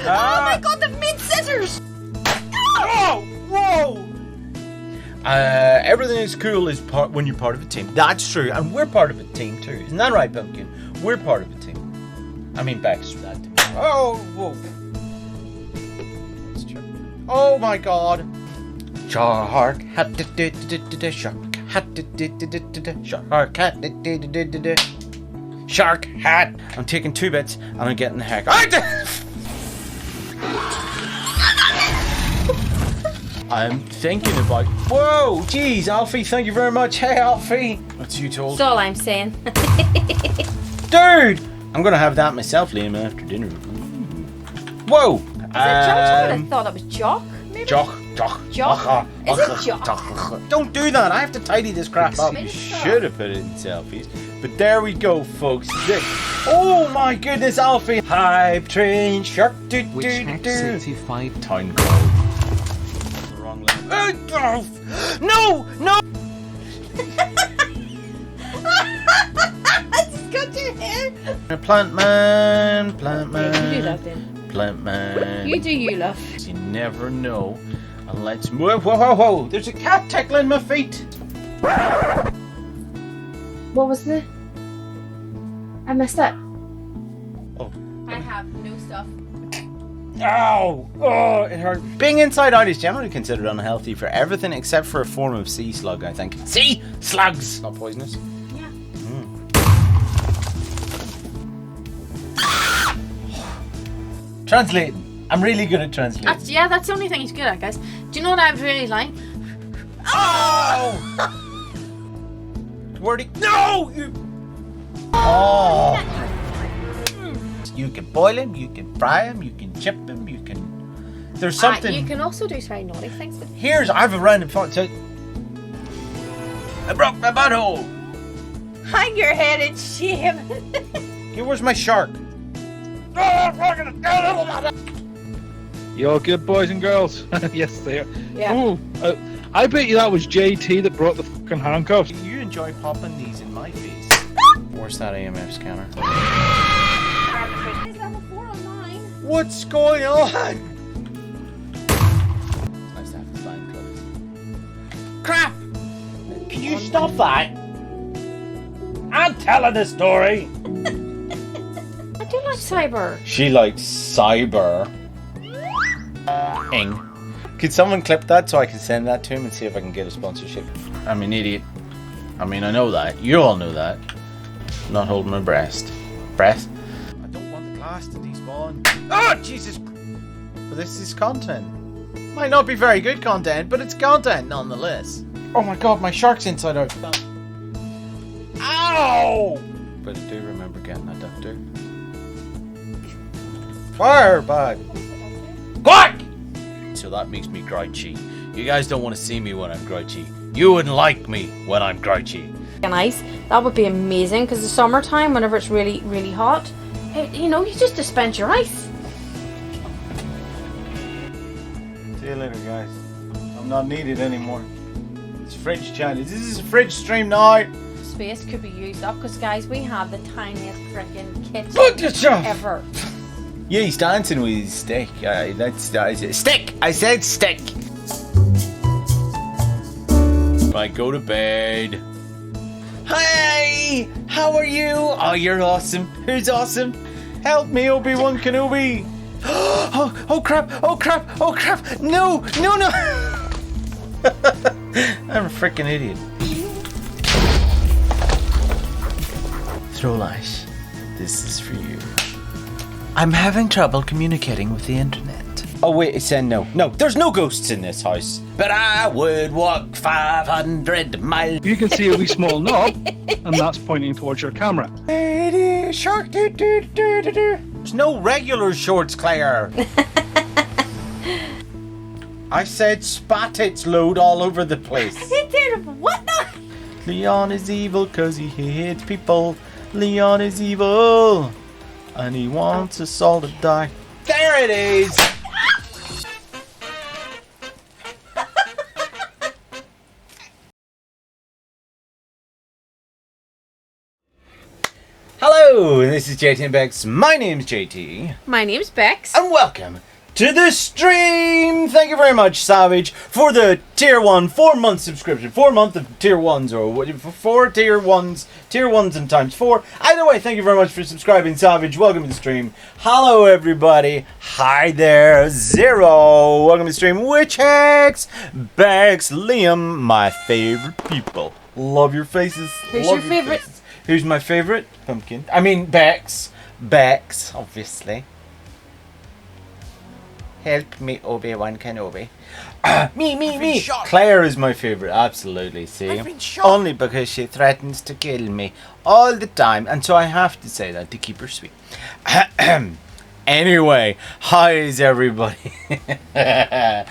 Oh my god, they've made scissors! Oh! Whoa! Everything is cool when you're part of a team. That's true, and we're part of a team too. Isn't that right, Pumpkin? We're part of a team. I mean, Bex. Oh, whoa. That's true. Oh my god. Shark hat shark hat shark hat. I'm taking 2 bits and I'm getting the heck. I'm thinking about. Whoa, jeez, Alfie, thank you very much. Hey, Alfie. What's you told? That's all I'm saying. Dude, I'm gonna have that myself, Liam, after dinner. Whoa. Is it Jock? I thought it was Jock. Maybe? Jock. Jock? Is it Jock? Don't do that. I have to tidy this crap up. You Stop. should have put it in selfies. But there we go, folks. Oh my goodness, Alfie. Hype train shark. Which X85 Town call. The wrong line. No! I just got your hair. Plant man. You do that then. Plant man. You do you, love. You never know. And let's move. Whoa. There's a cat tickling my feet. What was the? I missed it. Oh. I have no stuff. Ow! Oh, it hurt. Being inside out is generally considered unhealthy for everything except for a form of sea slug, I think. Sea slugs! Not poisonous. Yeah. Translating. I'm really good at translating. That's the only thing he's good at, guys. Do you know what I would really like? Oh! Wordy. No! Oh! You can boil him, you can fry him, you can chip him, you can... There's something... You can also do very naughty things with Here's... I have a random thought. So... I broke my butthole! Hang your head in shame. Here, where's my shark? You all good, boys and girls? Yes, they are. Yeah. Ooh, I bet you that was JT that brought the fucking handcuffs. You enjoy popping these in my face. Where's that AMF scanner? Is level 4 online? What's going on? It's nice to have the flying clothes. Crap! Can you stop that? I'm telling the story. I do like cyber. She likes cyber. Ing. Could someone clip that so I can send that to him and see if I can get a sponsorship? I'm an idiot. I mean, I know that. You all know that. I'm not holding my breath. I don't want the glass to despawn. Oh, Jesus! But this is content. Might not be very good content, but it's content nonetheless. Oh my god, my shark's inside out. Ow! But I do remember getting that duck too. Fire, bud! Quack! So that makes me grouchy. You guys don't want to see me when I'm grouchy. You wouldn't like me when I'm grouchy. Nice. That would be amazing because the summertime, whenever it's really, really hot, you just dispense your ice. See you later, guys. I'm not needed anymore. It's fridge chat. This is a fridge stream now. Space could be used up because, guys, we have the tiniest freaking kitchen Look at you. ever. Yeah, he's dancing with his stick. That's stick. I said stick. Right, go to bed. Hey, how are you? Oh, you're awesome. Who's awesome? Help me, Obi-Wan Kenobi. Oh crap! No. I'm a freaking idiot. Throwlash, this is for you. I'm having trouble communicating with the internet. Oh wait, it said no. No, there's no ghosts in this house. But I would walk 500 miles. You can see a wee small knob, and that's pointing towards your camera. Shark. There's no regular shorts, Claire. I said spat its load all over the place. He did what the? Leon is evil cause he hates people. Leon is evil. And he wants us all to die. There it is! Hello Hello, this is JT and Bex. My name's JT. My name's Bex. And welcome to the stream. Thank you very much, Savage, for the tier 1 4-month subscription. 4 month of tier 1s, or what? 4 tier 1s. Tier 1s and times 4. Either way, thank you very much for subscribing, Savage. Welcome to the stream. Hello, everybody. Hi there, Zero. Welcome to the stream. Witch Hex, Bex, Liam, my favorite people. Love your faces. Who's Love your favorite? faces. Who's my favorite? Pumpkin. I mean, Bex. Bex, obviously. Help me, Obi-Wan Kenobi. Me. Claire is my favorite, absolutely. See, only because she threatens to kill me all the time, and so I have to say that to keep her sweet. Anyway, hi is everybody. How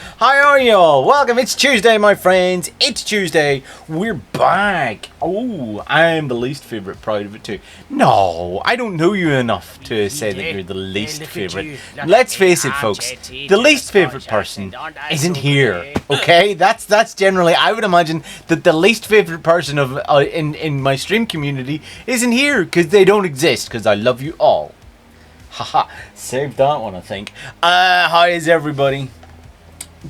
are y'all? Welcome. It's Tuesday, my friends. It's Tuesday. We're back. Oh, I'm the least favorite. Proud of it too. No, I don't know you enough to say that you're the least favorite. Let's face it, folks. The least favorite person isn't here. Okay, that's generally. I would imagine that the least favorite person of in my stream community isn't here because they don't exist. Because I love you all. Haha, saved that one, I think. Hi is everybody.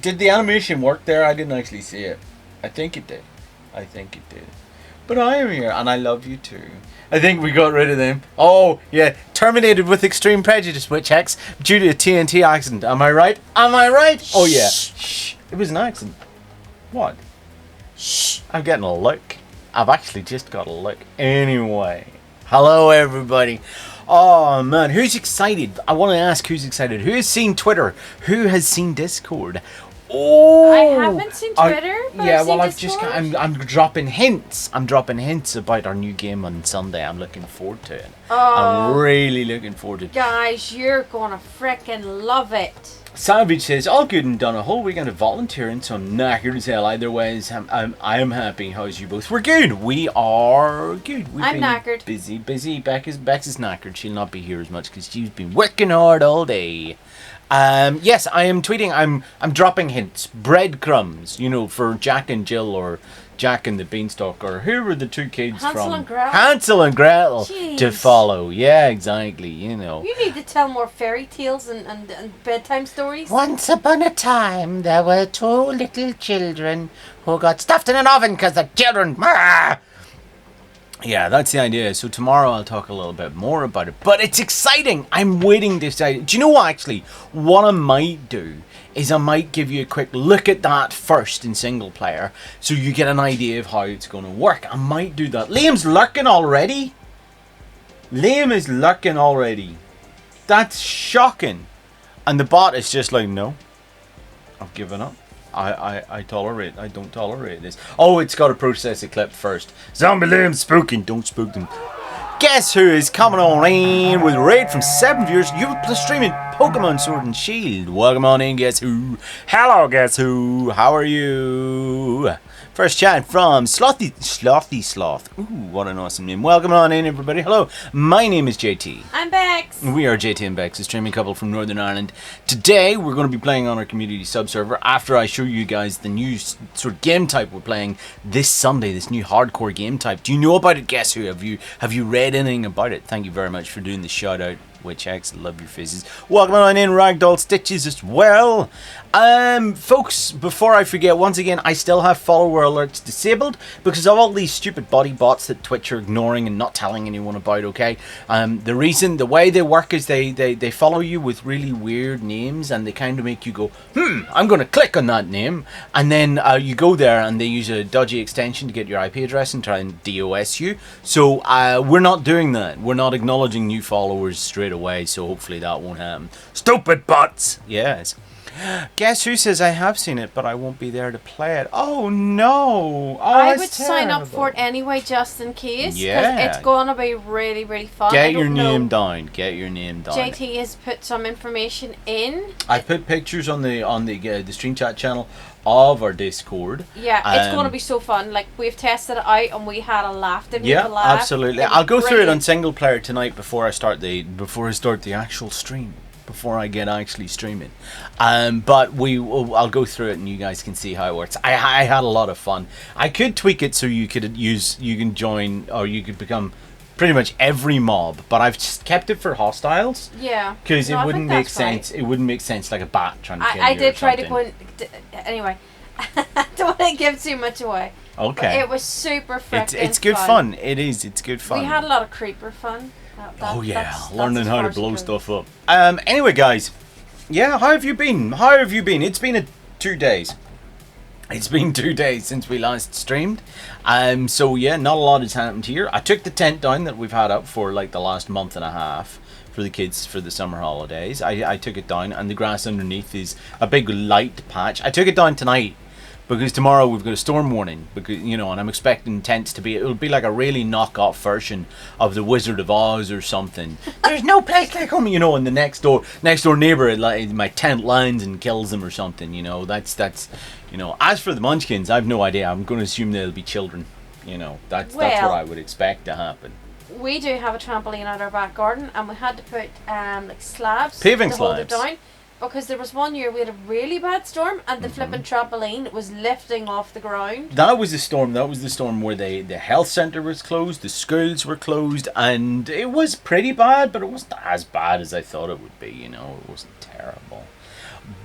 Did the animation work there? I didn't actually see it. I think it did. But I am here, and I love you too. I think we got rid of them. Oh, yeah. Terminated with extreme prejudice, Witch Hex, due to a TNT accident. Am I right? Oh, yeah. Shh. It was an accident. What? Shh. I'm getting a look. I've actually just got a look. Anyway. Hello, everybody. Oh man, who's excited? I want to ask who's excited. Who has seen Twitter? Who has seen Discord? Oh, I haven't seen Twitter. But yeah, I've well, seen I've Discord. just I'm dropping hints. I'm dropping hints about our new game on Sunday. I'm looking forward to it. I'm really looking forward to it. Guys, you're gonna frickin' love it. Savage says, all good and done a whole weekend of volunteering, so I'm knackered as hell. Either way, I am happy. How's you both? We're good. We are good. I'm knackered. Busy. Bex is knackered. She'll not be here as much because she's been working hard all day. Yes, I am tweeting. I'm dropping hints, breadcrumbs. You know, for Jack and Jill or Jack and the Beanstalk, or who were the two kids Hansel from and Gretel. Hansel and Gretel Jeez. to follow. Yeah, exactly. You know. You need to tell more fairy tales and bedtime stories. Once upon a time, there were 2 little children who got stuffed in an oven because the children... Yeah, that's the idea. So tomorrow I'll talk a little bit more about it. But it's exciting. I'm waiting to decide. Do you know what, actually? What I might do is I might give you a quick look at that first in single player so you get an idea of how it's going to work. I might do that. Liam's lurking already. Liam is lurking already. That's shocking. And the bot is just like, no, I've given up. I don't tolerate this. Oh, it's got to process a clip first. Zombie Liam spooking. Don't spook them. Guess who is coming on in with a raid from 7 viewers? You're streaming Pokemon Sword and Shield. Welcome on in, guess who? Hello, guess who? How are you? First chat from Slothy Sloth. Ooh, what an awesome name. Welcome on in, everybody. Hello, my name is JT. I'm Bex. We are JT and Bex, a streaming couple from Northern Ireland. Today, we're going to be playing on our community sub-server after I show you guys the new sort of game type we're playing this Sunday, this new hardcore game type. Do you know about it? Guess who? Have you read anything about it? Thank you very much for doing the shout-out. Witch Hex, love your faces. Welcome on in, Ragdoll Stitches as well. Folks, before I forget, once again, I still have follower alerts disabled because of all these stupid body bots that Twitch are ignoring and not telling anyone about, okay? The way they work is they follow you with really weird names and they kind of make you go, I'm going to click on that name. And then you go there and they use a dodgy extension to get your IP address and try and DOS you. So we're not doing that. We're not acknowledging new followers straight away, so hopefully that won't happen. Stupid bots! Yes. Guess who says I have seen it, but I won't be there to play it? Oh no! Oh, I would that's sign up terrible. for it anyway, just in case. 'Cause Yeah. it's going to be really, really fun. Get I your don't know. name down. Get your name down. JT has put some information in. I put pictures on the stream chat channel of our Discord. Yeah, it's going to be so fun. Like, we've tested it out and we had a laugh. Didn't we? Yeah, Have a laugh? absolutely. It was I'll go through it on brilliant. single player tonight before I start the actual stream. Before I get actually streaming, but I'll go through it and you guys can see how it works. I had a lot of fun. I could tweak it so you can join or you could become pretty much every mob, but I've just kept it for hostiles. Yeah. Because No, it I wouldn't think make that's right. sense. It wouldn't make sense like a bat trying to kill you. I did or try to something. go in. Anyway, I don't want to give too much away. Okay. But it was super freaking It's good fun. It is. It's good fun. We had a lot of creeper fun. Oh yeah, that's learning as how far to as it blow goes. stuff up. Anyway, guys, yeah, how have you been? How have you been? It's been 2 days. It's been 2 days since we last streamed. So yeah, not a lot has happened here. I took the tent down that we've had up for like the last month and a half for the kids for the summer holidays. I took it down, and the grass underneath is a big light patch. I took it down tonight because tomorrow we've got a storm warning, because and I'm expecting tents to be, it'll be like a really knock-off version of the Wizard of Oz or something. There's no place like home, and the next door neighbor, like, my tent lands and kills them or something. That's as for the Munchkins, I've no idea. I'm going to assume they'll be children. That's what I would expect to happen. We do have a trampoline out our back garden, and we had to put like slabs Paving to hold it slabs. down, because there was one year we had a really bad storm, and the flipping trampoline was lifting off the ground. That was the storm. That was the storm where the health centre was closed, the schools were closed, and it was pretty bad, but it wasn't as bad as I thought it would be. It wasn't terrible.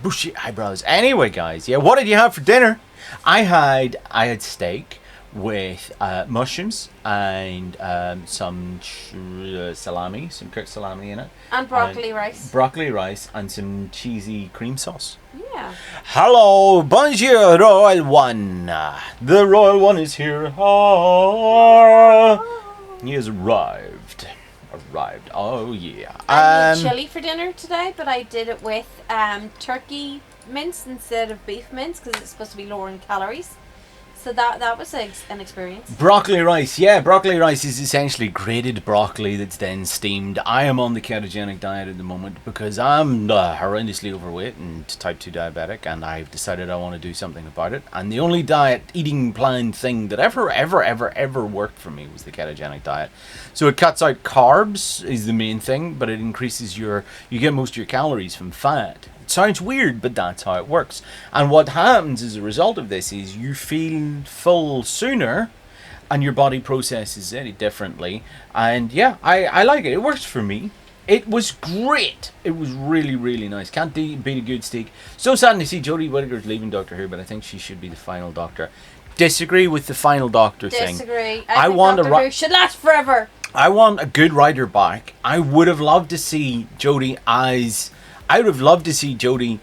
Bushy eyebrows. Anyway, guys, yeah, what did you have for dinner? I had steak with mushrooms and some salami, some cooked salami in it. And broccoli rice. Broccoli rice and some cheesy cream sauce. Yeah. Hello, bonjour, Royal One. The Royal One is here. He has arrived. Oh, yeah. I made chili for dinner today, but I did it with turkey mince instead of beef mince, because it's supposed to be lower in calories. So that was an experience. Broccoli rice. Yeah, broccoli rice is essentially grated broccoli that's then steamed. I am on the ketogenic diet at the moment because I'm horrendously overweight and type 2 diabetic, and I've decided I want to do something about it. And the only eating plan thing that ever worked for me was the ketogenic diet. So it cuts out carbs is the main thing, but it increases you get most of your calories from fat. Sounds weird, but that's how it works. And what happens as a result of this is you feel full sooner, and your body processes it differently. And yeah, I like it. It works for me. It was great. It was really, really nice. Can't beat a good steak. So sad to see Jodie Whittaker's leaving Doctor Who, but I think she should be the final Doctor. Disagree with the final Doctor thing. Disagree. I think want Doctor Who should last forever. I want a good writer back. I would have loved to see Jodie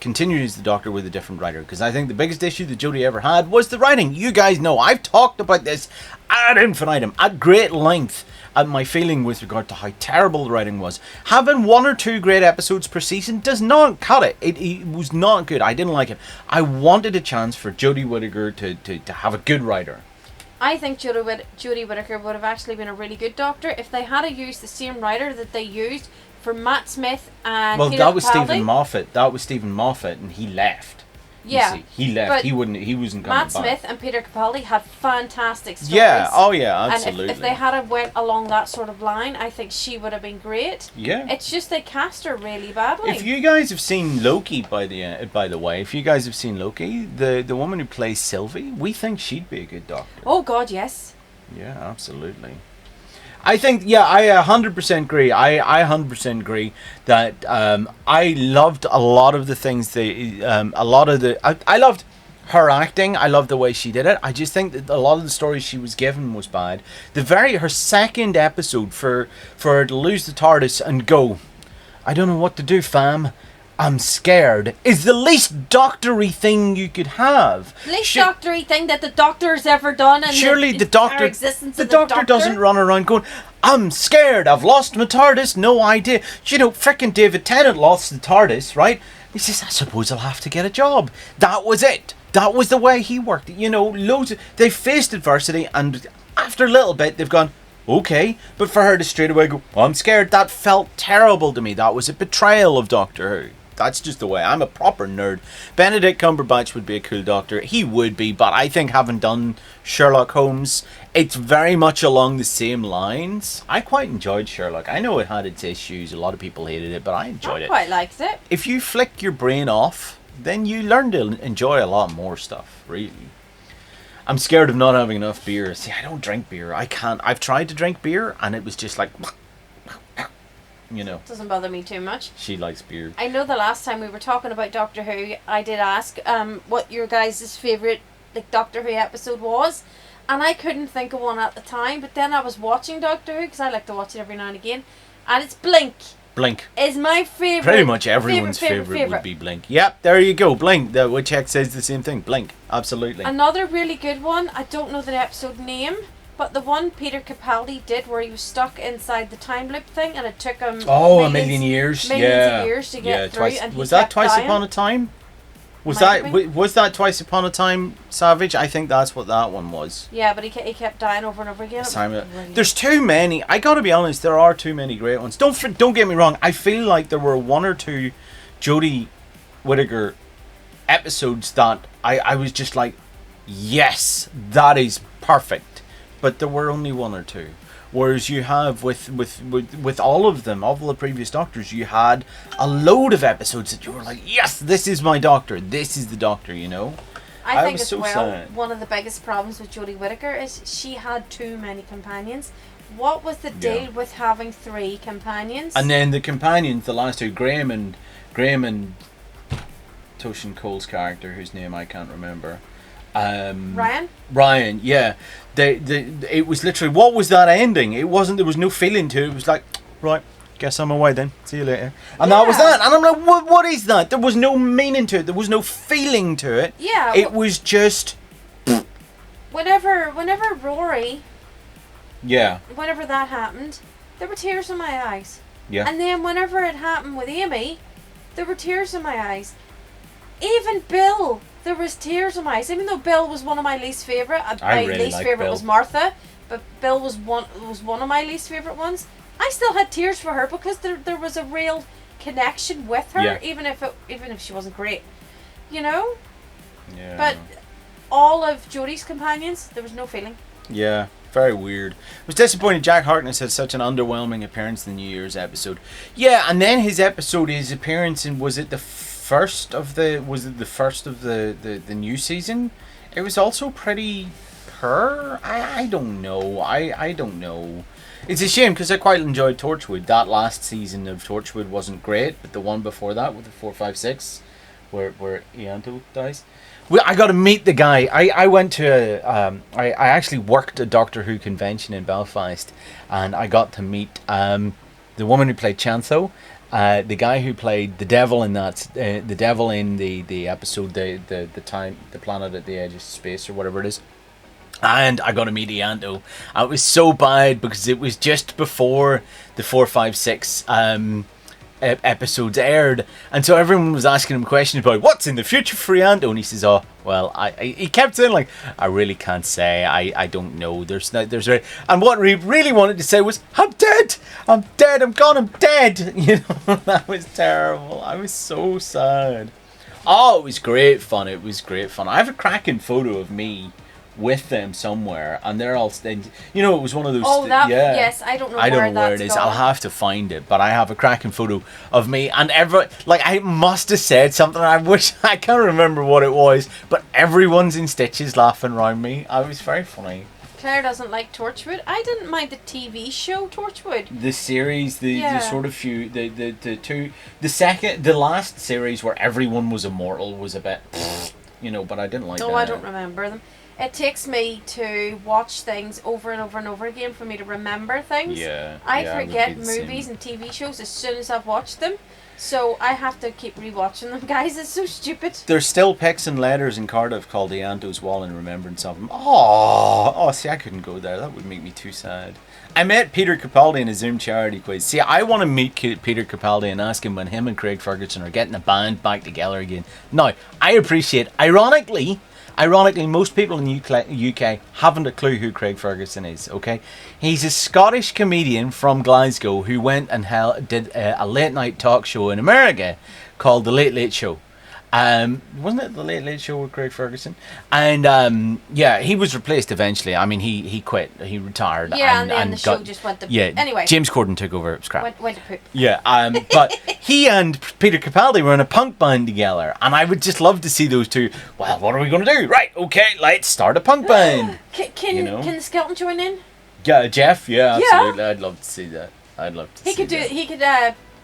continue as the Doctor with a different writer, because I think the biggest issue that Jodie ever had was the writing. You guys know I've talked about this ad infinitum, at great length, at my feeling with regard to how terrible the writing was. Having 1 or 2 great episodes per season does not cut it. It was not good. I didn't like it. I wanted a chance for Jodie Whittaker to have a good writer. I think Jodie Whittaker would have actually been a really good Doctor if they had used the same writer that they used for Matt Smith and Peter That was Capaldi. Stephen Moffat. That was Stephen Moffat, and he left. Yeah, You see, he left. but He wasn't coming Matt back. Smith and Peter Capaldi had fantastic stories. Yeah. Oh yeah. Absolutely. And if they had went along that sort of line, I think she would have been great. Yeah. It's just they cast her really badly. If you guys have seen Loki, by the way, if you guys have seen Loki, the woman who plays Sylvie, we think she'd be a good Doctor. Oh God, yes. Yeah, absolutely. I think, I 100% agree. I 100% agree that I loved a lot of the things I loved her acting. I loved the way she did it. I just think that a lot of the stories she was given was bad. Her second episode for her to lose the TARDIS and go, I don't know what to do, fam. I'm scared, is the least doctory thing you could have. Least doctory thing that the Doctor's ever done. And surely the Doctor, existence the of doctor doesn't run around going, I'm scared, I've lost my TARDIS, no idea. Frickin' David Tennant lost the TARDIS, right? He says, I suppose I'll have to get a job. That was it. That was the way he worked. They faced adversity, and after a little bit, they've gone, okay. But for her to straight away go, I'm scared, that felt terrible to me. That was a betrayal of Doctor Who. That's just the way. I'm a proper nerd. Benedict Cumberbatch would be a cool Doctor. He would be, but I think having done Sherlock Holmes, it's very much along the same lines. I quite enjoyed Sherlock. I know it had its issues. A lot of people hated it, but I enjoyed it. I quite liked it. If you flick your brain off, then you learn to enjoy a lot more stuff, really. I'm scared of not having enough beer. See, I don't drink beer. I can't. I've tried to drink beer, and it was just like, you know. Doesn't bother me too much. She likes beer. I know the last time we were talking about Doctor Who, I did ask what your guys' favourite Doctor Who episode was, and I couldn't think of one at the time, but then I was watching Doctor Who, because I like to watch it every now and again, and it's Blink. Blink is my favourite. Pretty much everyone's favourite would be Blink. Yep, there you go. Blink. The Witcheck says the same thing. Blink. Absolutely. Another really good one, I don't know the episode name, but the one Peter Capaldi did where he was stuck inside the time loop thing and it took him a million years. Millions of years to get through. Twice. And was that Twice dying. Upon a Time? Was Might that Twice Upon a Time, Savage? I think that's what that one was. Yeah, but he kept dying over and over again. There's too many. I gotta be honest. There are too many great ones. Don't get me wrong. I feel like there were one or two Jodie Whittaker episodes that I was just like, yes, that is perfect. But there were only one or two. Whereas you have with all of them, all the previous Doctors, you had a load of episodes that you were like, yes, this is my Doctor. This is the Doctor, you know? I think as so well, sad. one of the biggest problems with Jodie Whittaker is she had too many companions. What was the deal with having 3 companions? And then the companions, the last two, Graham and Toshin Cole's character, whose name I can't remember. Ryan, yeah. It was literally, what was that ending? It wasn't, there was no feeling to it. It was like, right, guess I'm away then. See you later. And that was that. And I'm like, what is that? There was no meaning to it. There was no feeling to it. Yeah. It was just... Whenever Rory... Yeah. Whenever that happened, there were tears in my eyes. Yeah. And then whenever it happened with Amy, there were tears in my eyes. Even Bill... There was tears in my eyes, even though Bill was one of my least favourite. My really least favourite was Martha, but Bill was one of my least favourite ones. I still had tears for her because there was a real connection with her, even if she wasn't great, you know. Yeah. But all of Jodie's companions, there was no feeling. Yeah, very weird. I was disappointed Jack Harkness had such an underwhelming appearance in the New Year's episode. Yeah, and then his appearance in, was it the first of the new season? It was also pretty poor. I don't know. I don't know. It's a shame because I quite enjoyed Torchwood. That last season of Torchwood wasn't great, but the one before that with the 456 where Ianto dies. Well, I got to meet the guy. I went to I actually worked a Doctor Who convention in Belfast, and I got to meet the woman who played Chantho. The guy who played the devil in that, the devil in the episode, the planet at the edge of space or whatever it is, and I got to meet Ianto. It was so bad because it was just before the 456 episodes aired, and so everyone was asking him questions about what's in the future for Ianto, and he says, "Oh, well, he kept saying like, I really can't say, I don't know. There's and what he really wanted to say was, I'm dead, I'm gone, I'm dead." You know, that was terrible. I was so sad. Oh, it was great fun. It was great fun. I have a cracking photo of me with them somewhere, and they're all staying. You know, it was one of those. Oh, that yes, I don't know. I don't know where it is. I'll have to find it, but I have a cracking photo of me, and I must have said something. I can't remember what it was, but everyone's in stitches laughing around me. I was very funny. Claire doesn't like Torchwood. I didn't mind the TV show Torchwood. The series, the sort of few, the last series where everyone was immortal was a bit, you know, but I didn't like that. No, I don't remember them. It takes me to watch things over and over and over again for me to remember things. Yeah. I forget movies and TV shows as soon as I've watched them. So I have to keep rewatching them, guys. It's so stupid. There's still pics and letters in Cardiff called Ianto's Wall in remembrance of him. Oh, see, I couldn't go there. That would make me too sad. I met Peter Capaldi in a Zoom charity quiz. See, I want to meet Peter Capaldi and ask him when him and Craig Ferguson are getting a band back together again. Now, I appreciate, ironically, most people in the UK haven't a clue who Craig Ferguson is, okay? He's a Scottish comedian from Glasgow who went and did a late night talk show in America called The Late Late Show. Wasn't it the Late Late Show with Craig Ferguson? And yeah, he was replaced eventually. I mean, he quit. He retired. Yeah, and then the show just went to... Yeah, Anyway. James Corden took over. Scrap. Went to poop. Yeah, but he and Peter Capaldi were in a punk band together, and I would just love to see those two. Well, what are we going to do? Right, okay, let's start a punk band. Can the skeleton join in? Yeah, Jeff. Yeah, Yeah. absolutely. I'd love to see that. I'd love to. He could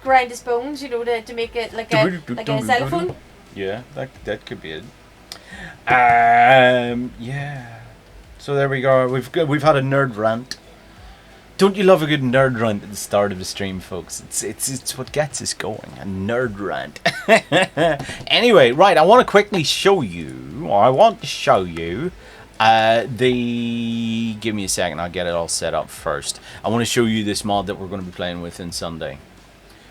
grind his bones, you know, to make it like a xylophone. Yeah, that could be it. Yeah. So there we go. We've had a nerd rant. Don't you love a good nerd rant at the start of the stream, folks? It's what gets us going. A nerd rant. Anyway, right. I want to quickly show you. Or I want to show you. Give me a second. I'll get it all set up first. I want to show you this mod that we're going to be playing with on Sunday.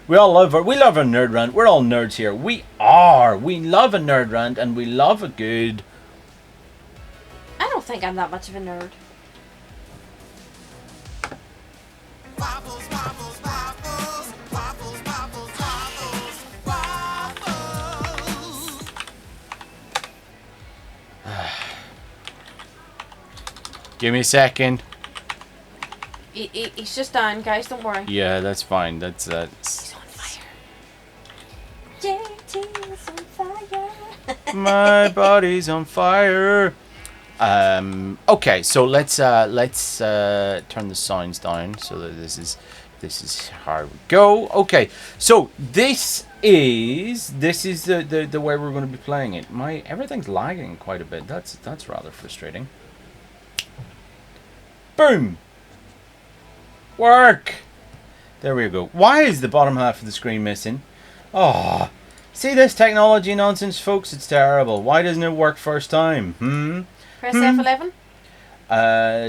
We love our nerd rant. We're all nerds here. We love a nerd rant, and we love a good... I don't think I'm that much of a nerd. Waffles, waffles, waffles, waffles, waffles, waffles, waffles. Give me a second. He's just dying, guys. Don't worry. Yeah, that's fine. That's He's on fire. JT is on fire. my body's on fire. Okay, so let's turn the sounds down so that this is how we go. Okay, so this is the way we're going to be playing it. Everything's lagging quite a bit. That's rather frustrating. Boom. Work. There we go. Why is the bottom half of the screen missing? Oh, see this technology nonsense, folks? It's terrible. Why doesn't it work first time? Press F11.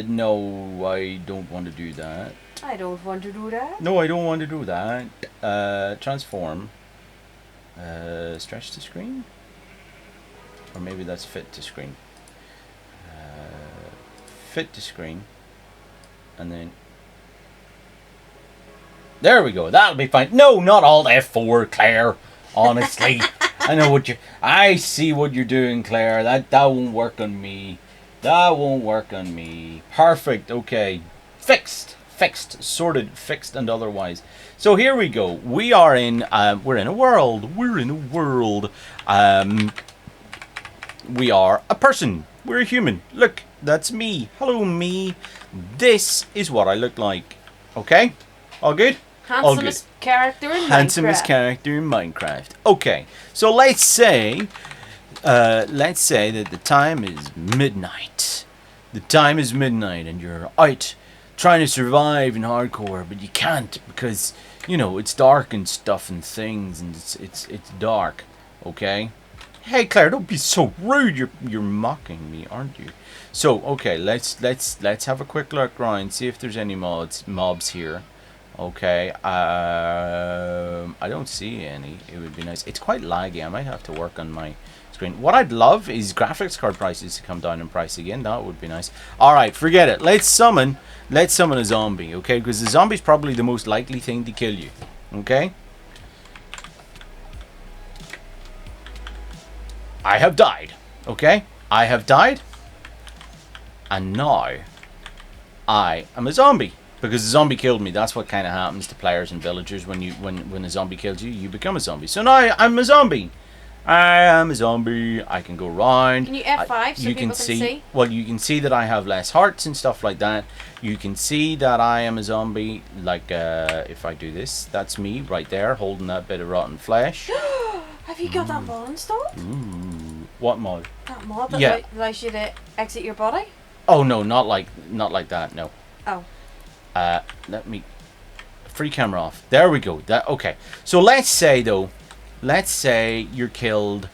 No, I don't want to do that. I don't want to do that. No, I don't want to do that. Transform. Stretch to screen? Or maybe that's fit to screen. Fit to screen. And then... There we go. That'll be fine. No, not Alt F4, Claire. Honestly. I see what you're doing, Claire. That won't work on me. That won't work on me. Perfect. Okay. Fixed. Sorted. Fixed and otherwise. So here we go. We are in... we're in a world. We are a person. We're a human. Look. That's me. Hello, me. This is what I look like. Okay? All good? Handsomest character in Minecraft. Handsomest character in Minecraft. Okay, so let's say that the time is midnight. The time is midnight, and you're out trying to survive in hardcore, but you can't because it's dark and stuff and things, and it's dark. Okay. Hey Claire, don't be so rude. You're mocking me, aren't you? So okay, let's have a quick look around, see if there's any mobs here. Okay, I don't see any. It would be nice. It's quite laggy. I might have to work on my screen. What I'd love is graphics card prices to come down in price again. That would be nice. All right, forget it. Let's summon a zombie, okay? Because the zombie's probably the most likely thing to kill you, okay? I have died, okay? I have died, and now I am a zombie. Because the zombie killed me. That's what kind of happens to players and villagers when a zombie kills you. You become a zombie. So now I'm a zombie. I am a zombie. I can go around. Can you F5 so people can see? Well, you can see that I have less hearts and stuff like that. You can see that I am a zombie. Like if I do this, that's me right there holding that bit of rotten flesh. Have you got that mod installed? Ooh, what mod? That mod that allows you to exit your body? Oh no, not like that. No. Oh. Let me free camera off. There we go. Okay. So let's say you're killed.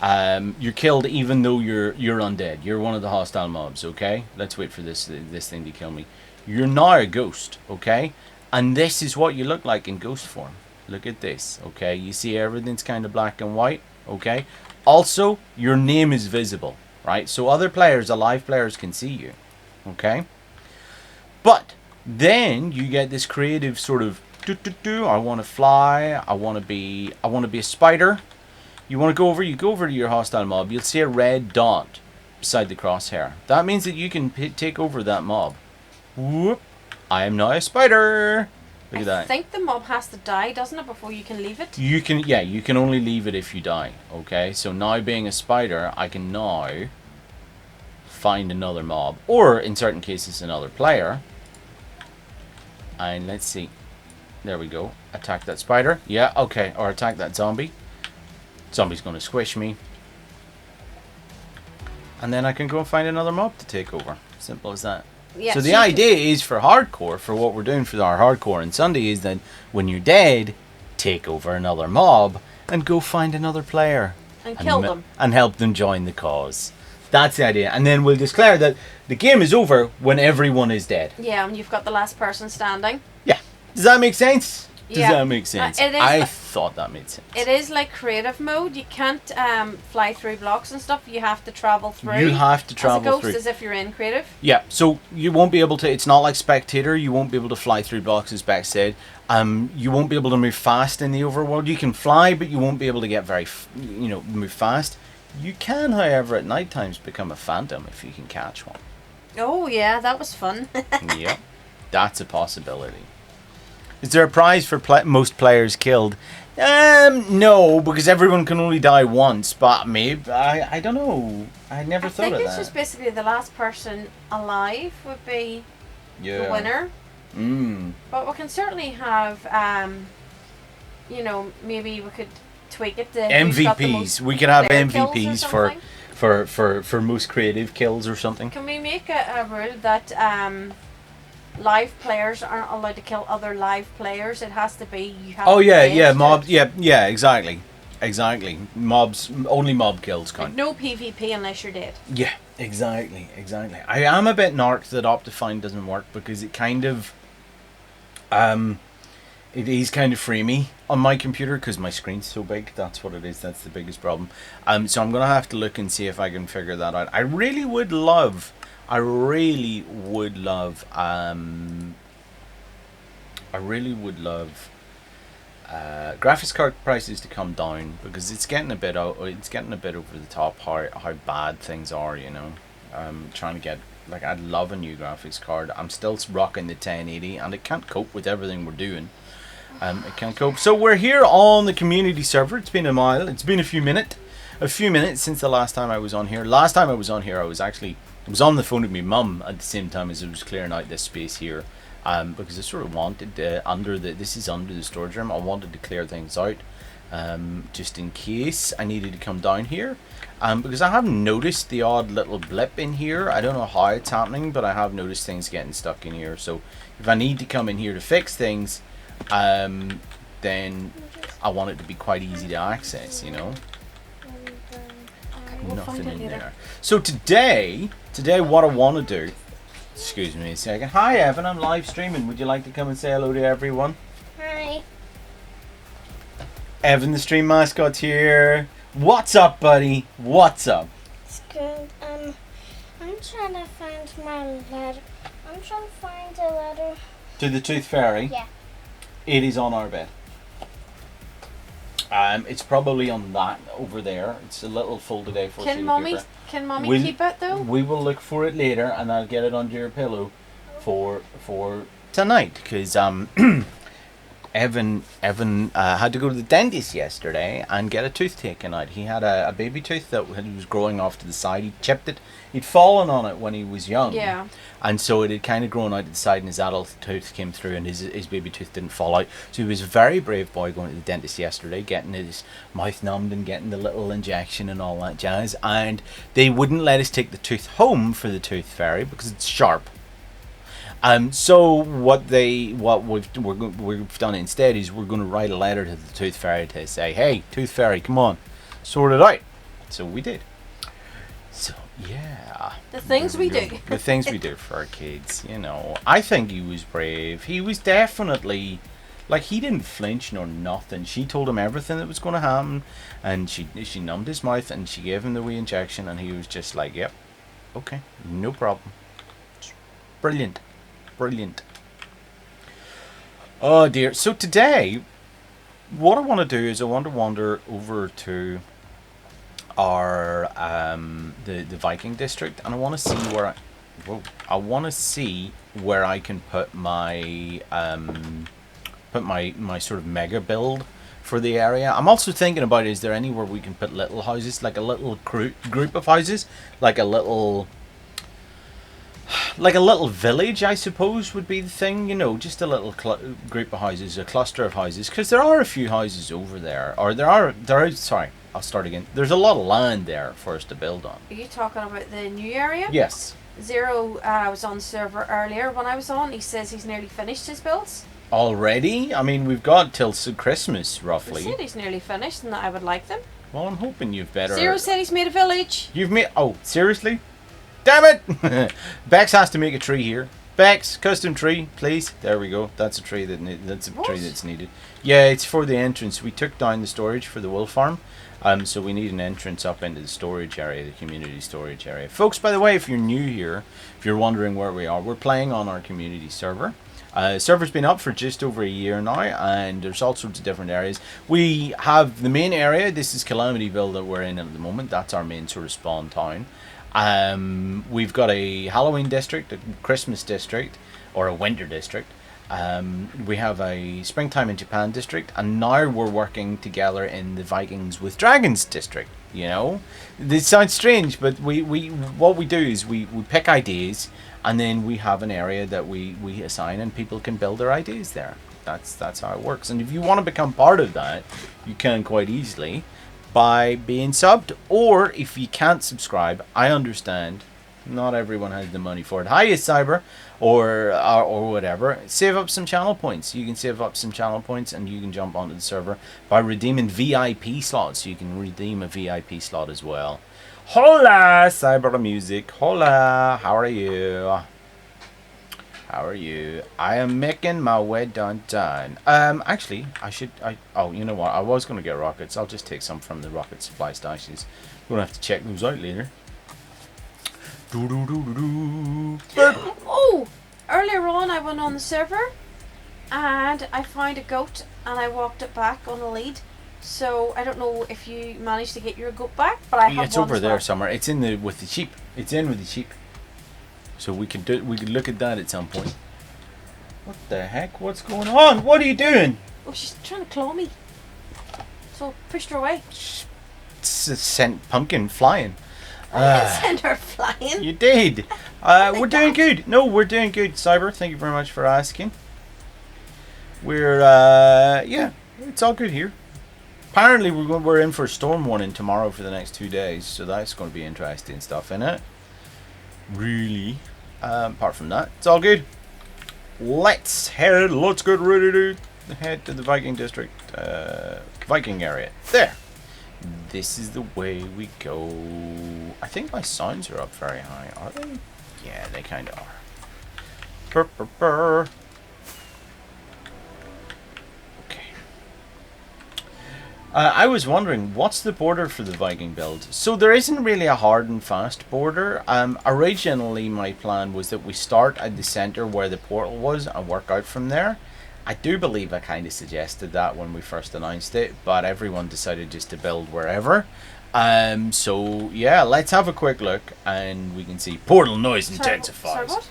You're killed even though you're undead. You're one of the hostile mobs. Okay. Let's wait for this thing to kill me. You're now a ghost. Okay. And this is what you look like in ghost form. Look at this. Okay. You see everything's kind of black and white. Okay. Also, your name is visible. Right. So other players, alive players, can see you. Okay. But then you get this creative sort of I want to fly. I want to be a spider. You want to go over, you go over to your hostile mob, you'll see a red dot beside the crosshair. That means that you can take over that mob. Whoop. I am now a spider. Look at I that. think the mob has to die, doesn't it, before you can leave it? You can, yeah, you can only leave it if you die. Okay, so now being a spider, I can now find another mob, or in certain cases another player. And let's see. There we go. Attack that spider. Yeah, okay. Or attack that zombie. Zombie's going to squish me. And then I can go and find another mob to take over. Simple as that. Yeah, So the you can- idea is for hardcore, for what we're doing for our hardcore on Sunday, is that when you're dead, take over another mob and go find another player. And kill them. And help them join the cause. That's the idea. And then we'll declare that the game is over when everyone is dead. Yeah, and you've got the last person standing. Yeah. Does that make sense? Does Yeah. that make sense? It is I li- thought that made sense. It is like creative mode. You can't fly through blocks and stuff. You have to travel through. You have to as a travel ghost, through. as if you're in creative. Yeah, so you won't be able to. It's not like Spectator. You won't be able to fly through blocks, as Beck said. You won't be able to move fast in the overworld. You can fly, but you won't be able to get move fast. You can, however, at night times become a phantom if you can catch one. Oh yeah, that was fun. Yep, that's a possibility. Is there a prize for most players killed? No, because everyone can only die once. But maybe I don't know. I never I thought think of it's that. just basically the last person alive would be Yeah. the winner. But we can certainly have, maybe we could tweak it to who's got the most MVPs. We could have player kills or MVPs something. for most creative kills or something. Can we make a rule that live players aren't allowed to kill other live players? It has to be you have. Oh to yeah, pledge yeah, to mob, it. yeah, exactly. Mobs, only mob kills count. No PvP unless you're dead. Yeah, exactly. I am a bit narked that Optifine doesn't work because it kind of, it is kind of freemy on my computer because my screen's so big. That's what it is. That's the biggest problem. So I'm gonna have to look and see if I can figure that out. I really would love. Graphics card prices to come down because it's getting a bit over the top how bad things are, trying to get, like, I'd love a new graphics card. I'm still rocking the 1080 and it can't cope with everything we're doing. It can't cope. So we're here on the community server. It's been a while. It's been a few minutes since the last time I was on here. Last time I was on here I was on the phone with my mum at the same time as I was clearing out this space here. Because I sort of wanted this is under the storage room. I wanted to clear things out, just in case I needed to come down here. Because I have noticed the odd little blip in here. I don't know how it's happening, but I have noticed things getting stuck in here. So if I need to come in here to fix things, then I want it to be quite easy to access. We'll Nothing find it in later. there. So today what I want to do. Excuse me a second. Hi Evan, I'm live streaming. Would you like to come and say hello to everyone? Hi. Evan, the stream mascot's here. What's up, buddy? What's up? It's good. I'm trying to find my letter. I'm trying to find a letter. To the Tooth Fairy? Yeah. It is on our bed. It's probably on that over there. It's a little folded A4 Can mommy We'll- keep it though? We will look for it later, and I'll get it under your pillow for tonight. Because Evan had to go to the dentist yesterday and get a tooth taken out. He had a baby tooth that was growing off to the side. He chipped it. He'd fallen on it when he was young. Yeah. And so it had kind of grown out to the side, and his adult tooth came through, and his baby tooth didn't fall out. So he was a very brave boy going to the dentist yesterday, getting his mouth numbed and getting the little injection and all that jazz. And they wouldn't let us take the tooth home for the Tooth Fairy because it's sharp. So what we've done instead is we're going to write a letter to the Tooth Fairy to say, hey, Tooth Fairy, come on, sort it out. So we did. So yeah, The things we do. the things we do for our kids. I think he was brave. He was definitely, like, he didn't flinch nor nothing. She told him everything that was going to happen, and she numbed his mouth and she gave him the wee injection, and he was just like, yep, okay, no problem. Brilliant. Oh dear. So today, what I want to do is I want to wander over to are the Viking district, and I want to see where I can put my my sort of mega build for the area. I'm also thinking about, is there anywhere we can put little houses, like a little group of houses, like a little village, I suppose, would be the thing, you know, just a little group of houses, a cluster of houses, because there are a few houses over there, or sorry, I'll start again. There's a lot of land there for us to build on. Are you talking about the new area? Yes. Zero was on the server earlier when I was on. He says he's nearly finished his builds. Already? I mean, we've got till Christmas, He roughly. said he's nearly finished and that I would like them. Well, I'm hoping you've better... Zero said he's made a village. You've made... Oh, seriously? Damn it! Bex has to make a tree here. Bex, custom tree, please. There we go. That's a tree tree that's needed. Yeah, it's for the entrance. We took down the storage for the wool farm. So we need an entrance up into the storage area, the community storage area. Folks, by the way, if you're new here, if you're wondering where we are, we're playing on our community server. Server's been up for just over a year now, and there's all sorts of different areas. We have the main area. This is Calamityville that we're in at the moment. That's our main sort of spawn town. We've got a Halloween district, a Christmas district, or a winter district. We have a springtime in Japan district, and now we're working together in the Vikings with Dragons district. You know, this sounds strange, but what we do is we pick ideas, and then we have an area that we assign, and people can build their ideas there. That's how it works. And if you want to become part of that, you can quite easily by being subbed, or if you can't subscribe, I understand. Not everyone has the money for it. Hiya, Cyber, or whatever. Save up some channel points. You can save up some channel points, and you can jump onto the server by redeeming VIP slots. You can redeem a VIP slot as well. Hola, Cyber Music. Hola, how are you? How are you? I am making my way downtown. Actually, oh, you know what? I was going to get rockets. I'll just take some from the rocket supply stashes. We're going to have to check those out later. Oh! Earlier on I went on the server and I found a goat and I walked it back on a lead. So I don't know if you managed to get your goat back, but I have It's one over as there well. somewhere. It's in with the sheep. It's in with the sheep. So we could look at that at some point. What the heck? What's going on? What are you doing? Oh, she's trying to claw me. So I pushed her away. Sent pumpkin flying. I didn't send her flying. You did. We're doing good. No, we're doing good, Cyber. Thank you very much for asking. We're yeah, it's all good here. Apparently, we're in for a storm warning tomorrow for the next 2 days, so that's going to be interesting stuff, innit? Really. Apart from that, it's all good. Let's get ready to head to the Viking district, Viking area. There. This is the way we go. I think my sounds are up very high, are they? Yeah, they kind of are. Burr, burr, burr. Okay. I was wondering, what's the border for the Viking build? So there isn't really a hard and fast border. Originally my plan was that we start at the center where the portal was and work out from there. I do believe I kind of suggested that when we first announced it, but everyone decided just to build wherever. So yeah, let's have a quick look and we can see portal noise intensifies. Sorry, what?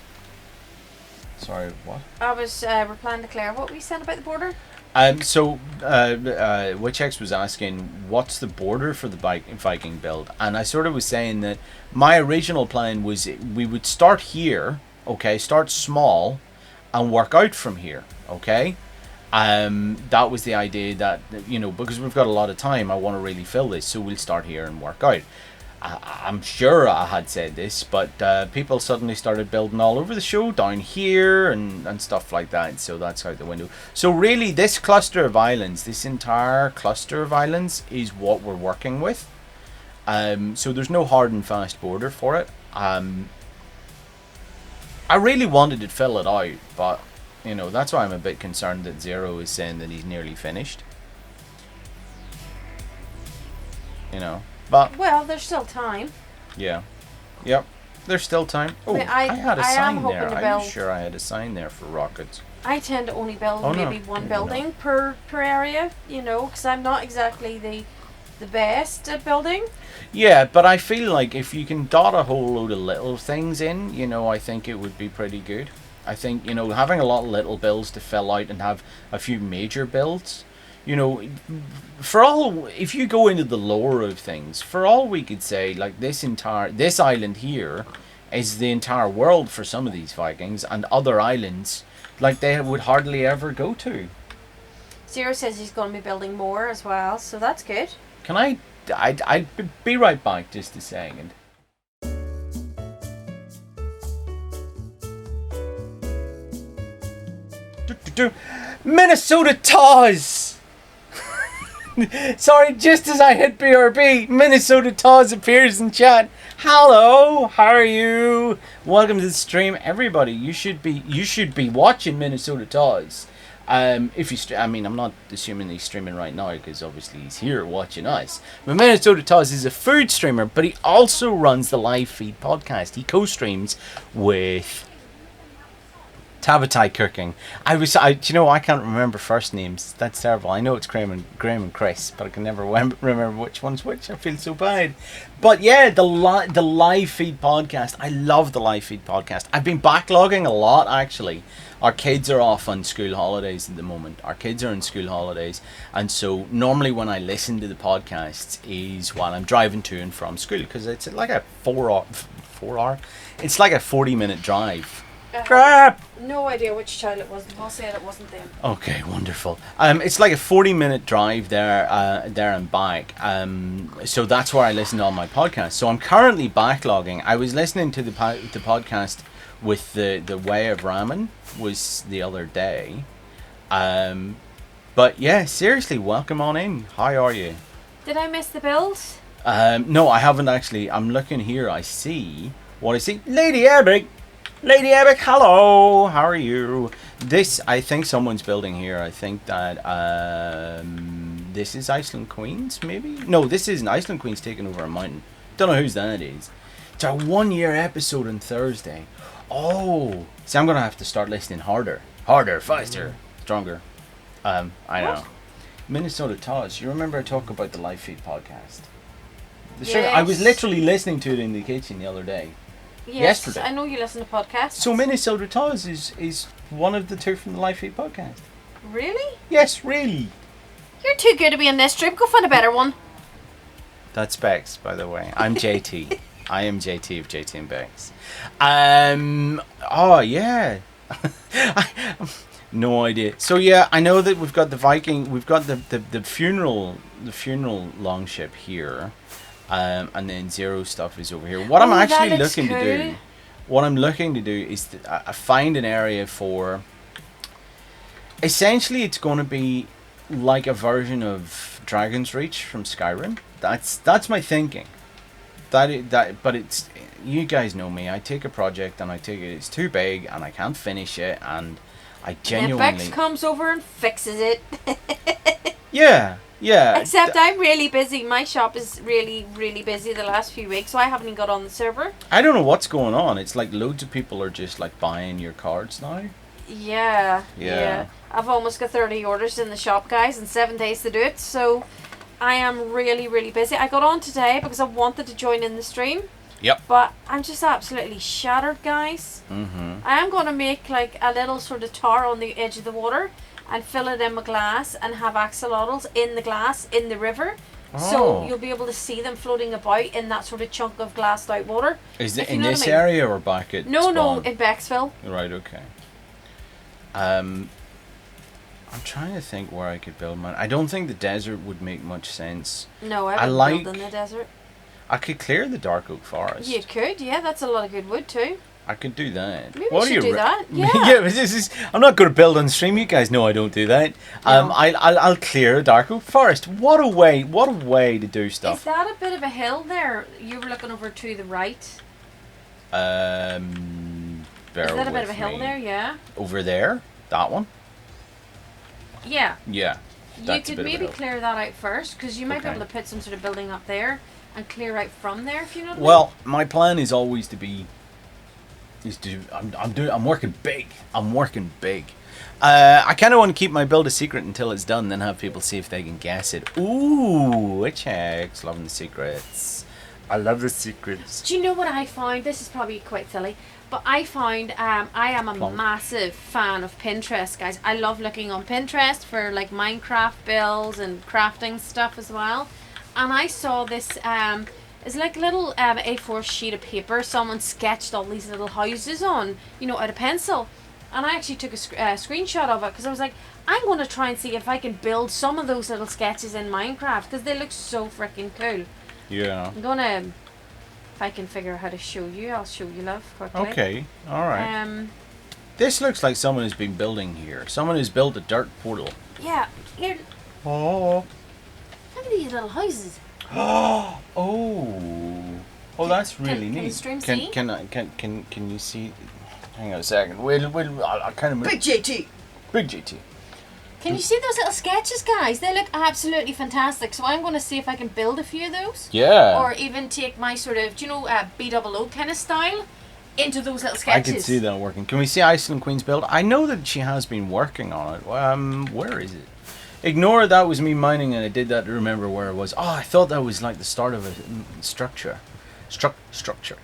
Sorry, what? I was replying to Claire. What were you saying about the border? Witchex was asking, what's the border for the Viking build? And I sort of was saying that my original plan was we would start here, okay, start small, and work out from here, okay? That was the idea that, you know, because we've got a lot of time, I want to really fill this, so we'll start here and work out. I'm sure I had said this, but people suddenly started building all over the show, down here and stuff like that, so that's out the window. So really, this cluster of islands, this entire cluster of islands is what we're working with. So there's no hard and fast border for it. I really wanted to fill it out, but, you know, that's why I'm a bit concerned that Zero is saying that he's nearly finished. You know, but... Well, there's still time. Yeah. Yep. There's still time. Oh, I had a sign there. I'm sure I had a sign there for rockets. I tend to only build Oh, maybe no. one Maybe building per area, you know, because I'm not exactly the the best at building. Yeah, but I feel like if you can dot a whole load of little things in, I think it would be pretty good. I think, having a lot of little builds to fill out and have a few major builds, if you go into the lore of things, for all we could say, like this island here is the entire world for some of these Vikings, and other islands, like they would hardly ever go to. Zero says he's going to be building more as well, so that's good. Can I'd be right back just a second. Minnesota Taz! Sorry, just as I hit BRB, Minnesota Taz appears in chat. Hello, how are you? Welcome to the stream, everybody. You should be watching Minnesota Taz. If you I'm not assuming he's streaming right now because obviously he's here watching us. But Minnesota Taz is a food streamer, but he also runs the live feed podcast. He co-streams with Tabatai Cooking. I can't remember first names. That's terrible. I know it's Graham and Chris, but I can never remember which one's which. I feel so bad. But yeah, the live feed podcast. I love the live feed podcast. I've been backlogging a lot actually. Our kids are off on school holidays at the moment. Our kids are on school holidays, and so normally when I listen to the podcasts is while I'm driving to and from school, because it's like a 4 hour. It's like a 40-minute drive. Crap! No idea which child it was. I'll say it wasn't them. Okay, wonderful. It's like a 40-minute drive there and back. So that's where I listen to all my podcasts. So I'm currently backlogging. I was listening to the podcast with the Way of Ramen was the other day. But yeah, seriously, welcome on in. How are you? Did I miss the build? No, I haven't actually. I'm looking here. I see what I see. Lady Epic, hello. How are you? This, I think someone's building here. I think that this is Iceland Queens, maybe? No, this isn't. Iceland Queens taking over a mountain. Don't know whose that is. It's our 1-year episode on Thursday. Oh, see, I'm gonna have to start listening harder, faster, stronger. I know. Minnesota Taz. You remember I talked about the live feed podcast? Yes. I was literally listening to it in the kitchen the other day. Yes, Yesterday. I know you listen to podcasts. So Minnesota Taz is one of the two from the live feed podcast. Really? Yes, really. You're too good to be in this stream. Go find a better one. That's Bex, by the way. I'm JT. I am JT of JT and Bex. Oh yeah. No idea. So yeah, I know that we've got the Viking, we've got the funeral longship here, and then Zero stuff is over here. What I'm actually looking to do is find an area for. Essentially, it's going to be like a version of Dragon's Reach from Skyrim. That's my thinking. But it's, you guys know me. I take a project and it's too big and I can't finish it, and I genuinely. Bex comes over and fixes it. Yeah. Except I'm really busy. My shop is really, really busy the last few weeks, so I haven't even got on the server. I don't know what's going on. It's like loads of people are just like buying your cards now. Yeah. I've almost got 30 orders in the shop, guys, and 7 days to do it, so I am really, really busy. I got on today because I wanted to join in the stream. Yep. But I'm just absolutely shattered, guys. Mm-hmm. I am going to make like a little sort of tower on the edge of the water and fill it in with glass and have axolotls in the glass in the river. Oh. So you'll be able to see them floating about in that sort of chunk of glassed out water. Is it in this area or back at No, spawn? in Bexville. Right, okay. I'm trying to think where I could build mine. I don't think the desert would make much sense. No, I wouldn't build in the desert. I could clear the dark oak forest. You could, yeah, that's a lot of good wood too. I could do that. Maybe we should do that. Yeah. Yeah, I'm not going to build on stream. You guys know I don't do that. No. I'll clear a dark oak forest. What a way to do stuff. Is that a bit of a hill there? You were looking over to the right. Bear Is that a bit with of a hill me. there? Yeah. Over there? That one? Yeah. Yeah. You That's a could bit of a maybe hill. clear that out first, because you might be Okay. able to put some sort of building up there and clear out from there, if you know what I mean. Well, my plan is always to be I'm working big. I'm working big. I kind of want to keep my build a secret until it's done, then have people see if they can guess it. Ooh, witch eggs. Loving the secrets. I love the secrets. Do you know what I found? This is probably quite silly, but I found I am a massive fan of Pinterest, guys. I love looking on Pinterest for like Minecraft builds and crafting stuff as well. And I saw this it's like a little A4 sheet of paper. Someone sketched all these little houses on, out of pencil. And I actually took a screenshot of it because I was like, I'm going to try and see if I can build some of those little sketches in Minecraft because they look so freaking cool. Yeah. I'm gonna, if I can figure out how to show you, I'll show you, love, quickly. Okay, alright. This looks like someone has been building here. Someone has built a dirt portal. Yeah, here, Oh. look at these little houses. Oh. Oh, that's really can neat. the stream see? Can you see? Hang on a second. I'll kind of move. Big JT. Big JT. Can you see those little sketches, guys? They look absolutely fantastic. So I'm going to see if I can build a few of those. Yeah. Or even take my sort of, B-double-O kind of style into those little sketches. I can see that working. Can we see Iceland Queen's build? I know that she has been working on it. Where is it? Ignore that was me mining and I did that to remember where it was. Oh, I thought that was like the start of a structure. Structure.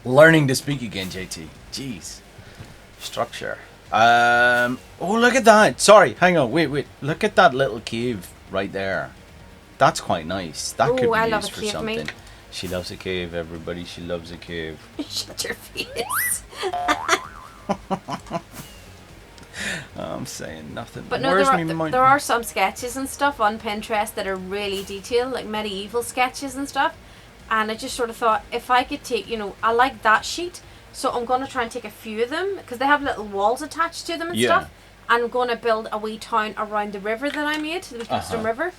Learning to speak again, JT. Jeez. Structure. Oh, look at that. Sorry, hang on. Wait. Look at that little cave right there. That's quite nice. That could be I love used a for cave, something. mate. She loves a cave, everybody. She loves a cave. Shut your face. I'm saying nothing. But no, there are some sketches and stuff on Pinterest that are really detailed, like medieval sketches and stuff. And I just sort of thought, if I could take, I like that sheet, so I'm going to try and take a few of them, because they have little walls attached to them and stuff. And I'm going to build a wee town around the river that I made, the Keystone River.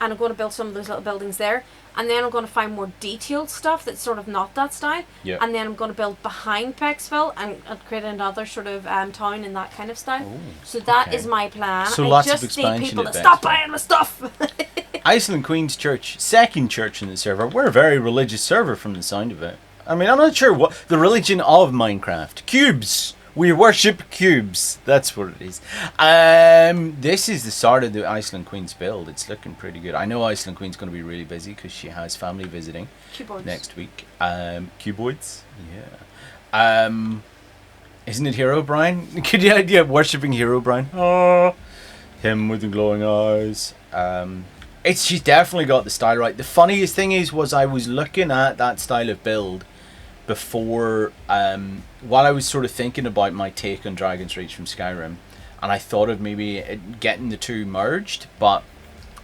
And I'm going to build some of those little buildings there. And then I'm going to find more detailed stuff that's sort of not that style. Yeah. And then I'm going to build behind Pecksville and create another sort of town in that kind of style. Ooh, so that okay. is my plan. So I lots of just need expansion people at to stop Pecksville. buying my stuff. Iceland Queen's Church, second church in the server. We're a very religious server from the sound of it. I mean, I'm not sure what the religion of Minecraft. Cubes. We worship cubes. That's what it is. This is the start of the Iceland Queen's build. It's looking pretty good. I know Iceland Queen's going to be really busy because she has family visiting next week. Cuboids. Yeah. Isn't it Hero Brian? Could you idea worshipping Hero Brian? Oh, him with the glowing eyes. She's definitely got the style right. The funniest thing was I was looking at that style of build before, while I was sort of thinking about my take on Dragon's Reach from Skyrim, and I thought of maybe getting the two merged, but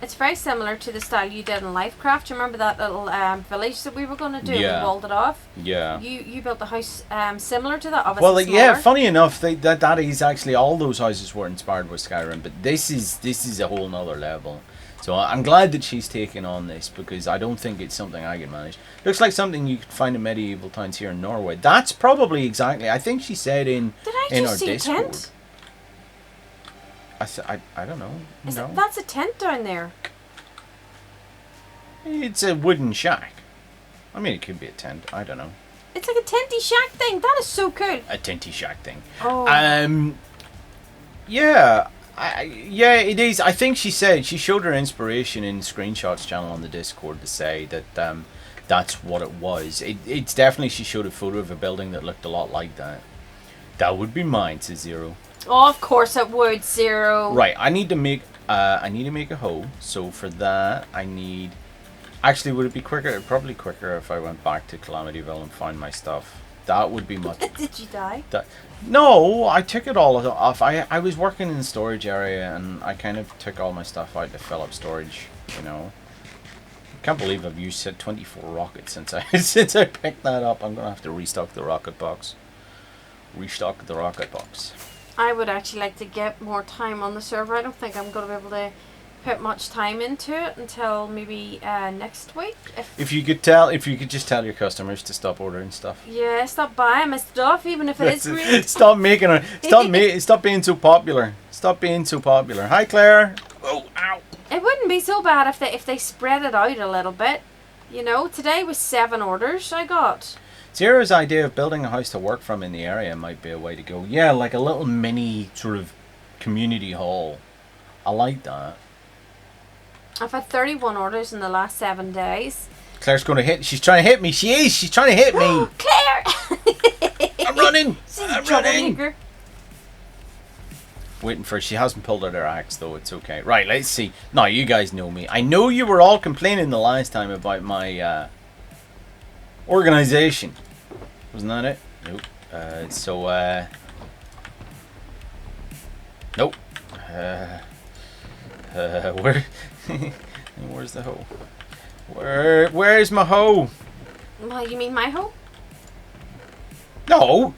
it's very similar to the style you did in Lifecraft. Do you remember that little village that we were going to do? Yeah. We walled it off. Yeah. You built the house similar to that, obviously. Well, smaller. yeah. Funny enough, that is actually all those houses were inspired by Skyrim, but this is a whole nother level. So I'm glad that she's taking on this because I don't think it's something I can manage. Looks like something you could find in medieval towns here in Norway. That's probably exactly. I think she said in our Discord. I don't know. That's a tent down there. It's a wooden shack. I mean, it could be a tent. I don't know. It's like a tenty shack thing. That is so cool. A tenty shack thing. Oh. Yeah. Yeah, it is. I think she showed her inspiration in Screenshots channel on the Discord to say that that's what it was. It's definitely, she showed a photo of a building that looked a lot like that. That would be mine, says Zero. Oh, of course it would, Zero. Right, I need to make a hoe. So for that, I need. Actually, would it be quicker? Probably quicker if I went back to Calamityville and found my stuff. That would be much. Did you die? No, I took it all off. I was working in the storage area and I kind of took all my stuff out to fill up storage. I can't believe I've used 24 rockets since I picked that up. I'm gonna have to restock the rocket box. I would actually like to get more time on the server. I don't think I'm going to be able to put much time into it until maybe next week. If you could just tell your customers to stop ordering stuff. Yeah, stop buying my stuff, even if it is great. Stop being so popular. Stop being so popular. Hi, Claire. Oh, ow. It wouldn't be so bad if they spread it out a little bit. Today was 7 orders I got. Zero's idea of building a house to work from in the area might be a way to go. Yeah, like a little mini sort of community hall. I like that. I've had 31 orders in the last 7 days. Claire's going to hit. She's trying to hit me. She is. She's trying to hit me. Claire! I'm running. She's a I'm running. troublemaker. Waiting for. She hasn't pulled out her axe though. It's okay. Right. Let's see. Now you guys know me. I know you were all complaining the last time about my organization. Wasn't that it? Nope. Nope. Where? Where's the hoe? Where's my hoe? Well, you mean my hoe? No.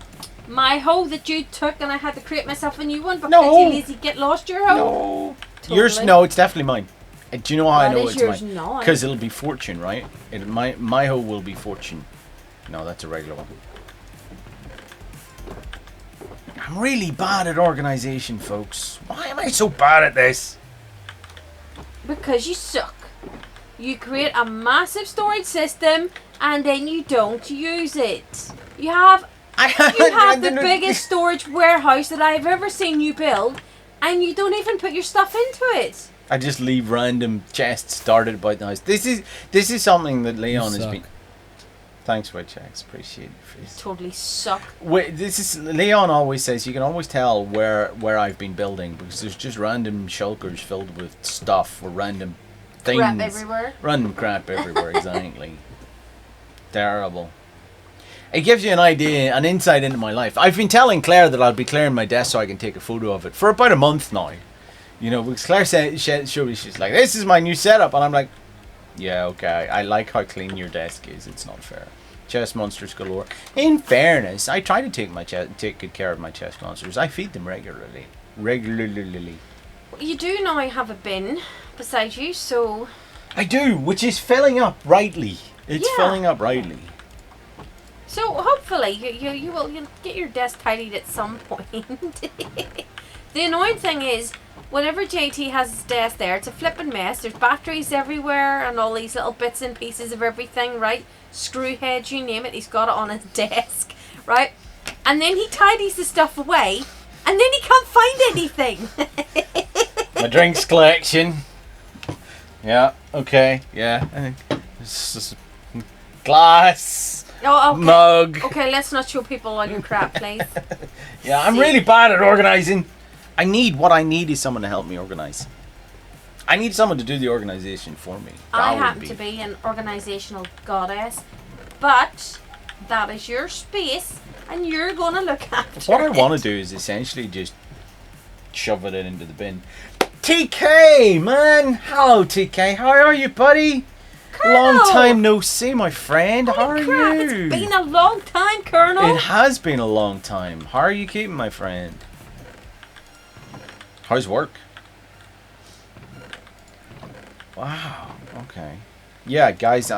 My hoe that you took and I had to create myself a new one because No. you lazy get lost your hoe? No. Totally. Yours? No, it's definitely mine. Do you know how I That know is it's yours mine? not. Because it'll be fortune, right? My hoe will be fortune. No, that's a regular one. I'm really bad at organization, folks. Why am I so bad at this? Because you suck. You create a massive storage system and then you don't use it. You have the biggest storage warehouse that I've ever seen you build, and you don't even put your stuff into it. I just leave random chests started about the house. This is something that Leon has been. Thanks, White Checks. Appreciate it. Totally suck. Wait, this is Leon always says you can always tell where I've been building because there's just random shulkers filled with stuff or random things. Crap everywhere. Random crap everywhere. Exactly. Terrible. It gives you an idea, an insight into my life. I've been telling Claire that I'll be clearing my desk so I can take a photo of it for about a month now. You know, because Claire said, she's like, this is my new setup. And I'm like, yeah, okay. I like how clean your desk is. It's not fair. Chest monsters galore. In fairness, I try to take good care of my chest monsters. I feed them regularly. You do now have a bin beside you, so... I do, which is filling up rightly. It's Yeah. filling up rightly. So hopefully you'll get your desk tidied at some point. The annoying thing is, whenever JT has his desk there, it's a flippin' mess. There's batteries everywhere and all these little bits and pieces of everything, right? Screw heads, you name it, he's got it on his desk, right? And then he tidies the stuff away, and then he can't find anything. My drinks collection. Yeah, okay, yeah. This is glass. Oh, okay. Mug. Okay, let's not show people all your crap, please. Yeah, I'm really bad at organizing. What I need is someone to help me organize. I need someone to do the organization for me. I That would happen to be an organizational goddess, but that is your space, and you're gonna look after What I it. want to do is essentially just shove it into the bin. TK, man! Hello, TK. How are you, buddy? Long Colonel! time no see, my friend. How are Holy crap, you? it's been a long time, Colonel. It has been a long time. How are you keeping, my friend? How's work? Wow. Okay. Yeah, guys,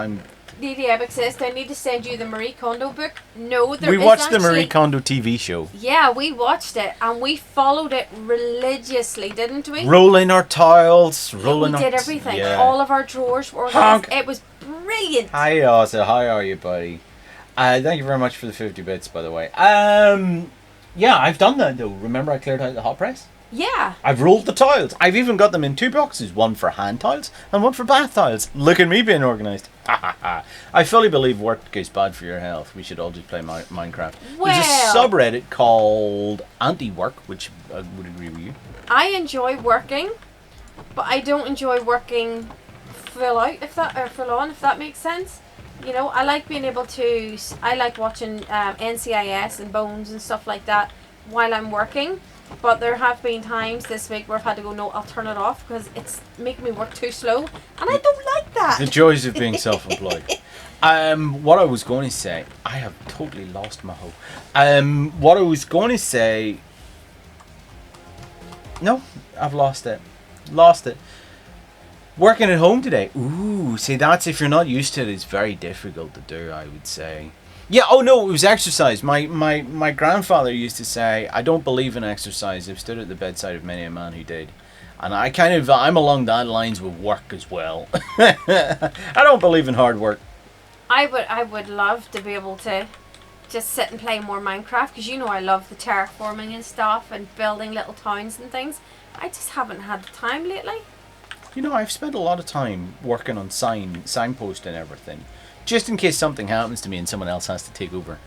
Lady Epic says, do I need to send you the Marie Kondo book? No, there we is watched the Marie actually- Kondo TV show. Yeah, we watched it, and we followed it religiously, didn't we? Rolling our tiles, rolling we our did everything. Yeah. All of our drawers were organized. Honk. It was brilliant. Hi, Asa. How are you, buddy? Thank you very much for the 50 bits, by the way. Yeah, I've done that though. Remember, I cleared out the hot press. Yeah. I've rolled the tiles. I've even got them in 2 boxes, one for hand tiles and one for bath tiles. Look at me being organised. I fully believe work is bad for your health. We should all just play Minecraft. There's a Well- subreddit called Anti-Work, which I would agree with you. I enjoy working, but I don't enjoy working full out, full on, if that makes sense. You know, I like being able to. I like watching NCIS and Bones and stuff like that while I'm working. But there have been times this week where I've had to go, no, I'll turn it off because it's making me work too slow, and I don't like that. The joys of being self-employed. What I was going to say, I have totally lost my hoe. What I was going to say, no, I've lost it. Lost it. Working at home today. Ooh, see, that's if you're not used to it, it's very difficult to do, I would say. Yeah, oh no, it was exercise. My grandfather used to say, I don't believe in exercise. I've stood at the bedside of many a man who did. And I'm along that lines with work as well. I don't believe in hard work. I would love to be able to just sit and play more Minecraft, because you know I love the terraforming and stuff and building little towns and things. I just haven't had the time lately. You know, I've spent a lot of time working on signpost and everything, just in case something happens to me and someone else has to take over.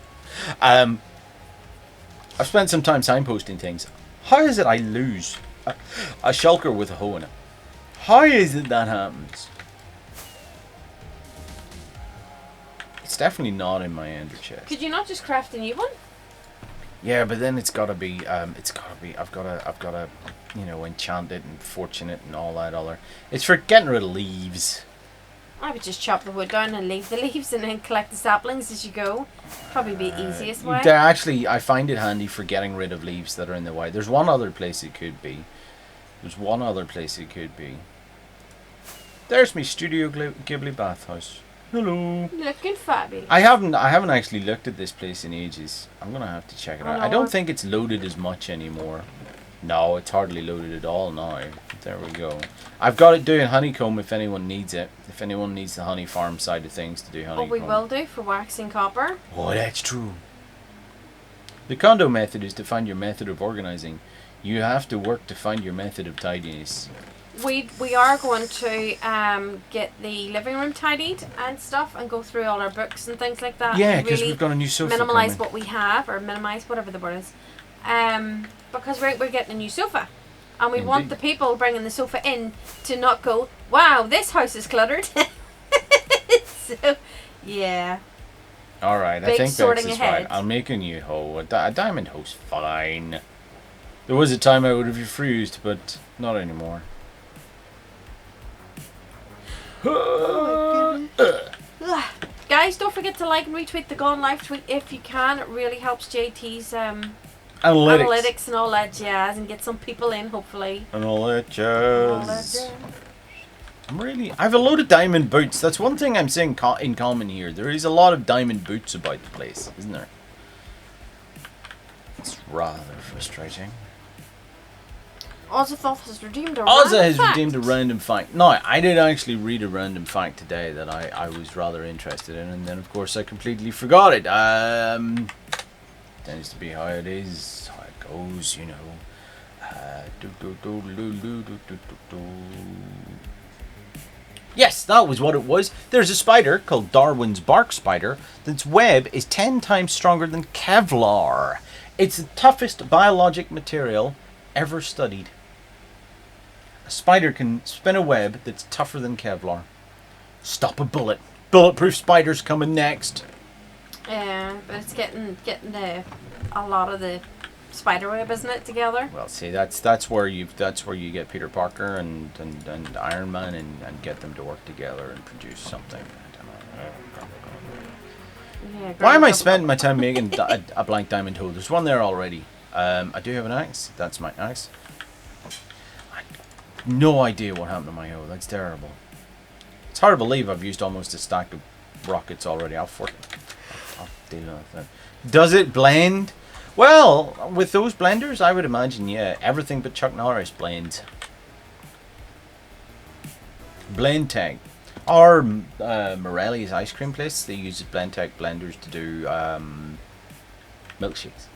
I've spent some time signposting things. How is it I lose a shulker with a hole in it? How is it that happens? It's definitely not in my ender chest. Could you not just craft a new one? Yeah, but then it's gotta be. I've gotta, you know, enchant it and fortune it and all that other. It's for getting rid of leaves. I would just chop the wood down and leave the leaves and then collect the saplings as you go. Probably be the easiest way. Actually, I find it handy for getting rid of leaves that are in the way. There's one other place it could be. There's my Studio Ghibli bathhouse. Hello. Looking fabulous. I haven't actually looked at this place in ages. I'm gonna have to check it out. I don't Lord. think it's loaded as much anymore. No, it's hardly loaded at all now. There we go. I've got it doing honeycomb if anyone needs it. If anyone needs the honey farm side of things to do honeycomb. What we will do for waxing copper. Oh, that's true. The condo method is to find your method of organizing. You have to work to find your method of tidiness. We are going to get the living room tidied and stuff and go through all our books and things like that. Yeah, and because really we've got a new sofa minimise coming. what we have, or minimise whatever the word is. Because we're getting a new sofa. And we want the Indeed. people bringing the sofa in to not go, wow, this house is cluttered. So, yeah. Alright, I Big think sorting that's ahead. right. I'll make a new hoe. A diamond hoe's fine. There was a time I would have refused, but not anymore. Guys, don't forget to like and retweet the Gone Life tweet if you can. It really helps JT's analytics and all that jazz, and get some people in, hopefully. All that jazz. I have a load of diamond boots. That's one thing I'm saying in common here. There is a lot of diamond boots about the place, isn't there? It's rather frustrating. Ozathoth has redeemed a Ozza random has fact. redeemed a random fact. No, I did actually read a random fact today that I was rather interested in, and then of course I completely forgot it. Tends to be how it is, how it goes, you know. Yes, that was what it was. There's a spider called Darwin's bark spider that's web is 10 times stronger than Kevlar. It's the toughest biologic material ever studied. A spider can spin a web that's tougher than Kevlar. Stop a bullet. Bulletproof spiders coming next. Yeah, but it's getting a lot of the spider web, isn't it, together? Well, see, that's where you get Peter Parker and Iron Man and get them to work together and produce something. I don't know. Yeah, Why am I Grandma- spending my time making a blank diamond hoe? There's one there already. I do have an axe. That's my axe. No idea what happened to my hoe. That's terrible. It's hard to believe I've used almost a stack of rockets already. I'll deal with that. Does it blend? Well, with those blenders, I would imagine, yeah. Everything but Chuck Norris blends. Blend Tech. Or Morelli's ice cream place, they use Blend Tech blenders to do milkshakes.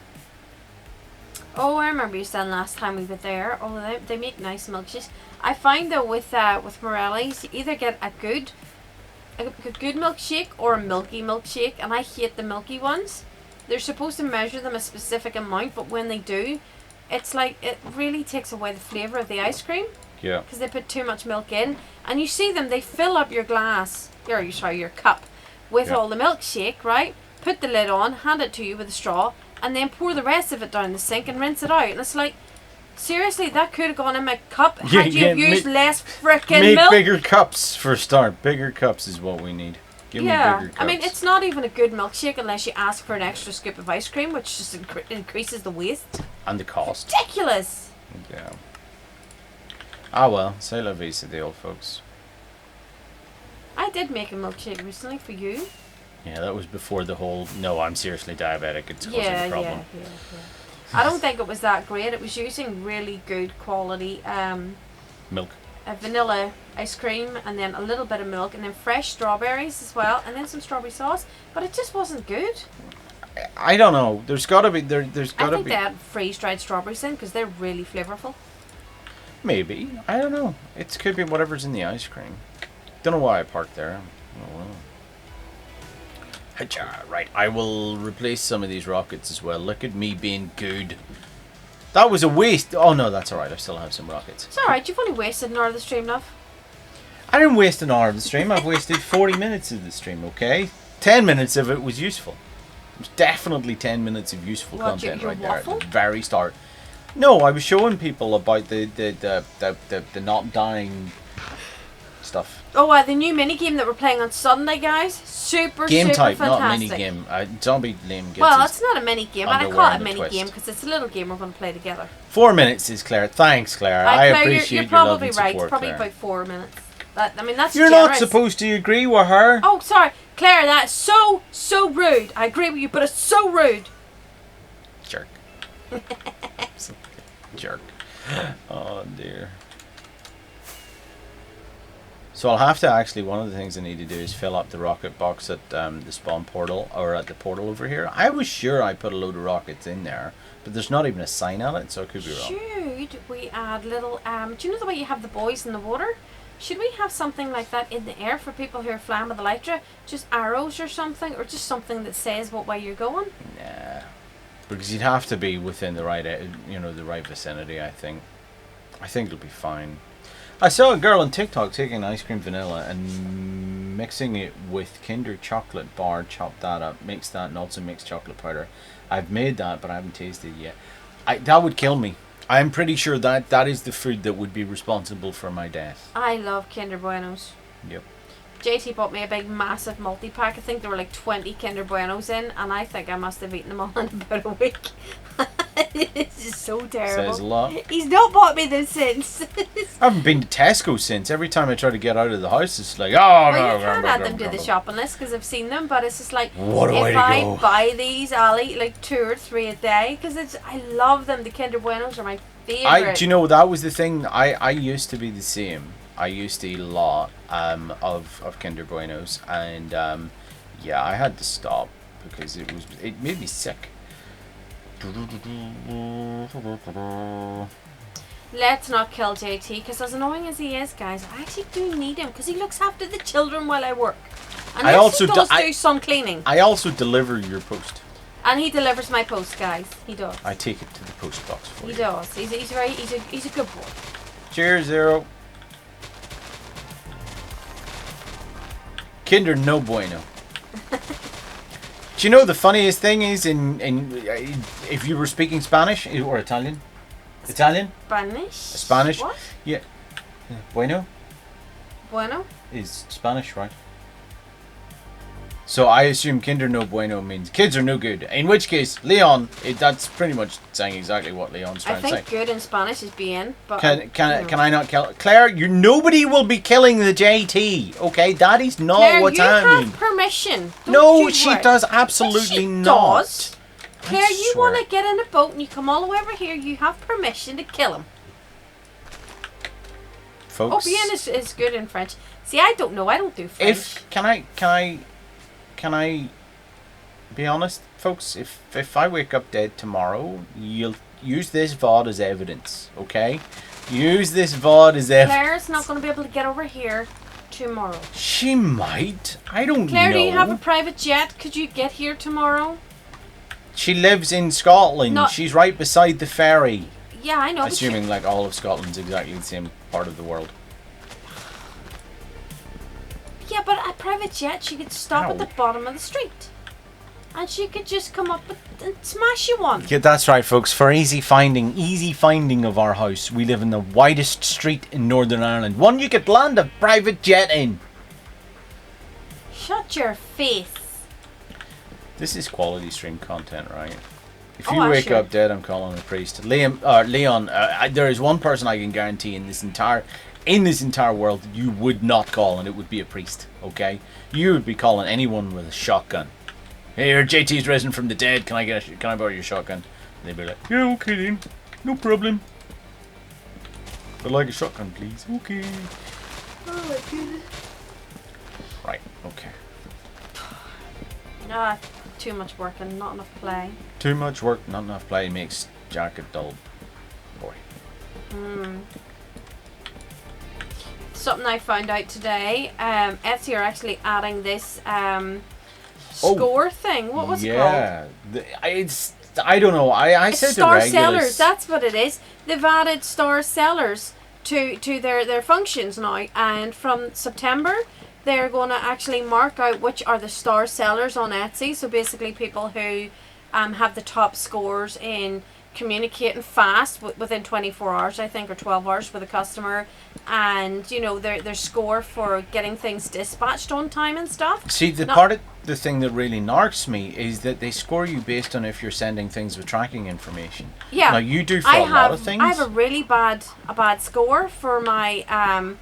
Oh, I remember you saying last time we were there. Oh, they make nice milkshakes. I find though with Morelli's, you either get a good milkshake or a milky milkshake, and I hate the milky ones. They're supposed to measure them a specific amount, but when they do, it's like it really takes away the flavour of the ice cream Yeah. because they put too much milk in. And you see them, they fill up your glass, your cup, with Yeah. all the milkshake, right? Put the lid on, hand it to you with a straw, and then pour the rest of it down the sink and rinse it out. And it's like, seriously, that could have gone in my cup Yeah, had you yeah, have used less frickin' Make milk. bigger cups for a start. Bigger cups is what we need. Give me bigger cups. I mean, it's not even a good milkshake unless you ask for an extra scoop of ice cream, which just increases the waste. And the cost. Ridiculous. Yeah. Ah well, say la vie to the old folks. I did make a milkshake recently for you. Yeah, that was before the whole, no, I'm seriously diabetic, it's causing Yeah, a problem. yeah. I don't think it was that great. It was using really good quality Milk. vanilla ice cream, and then a little bit of milk, and then fresh strawberries as well, and then some strawberry sauce. But it just wasn't good. I don't know. There's gotta be there's I gotta think be they add freeze-dried strawberries in because they're really flavorful. maybe. I don't know. It could be whatever's in the ice cream. Don't know why I parked there. Oh, well. Hacha, right, I will replace some of these rockets as well. Look at me being good. That was a waste. Oh no, that's alright. I still have some rockets. It's alright, you've only wasted an hour of the stream, love. I didn't waste an hour of the stream. I've wasted 40 minutes of the stream, okay? 10 minutes of it was useful. It was definitely 10 minutes of useful What, content your right there at waffle? the very start. No, I was showing people about the not dying stuff. Oh, the new mini game that we're playing on Sunday, guys. Super, Game super type, fantastic. not mini game. Zombie Lame gets Well, his it's not a mini game, and I underwear call it a in a mini twist. game because it's a little game we're going to play together. 4 minutes is Claire. Thanks, Claire. I Claire, appreciate you're your love probably and right. support, It's probably Claire. about 4 minutes. I mean, that's You're generous. not supposed to agree with her. Oh, sorry, Claire. That's so rude. I agree with you, but it's so rude. Jerk. Jerk. Oh dear. So I'll have to actually, one of the things I need to do is fill up the rocket box at the spawn portal, or at the portal over here. I was sure I put a load of rockets in there, but there's not even a sign on it, so I could be wrong. Should we add little, do you know the way you have the boys in the water? Should we have something like that in the air for people who are flying with elytra? Just arrows or something, or just something that says what way you're going? Nah. Because you'd have to be within the right, the right vicinity, I think. I think it'll be fine. I saw a girl on TikTok taking ice cream vanilla and mixing it with Kinder chocolate bar, chop that up, mix that, and also mix chocolate powder. I've made that, but I haven't tasted it yet. That would kill me. I'm pretty sure that is the food that would be responsible for my death. I love Kinder Buenos. Yep. JT bought me a big massive multi-pack. I think there were like 20 Kinder Buenos in, and I think I must have eaten them all in about a week. It's just so terrible. Says a lot. He's not bought me this since. I haven't been to Tesco since. Every time I try to get out of the house, it's like, Well, you can add them to the shopping list because I've seen them, but it's just like, What a way if to I go. buy these, I'll eat like 2 or 3 a day because I love them. The Kinder Buenos are my favorite. Do you know, that was the thing. I used to be the same. I used to eat a lot of Kinder Buenos, and yeah, I had to stop because it made me sick. Let's not kill JT because as annoying as he is, guys, I actually do need him because he looks after the children while I work. And I also he does do- do some cleaning. I also deliver your post. And he delivers my post, guys. He does. I take it to the post box for He you. does. He's a good boy. Cheers, Zero. Kinder no bueno. Do you know the funniest thing is if you were speaking Spanish or Italian? Italian? Spanish? What? Yeah. Bueno Bueno? is Spanish, right? So I assume Kinder no bueno means kids are no good. In which case, Leon, that's pretty much saying exactly what Leon's I trying to say. think good in Spanish is bien, but Can I not kill Claire? Nobody will be killing the JT. Okay, that is not Claire, what's you happening. have permission. Don't No, you she worry. does Yes, absolutely she not. does. Claire, you swear. want to get in a boat and you come all the way over here, you have permission to kill him. Oh, Folks, bien is good in French. See, I don't know. I don't do French. Can I be honest, folks? If I wake up dead tomorrow, you'll use this VOD as evidence, okay? Use this VOD as evidence. Claire's not going to be able to get over here tomorrow. She might. I don't Claire, know. do you have a private jet? Could you get here tomorrow? She lives in Scotland. No. She's right beside the ferry. Yeah, I know. but Assuming like all of Scotland's exactly the same part of the world. Yeah, but a private jet, she could stop Ow. at the bottom of the street. And she could just come up and smash you one. Yeah, that's right, folks. For easy finding of our house, we live in the widest street in Northern Ireland. One you could land a private jet in. Shut your face. This is quality stream content, right? If Oh, you I'm wake sure. up dead, I'm calling the priest. Leon, there is one person I can guarantee in this entire world you would not call, and it would be a priest. Okay, you would be calling anyone with a shotgun. Hey, your JT's risen from the dead. Can I borrow your shotgun? And they'd be like, yeah, okay then, no problem. I'd like a shotgun, please. Okay. Oh my goodness. Right. Okay. Too much work and not enough play. Too much work, not enough play makes Jack a dull boy. Something I found out today, Etsy are actually adding this score thing. What was it called? Yeah, it's I don't know. I It's said star the regulars. sellers. That's what it is. They've added star sellers to their functions now, and from September they're going to actually mark out which are the star sellers on Etsy. So basically, people who have the top scores in communicating fast within 24 hours, I think, or 12 hours with a customer, and you know their score for getting things dispatched on time and stuff. See, part of the thing that really narks me is that they score you based on if you're sending things with tracking information. Yeah. Now you do for a lot of things. I have a really bad score for my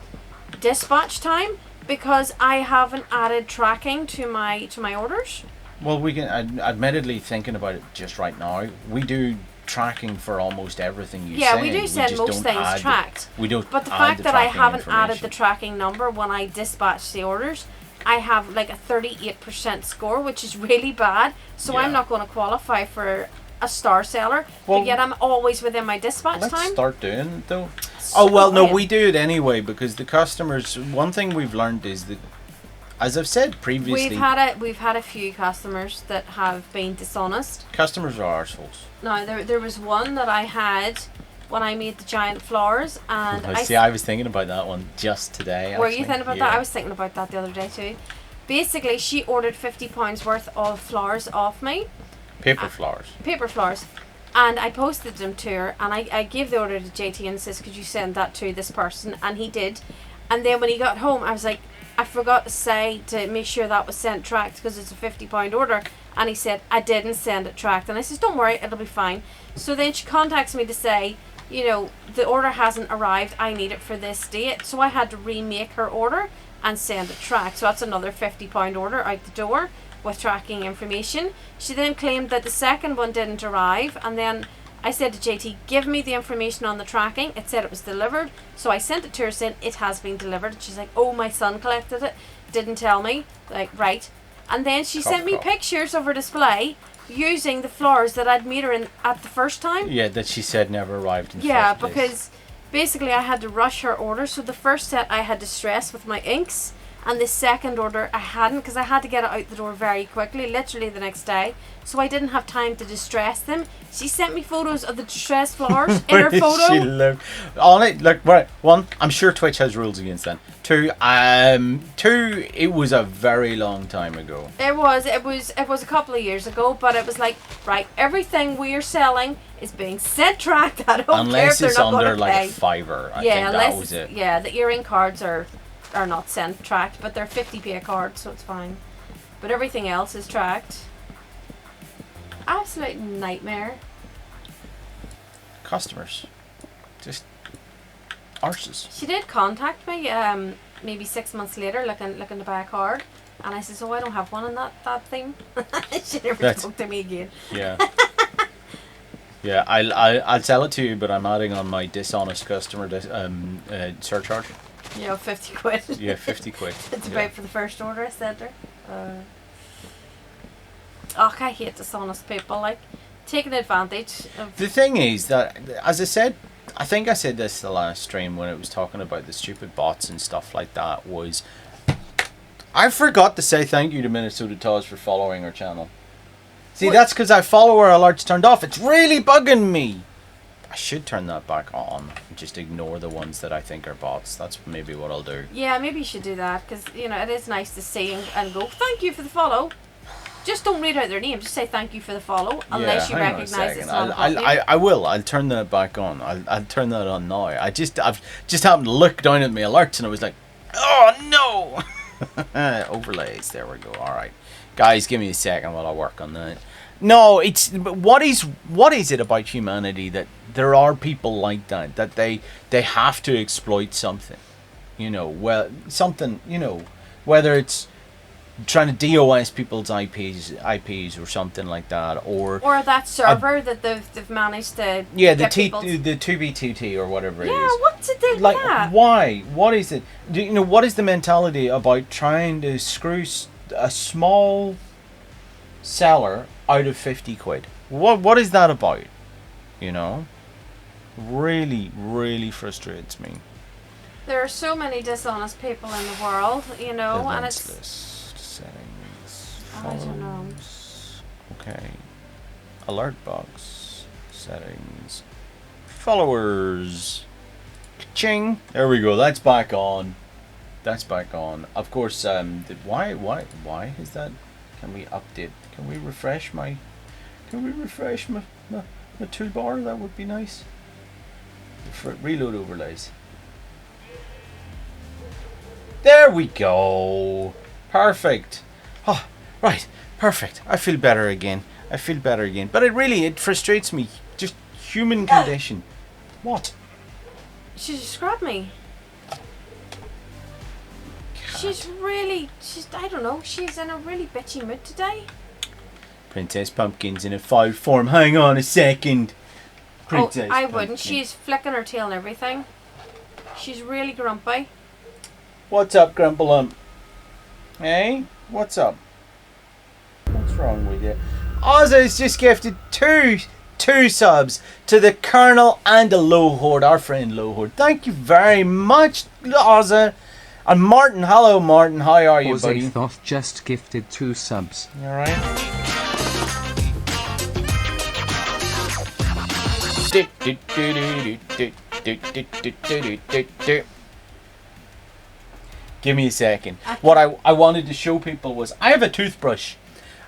dispatch time because I haven't added tracking to my orders. Well, we can admittedly thinking about it just right now. We do tracking for almost everything you send. Yeah, we do send just most don't things add tracked. We don't. But the add fact the that I tracking haven't added the information. tracking number when I dispatch the orders, I have like a 38% score, which is really bad. So Yeah. I'm not going to qualify for a star seller. Well, but yet I'm always within my dispatch Let's time. start doing it though. So Oh well, no, annoying. we do it anyway because the customers. One thing we've learned is that, as I've said previously, We've had a few customers that have been dishonest. customers are arseholes. Now there was one that I had when I made the giant flowers, and I was thinking about that one just today. were you actually. thinking about Yeah. that? I was thinking about that the other day too. Basically, she ordered £50 worth of flowers off me, Paper flowers. paper flowers, and I posted them to her, and I gave the order to JT and says, could you send that to this person? And he did. And then when he got home, I was like, I forgot to say to make sure that was sent tracked because it's a £50 order. And he said, I didn't send it tracked. And I says, don't worry, it'll be fine. So then she contacts me to say, you know, the order hasn't arrived. I need it for this date. So I had to remake her order and send it tracked. So that's another £50 order out the door with tracking information. She then claimed that the second one didn't arrive. And then I said to JT, give me the information on the tracking. It said it was delivered. So I sent it to her saying it has been delivered. And she's like, oh, my son collected it. Didn't tell me. Like, right. And then she sent me pictures of her display using the flowers that I'd made her in at the first time. Yeah, that she said never arrived in the Yeah, first place. because basically I had to rush her order. So the first set I had to stress with my inks, and the second order I hadn't because I had to get it out the door very quickly, literally the next day. So I didn't have time to distress them. She sent me photos of the distressed flowers in her Where photo. she live? On it, look, right. One, I'm sure Twitch has rules against that. Two, it was a very long time ago. It was a couple of years ago, but it was like, right, everything we are selling is being sent tracked. I don't care if Unless they're it's not under going to like pay. a fiver. I Yeah, think unless that was it. yeah, the earring cards are not sent tracked, but they're 50p a card, so it's fine. But everything else is tracked. Absolute nightmare. Customers, just arses. She did contact me maybe 6 months later looking to buy a card, and I said, oh, I don't have one in that theme. She never spoke to me again. Yeah. Yeah, I'll sell it to you, but I'm adding on my dishonest customer surcharge. You know, 50 quid. Yeah, 50 quid. It's Yeah. about for the first order I sent her. I hate dishonest people, like taking advantage of. The thing is that, as I said, I think I said this the last stream when it was talking about the stupid bots and stuff like that, was I forgot to say thank you to Minnesota Taz for following our channel. See, What? that's because I follower alerts turned off. It's really bugging me. I should turn that back on and just ignore the ones that I think are bots. That's maybe what I'll do. Yeah, maybe you should do that because you know it is nice to see and go thank you for the follow. Just don't read out their name. Just say thank you for the follow, unless you hang on a recognise it's second. not. I will. I'll turn that back on. I'll turn that on now. I've just happened to look down at my alerts and I was like, oh no! Overlays. There we go. All right, guys, give me a second while I work on that. No, it's what is it about humanity that there are people like that they have to exploit something, you know? Well, something, you know, whether it's trying to DOS people's IPs or something like that, or that server that they've managed to yeah, the get T people's- the 2B2T or whatever it Yeah, is. what's it do with Like, that? why? What is it? You know, what is the mentality about trying to screw a small seller out of 50 quid. What is that about? You know? Really, really frustrates me. There are so many dishonest people in the world, you know, and Events it's... list, settings, I don't know. follows. Okay. Alert box, settings, followers. Ching. There we go. That's back on. That's back on. Of course. Why is that? Can we update? Can we refresh my? Can we refresh my toolbar? That would be nice. Reload overlays. There we go. Perfect. Oh, right. Perfect. I feel better again. I feel better again. But it frustrates me. Just human condition. What? She just grabbed me. She's I don't know, she's in a really bitchy mood today. Princess Pumpkin's in a foul form. Hang on a second. Princess I Pumpkin. wouldn't. She's flicking her tail and everything. She's really grumpy. What's up, Grumpalump? Hey? What's up? What's wrong with you? Ozza's just gifted two subs to the Colonel and the Lowhorde, our friend Lowhorde. Thank you very much, Ozza. And Martin, hello Martin, how are you, buddy? Ozathoth just gifted 2 subs. You alright? Give me a second. What I wanted to show people was I have a toothbrush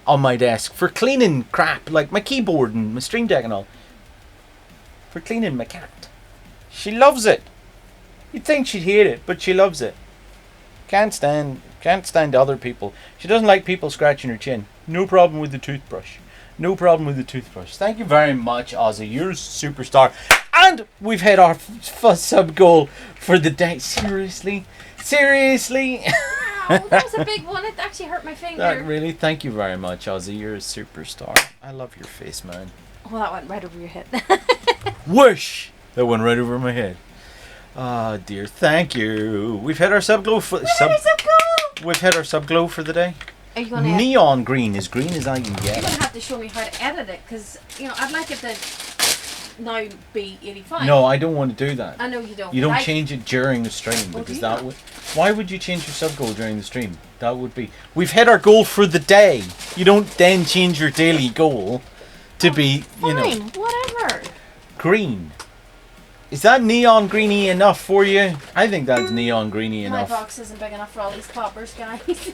on my desk for cleaning crap, like my keyboard and my Stream Deck and all. For cleaning my cat. She loves it. You'd think she'd hate it, but she loves it. Can't stand other people. She doesn't like people scratching her chin. No problem with the toothbrush. No problem with the toothbrush. Thank you very much, Ozzy. You're a superstar. And we've hit our sub goal for the day. Seriously? Seriously? Wow, that was a big one. It actually hurt my finger. Really? Thank you very much, Ozzy. You're a superstar. I love your face, man. Well, that went right over your head. Whoosh! That went right over my head. Ah, dear. Thank you. We've hit our sub glow for We've hit our sub glow for the day. Are you gonna Neon green, as green as I can You're get. gonna have to show me how to edit it, because I'd like it to now be 85. No, I don't want to do that. I know you don't. You don't but change it during the stream, Oh, because do that you? would. Why would you change your sub goal during the stream? That would be. We've hit our goal for the day. You don't then change your daily goal to be, Fine, whatever. green. Is that neon greeny enough for you? I think that's neon greeny enough. My box isn't big enough for all these poppers, guys.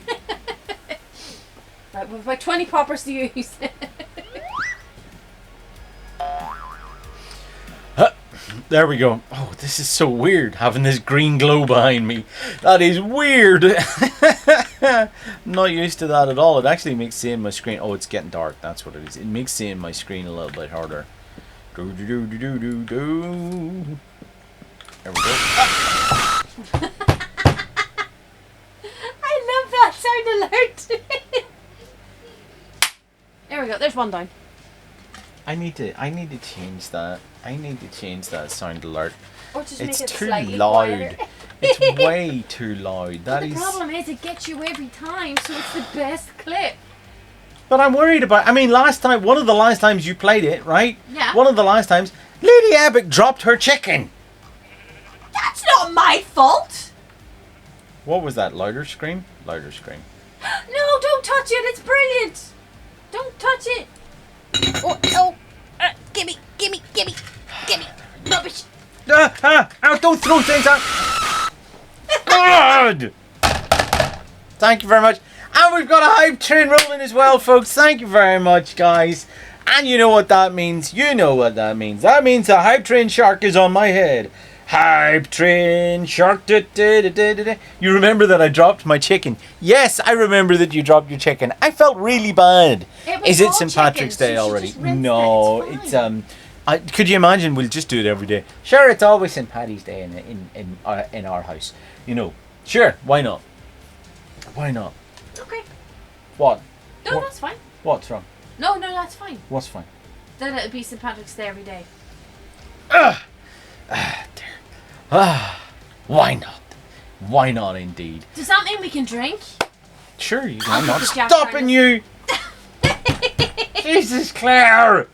Right, we've about 20 poppers to use. There we go. Oh, this is so weird, having this green glow behind me. That is weird. I'm not used to that at all. It actually makes seeing my screen... Oh, it's getting dark. That's what it is. It makes seeing my screen a little bit harder. Do do do do do do do. There we go. I love that sound alert. There we go. There's one down. I need to change that. I need to change that sound alert. Or just It's make it too slightly loud. quieter. It's way too loud. That The is. problem is it gets you every time, so it's the best clip. But I'm worried about. I mean, one of the last times you played it, right? Yeah. One of the last times, Lady Abbott dropped her chicken. That's not my fault. What was that? Louder scream? Louder scream. No, don't touch it. It's brilliant. Don't touch it. Oh. Gimme. Rubbish. Don't throw things out. God. Thank you very much. And we've got a hype train rolling as well, folks. Thank you very much, guys. And you know what that means. You know what that means. That means a hype train shark is on my head. Hype train shark. Da, da, da, da, da. You remember that I dropped my chicken? Yes, I remember that you dropped your chicken. I felt really bad. Is it St. Patrick's Day already? No, it's could you imagine? We'll just do it every day. Sure, it's always St. Paddy's Day in our house. Sure, why not? Why not? Okay. What? No, What? that's fine. What's wrong? No, that's fine. What's fine? Then it'll be St. Patrick's Day every day. Why not? Why not, indeed? Does that mean we can drink? Sure, you can. I'll I'm get not the Jack stopping you. Jesus, Claire!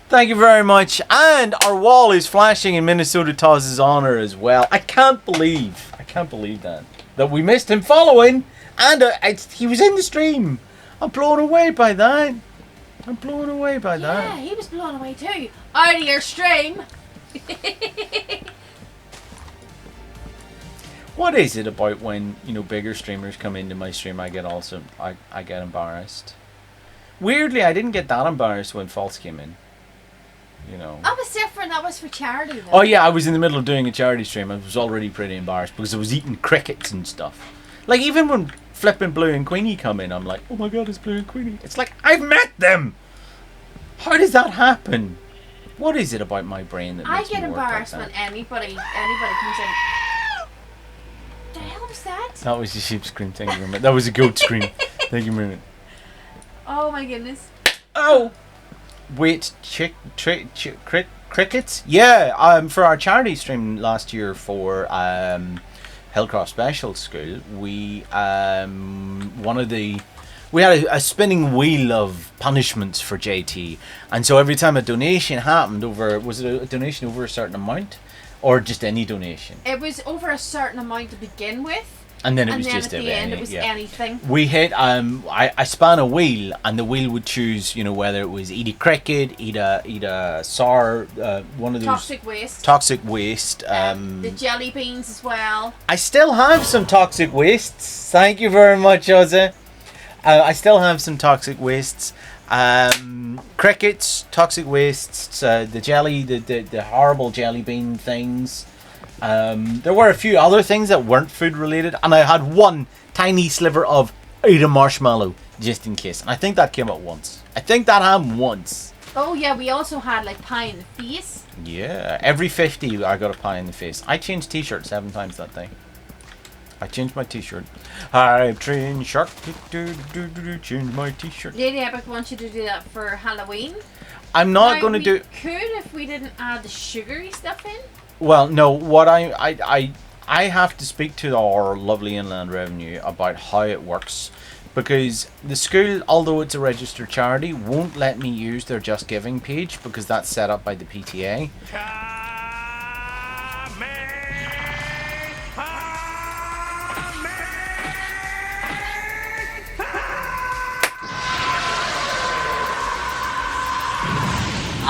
Thank you very much. And our wall is flashing in Minnesota Toz's honor as well. I can't believe that we missed him following, and he was in the stream. I'm blown away by that. Yeah, he was blown away too. Out of your stream. What is it about when, bigger streamers come into my stream, I get embarrassed. Weirdly, I didn't get that embarrassed when False came in. That was different. That was for charity though. Oh yeah, I was in the middle of doing a charity stream. I was already pretty embarrassed because I was eating crickets and stuff. Like, even when flipping Blue and Queenie come in, I'm like, oh my god, it's Blue and Queenie. It's like, I've met them! How does that happen? What is it about my brain that I makes get me work like embarrassed that? when anybody comes in. The hell was that? That was a sheep scream, thank you very much. That was a goat scream. Thank you very much. Oh my goodness. Oh! Wait, crickets? Yeah, for our charity stream last year for Hillcroft Special School, we had a spinning wheel of punishments for JT, and so every time a donation happened was it a donation over a certain amount, or just any donation? It was over a certain amount to begin with. And then it And was then just at the end, it was anything. We hit. I span a wheel, and the wheel would choose. Whether it was eat a cricket, eat a sour, one of those Toxic waste. toxic waste. The jelly beans as well. I still have some toxic wastes. Thank you very much, Ozzy. I still have some toxic wastes. Crickets, toxic wastes, the jelly, the horrible jelly bean things. There were a few other things that weren't food related, and I had one tiny sliver of eat a marshmallow just in case, and I think that came up once. I think that happened once. Oh yeah, we also had like pie in the face. Yeah, every 50 I got a pie in the face. I changed t-shirts 7 times that day. I changed my t-shirt. I've trained shark. Change my t-shirt. Lady Epic wants you to do that for Halloween. I'm not Now, going to do. We could if we didn't add the sugary stuff in. Well, no. What I have to speak to our lovely Inland Revenue about how it works, because the school, although it's a registered charity, won't let me use their Just Giving page because that's set up by the PTA.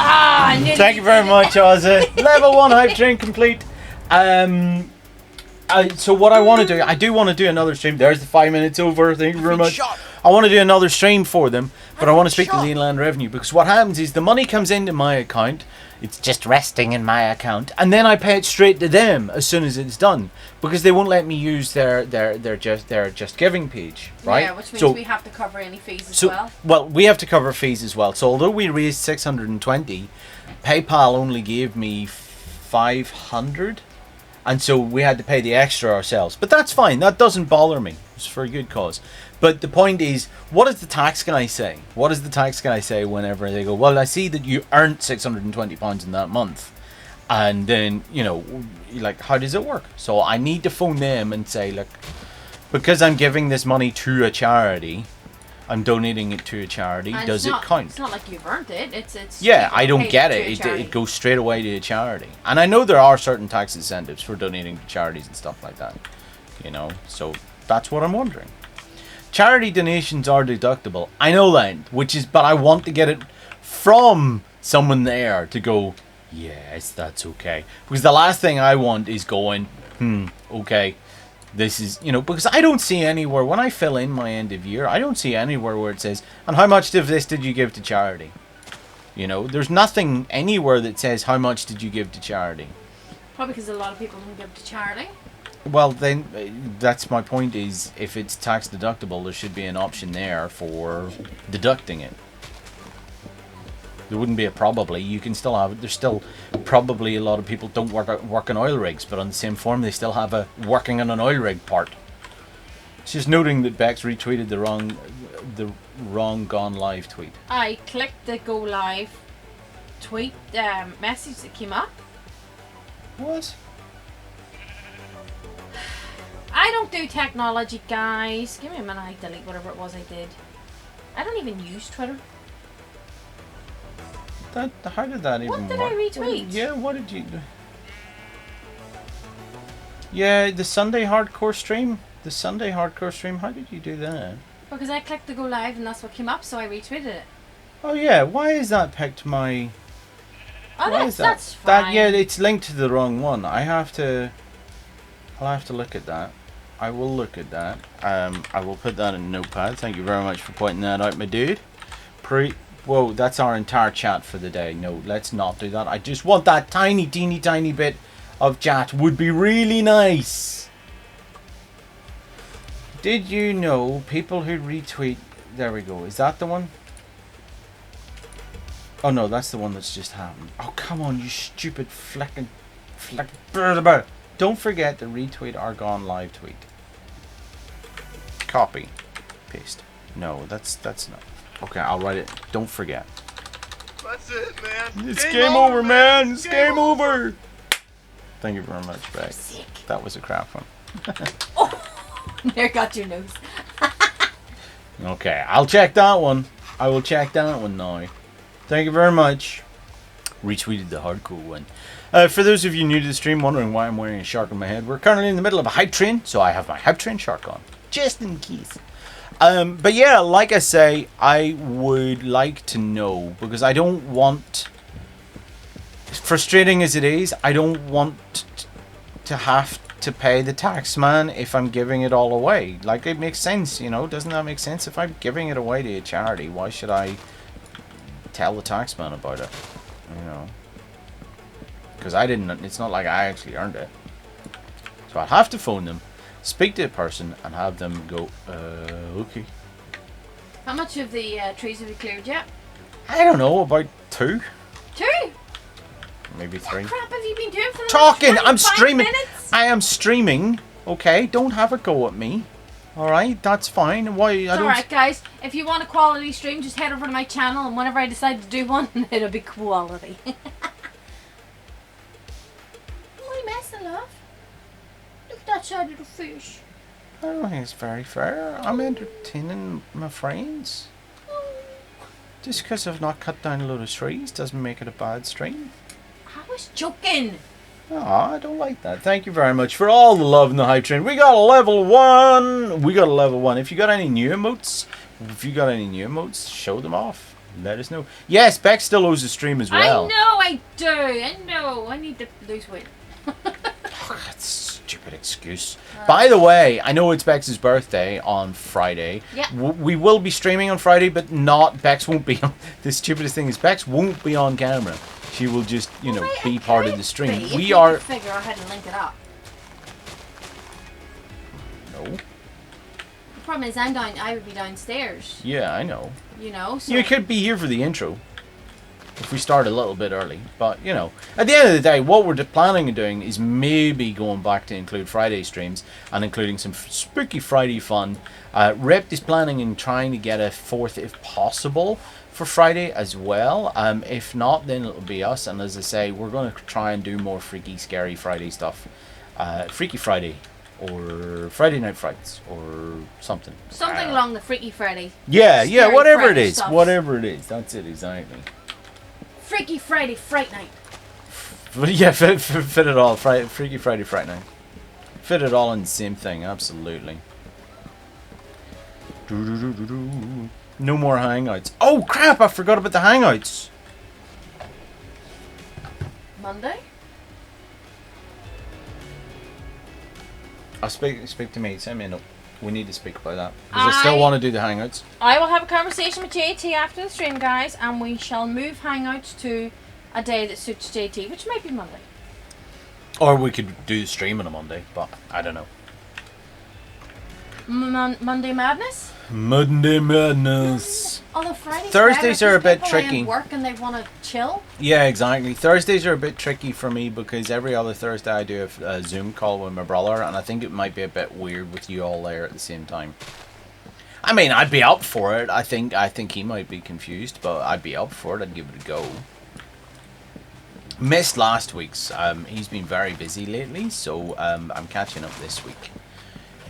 Ah, I knew Thank you very much, Ozzy. Level 1 hype train complete. So what I want to do, I do want to do another stream. There's the 5 minutes over. Thank you very much. I want to do another stream for them, but I want to speak to the Inland Revenue, because what happens is the money comes into my account. It's just resting in my account, and then I pay it straight to them as soon as it's done, because they won't let me use their Just Giving page, right? Yeah, which means we have to cover any fees as well. Well, we have to cover fees as well. So although we raised 620, PayPal only gave me 500, and so we had to pay the extra ourselves. But that's fine. That doesn't bother me. It's for a good cause. But the point is, what does the tax guy say? What does the tax guy say whenever they go, well, I see that you earned £620 in that month. And then, like, how does it work? So I need to phone them and say, look, because I'm giving this money to a charity, I'm donating it to a charity, And does it count? It's not like you've earned it. It's Yeah, you I don't paid get to a it. charity. It goes straight away to a charity. And I know there are certain tax incentives for donating to charities and stuff like that. So that's what I'm wondering. Charity donations are deductible. I know that, but I want to get it from someone there to go, yes, that's okay. Because the last thing I want is going, okay, this is, because I don't see anywhere, when I fill in my end of year, I don't see anywhere where it says, and how much of this did you give to charity? There's nothing anywhere that says, how much did you give to charity? Probably because a lot of people don't give to charity. Well, then, that's my point, is if it's tax deductible, there should be an option there for deducting it. There wouldn't be a probably. You can still have it. There's still probably a lot of people don't work on oil rigs, but on the same form, they still have a working on an oil rig part. It's just noting that Bex retweeted the wrong gone live tweet. I clicked the go live tweet message that came up. What? I don't do technology, guys. Give me a minute. I delete whatever it was I did. I don't even use Twitter. How did that even What did work? I retweet? Yeah, what did you do? Yeah, the Sunday hardcore stream. The Sunday hardcore stream. How did you do that? Because I clicked to go live and that's what came up, so I retweeted it. Oh yeah, why is that picked my? Oh, Why is that's fine. That yeah, it's linked to the wrong one. I'll have to look at that. I will look at that. I will put that in Notepad. Thank you very much for pointing that out, my dude. Whoa, that's our entire chat for the day. No, let's not do that. I just want that tiny, teeny, tiny bit of chat. Would be really nice. Did you know people who retweet? There we go. Is that the one? Oh no, that's the one that's just happened. Oh come on, you stupid flick. Don't forget to retweet our gone live tweet. Copy, paste. No, that's not. Okay, I'll write it. Don't forget. That's it, man. It's game over, man. It's game over. Thank you very much, Beck. Sick. That was a crap one. There got your nose. Okay, I'll check that one. I will check that one now. Thank you very much. Retweeted the hardcore one. For those of you new to the stream wondering why I'm wearing a shark on my head, we're currently in the middle of a hype train, so I have my hype train shark on. Just in case. But yeah, like I say, I would like to know, because I don't want, frustrating as it is, I don't want to have to pay the tax man if I'm giving it all away. Like, it makes sense, you know, doesn't that make sense? If I'm giving it away to a charity, why should I tell the tax man about it, you know? Because I didn't, it's not like I actually earned it. So I'll have to phone them, speak to a person, and have them go, okay. How much of the trees have you cleared yet? I don't know, about 2, 2? maybe 3. What crap have you been doing for the Talking, last I'm 25 streaming. minutes? I am streaming, okay? Don't have a go at me. Alright, that's fine. Why? I don't. Alright guys, if you want a quality stream, just head over to my channel and whenever I decide to do one, it'll be quality. Why mess, love? Look at that side of the fish. I don't think it's very fair. I'm entertaining my friends. Just because I've not cut down a load of trees doesn't make it a bad stream. I was joking. Oh, I don't like that. Thank you very much for all the love in the hype train. We got a level 1. We got a level 1. If you got any new emotes, show them off. Let us know. Yes, Beck still owes the stream as well. I know I do. I know. I need to lose weight. Oh, that's a stupid excuse. By the way, I know it's Bex' birthday on Friday. Yeah. We will be streaming on Friday, but not Bex won't be on. The stupidest thing is Bex won't be on camera. She will just, you know, be part of the stream. If We you are. could figure out how to link it up. No. The problem is I would be downstairs. Yeah, I know. You know, so You could be here for the intro. If we start a little bit early. But, you know, at the end of the day, what we're planning on doing is maybe going back to include Friday streams and including some spooky Friday fun. Rep is planning on trying to get a 4th, if possible, for Friday as well. If not, then it'll be us. And as I say, we're going to try and do more freaky, scary Friday stuff. Freaky Friday. Or Friday Night Frights. Or something. something along the Freaky Friday. Yeah, Scary whatever Friday it is. stuff. Whatever it is. That's it, exactly. Freaky Friday Fright Night. Yeah, fit it all. Freaky Friday, Fright Night. Fit it all in the same thing, absolutely. No more hangouts. Oh crap! I forgot about the hangouts. Monday? I'll speak to me. Send me a note. We need to speak about that because I still want to do the hangouts. I will have a conversation with JT after the stream, guys, and we shall move Hangouts to a day that suits JT, which might be Monday. Or we could do the stream on a Monday, but I don't know. Monday Madness? Monday Madness. Although Fridays Thursdays are a bit tricky. Work and they want to chill. Yeah, exactly. Thursdays are a bit tricky for me because every other Thursday I do a Zoom call with my brother, and I think it might be a bit weird with you all there at the same time. I mean, I'd be up for it. I think he might be confused, but I'd be up for it. I'd give it a go. Missed last week's. He's been very busy lately, so I'm catching up this week.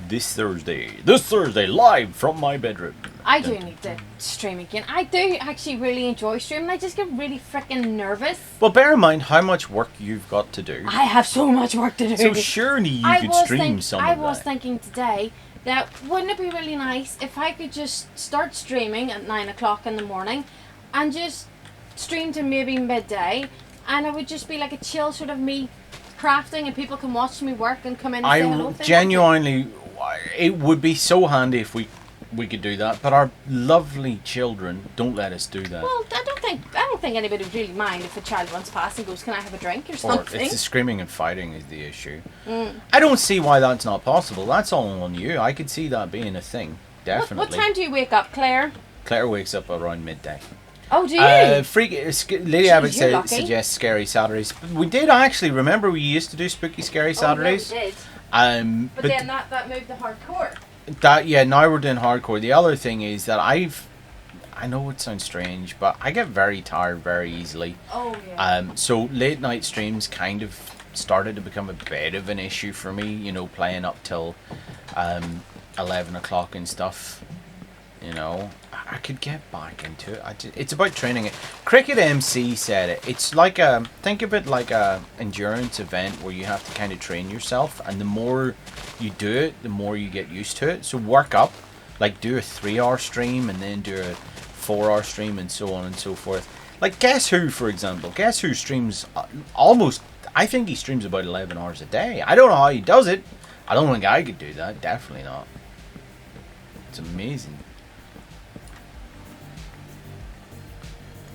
This Thursday, live from my bedroom. I do need to stream again. I do actually really enjoy streaming. I just get really freaking nervous. Well, bear in mind how much work you've got to do. I have so much work to do. So surely you could stream some of that. I was thinking today that wouldn't it be really nice if I could just start streaming at 9 o'clock in the morning and just stream to maybe midday, and it would just be like a chill sort of me crafting, and people can watch me work and come in and say hello. Genuinely, it would be so handy if we could do that, but our lovely children don't let us do that. Well, I don't think anybody would really mind if a child runs past and goes, "Can I have a drink?" or something. Or it's the screaming and fighting is the issue. I don't see why that's not possible. That's all on you. I could see that being a thing. Definitely. What time do you wake up, Claire? Claire wakes up around midday. Oh, do you? Lady Abbott you're suggests Scary Saturdays. We did actually, remember we used to do Spooky Scary Saturdays? Oh, yeah, we did. But then that moved to hardcore. Now we're doing hardcore. The other thing is that I know it sounds strange, but I get very tired very easily. Oh, yeah. So late night streams kind of started to become a bit of an issue for me, you know, playing up till 11 o'clock and stuff. You know, I could get back into it. It's about training it. Cricket MC said it. It's like think of it like a endurance event where you have to kind of train yourself, and the more you do it, the more you get used to it. So work up, like do a 3-hour stream and then do a 4-hour stream and so on and so forth. Like Guess Who, for example. Guess Who streams almost, I think he streams about 11 hours a day. I don't know how he does it. I don't think I could do that. Definitely not. It's amazing.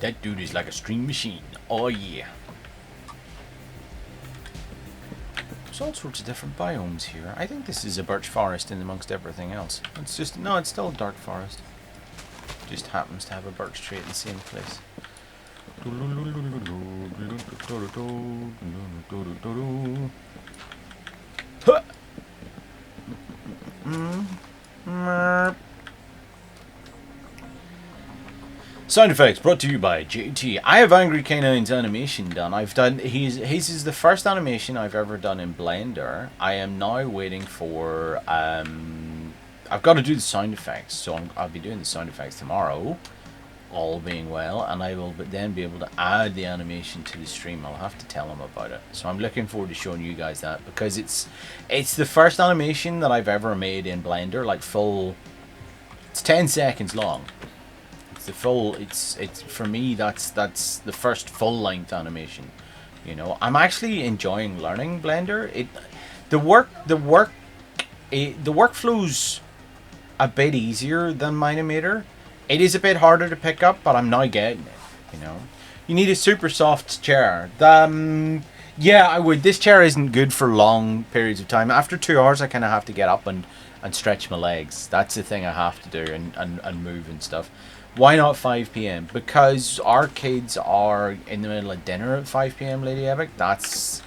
That dude is like a stream machine. Oh yeah. There's all sorts of different biomes here. I think this is a birch forest in amongst everything else. It's just, no, it's still a dark forest. Just happens to have a birch tree in the same place. Sound effects brought to you by JT. I have Angry Canine's animation done. I've done his is the first animation I've ever done in Blender. I am now waiting for I've got to do the sound effects, so I'll be doing the sound effects tomorrow, all being well, and I will then be able to add the animation to the stream. I'll have to tell him about it. So I'm looking forward to showing you guys that, because it's the first animation that I've ever made in Blender, like full. It's 10 seconds long. The full, it's for me, that's the first full length animation. You know, I'm actually enjoying learning Blender. The workflow's a bit easier than Minimator. It is a bit harder to pick up, but I'm now getting it. You know, you need a super soft chair. Yeah, I would. This chair isn't good for long periods of time. After 2 hours, I kind of have to get up and stretch my legs. That's the thing I have to do, and move and stuff. Why not 5 p.m? Because our kids are in the middle of dinner at 5 p.m, Lady Epic. That's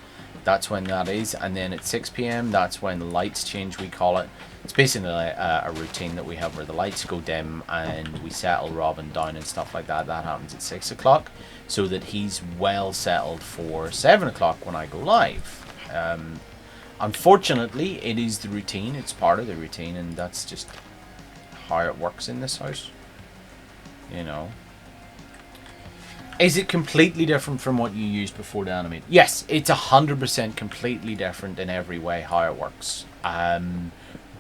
when that is. And then at 6 p.m, that's when the lights change, we call it. It's basically a routine that we have where the lights go dim and we settle Robin down and stuff like that. That happens at 6 o'clock, so that he's well settled for 7 o'clock when I go live. Unfortunately, it is the routine. It's part of the routine, and that's just how it works in this house. You know, is it completely different from what you used before to animate? Yes, it's 100% completely different in every way how it works.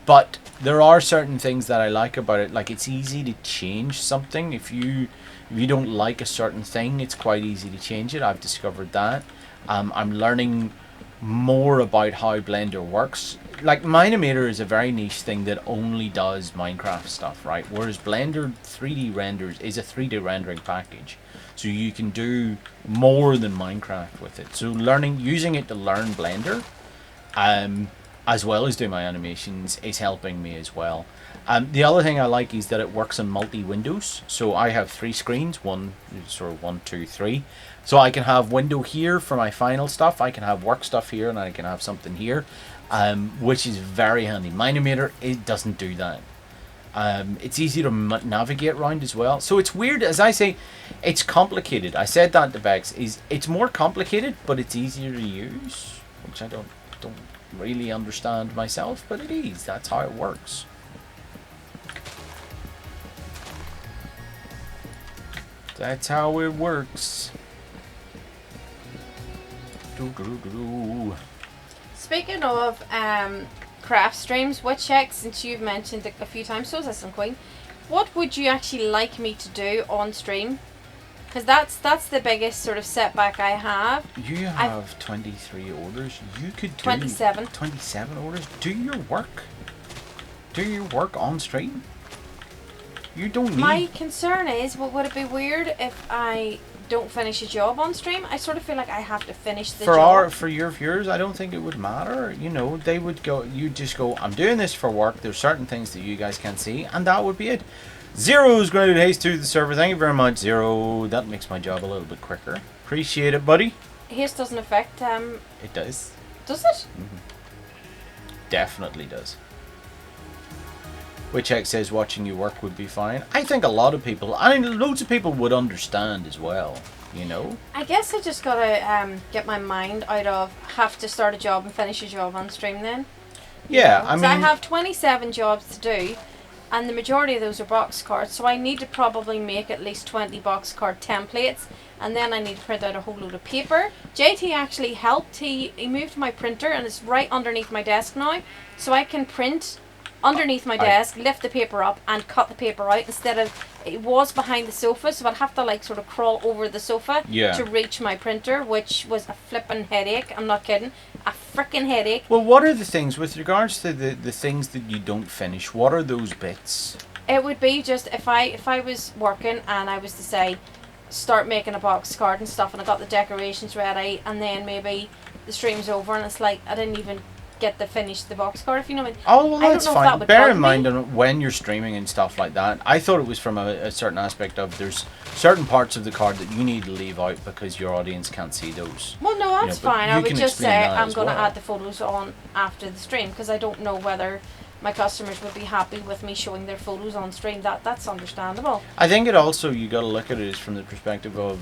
But there are certain things that I like about it. Like, it's easy to change something. If you don't like a certain thing, it's quite easy to change it. I've discovered that. I'm learning more about how Blender works. Like, Minimator is a very niche thing that only does Minecraft stuff, right? Whereas Blender 3D renders is a 3D rendering package, so you can do more than Minecraft with it. So using it to learn Blender, as well as do my animations, is helping me as well. The other thing I like is that it works on multi-windows. So I have 3 screens, one, 2, 3. So I can have window here for my final stuff, I can have work stuff here, and I can have something here, which is very handy. Minimator, it doesn't do that. It's easy to navigate around as well. So it's weird, as I say, it's complicated. I said that to Bex, it's more complicated, but it's easier to use, which I don't really understand myself, but it is. That's how it works. That's how it works. Speaking of craft streams, Witcheck, since you've mentioned it a few times, so is Queen, what would you actually like me to do on stream? Because that's the biggest sort of setback I have. You have 23 orders. You could do 27. 27 orders. Do your work. Do your work on stream. You don't need... My concern is, well, would it be weird if I don't finish a job on stream? I sort of feel like I have to finish the job. For your viewers, I don't think it would matter. You know, they would go, you just go, I'm doing this for work. There's certain things that you guys can't see, and that would be it. Zero's granted haste to the server. Thank you very much, Zero. That makes my job a little bit quicker. Appreciate it, buddy. Haste doesn't affect It does. Does it? Definitely does. Witcheck says watching you work would be fine. I think a lot of people, I mean, loads of people would understand as well, you know? I guess I just gotta get my mind out of have to start a job and finish a job on stream then. Yeah, I mean... I have 27 jobs to do, and the majority of those are box cards, so I need to probably make at least 20 box card templates, and then I need to print out a whole load of paper. JT actually helped. He moved my printer, and it's right underneath my desk now, so I can print underneath my desk, lift the paper up and cut the paper out instead of, it was behind the sofa, so I'd have to like sort of crawl over the sofa to reach my printer, which was a flippin' headache. I'm not kidding, a frickin' headache. Well, what are the things with regards to the things that you don't finish? What are those bits? It would be just if I was working and I was to say start making a box card and stuff, and I got the decorations ready, and then maybe the stream's over and it's like I didn't even get to finish the box card, if you know what I mean. Oh, well, I that's don't know if fine. that would Bear in bug mind me. when you're streaming and stuff like that, I thought it was from a certain aspect of there's certain parts of the card that you need to leave out because your audience can't see those. Well, no, that's but fine. I you would can just explain say that I'm as going to well. add the photos on after the stream because I don't know whether my customers would be happy with me showing their photos on stream. That's understandable. I think it also, you got to look at it as from the perspective of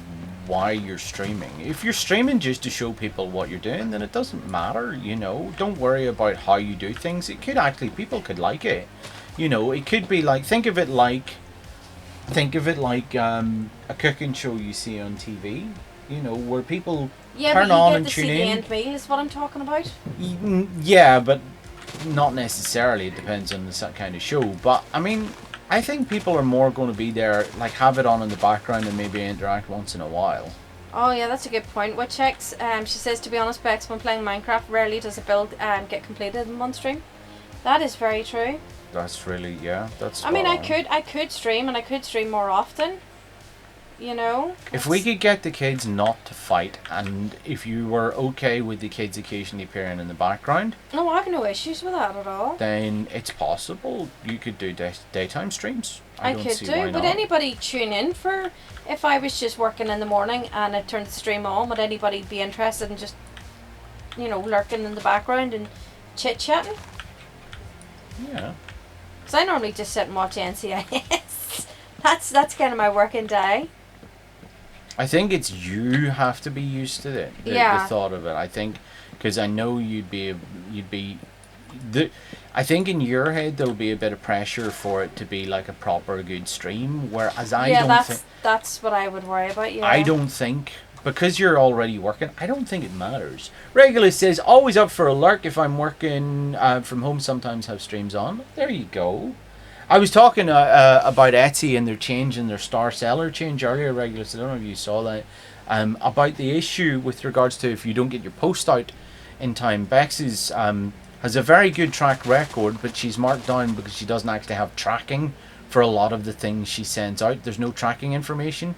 why you're streaming. If you're streaming just to show people what you're doing, then it doesn't matter, you know. Don't worry about how you do things. It could actually, people could like it. You know, it could be like, think of it like a cooking show you see on TV, you know, where people turn on and tune in. Yeah, but you get to see the end meal is what I'm talking about. Yeah, but not necessarily. It depends on the kind of show. But I mean, I think people are more going to be there, like have it on in the background and maybe interact once in a while. Oh yeah, that's a good point. What checks? She says, to be honest, Bex, when playing Minecraft, rarely does a build get completed in one stream. That is very true. That's really, yeah, that's. I mean, I spot on. could stream, and I could stream more often. You know. If we could get the kids not to fight, and if you were okay with the kids occasionally appearing in the background, No, I have no issues with that at all. then it's possible you could do daytime streams. I don't could see do. why Would not. anybody tune in for if I was just working in the morning and I turned the stream on? Would anybody be interested in just, you know, lurking in the background and chit chatting? Yeah. Because I normally just sit and watch NCIS. That's kind of my working day. I think it's you have to be used to it. The thought of it. I think because I know I think in your head there'll be a bit of pressure for it to be like a proper good stream. Whereas that's what I would worry about. Yeah. I don't think, because you're already working, I don't think it matters. Regulus says always up for a lurk if I'm working from home. Sometimes have streams on. There you go. I was talking about Etsy and their change in their star seller change earlier, Regulus. I don't know if you saw that. About the issue with regards to if you don't get your post out in time. Bex has a very good track record, but she's marked down because she doesn't actually have tracking for a lot of the things she sends out. There's no tracking information,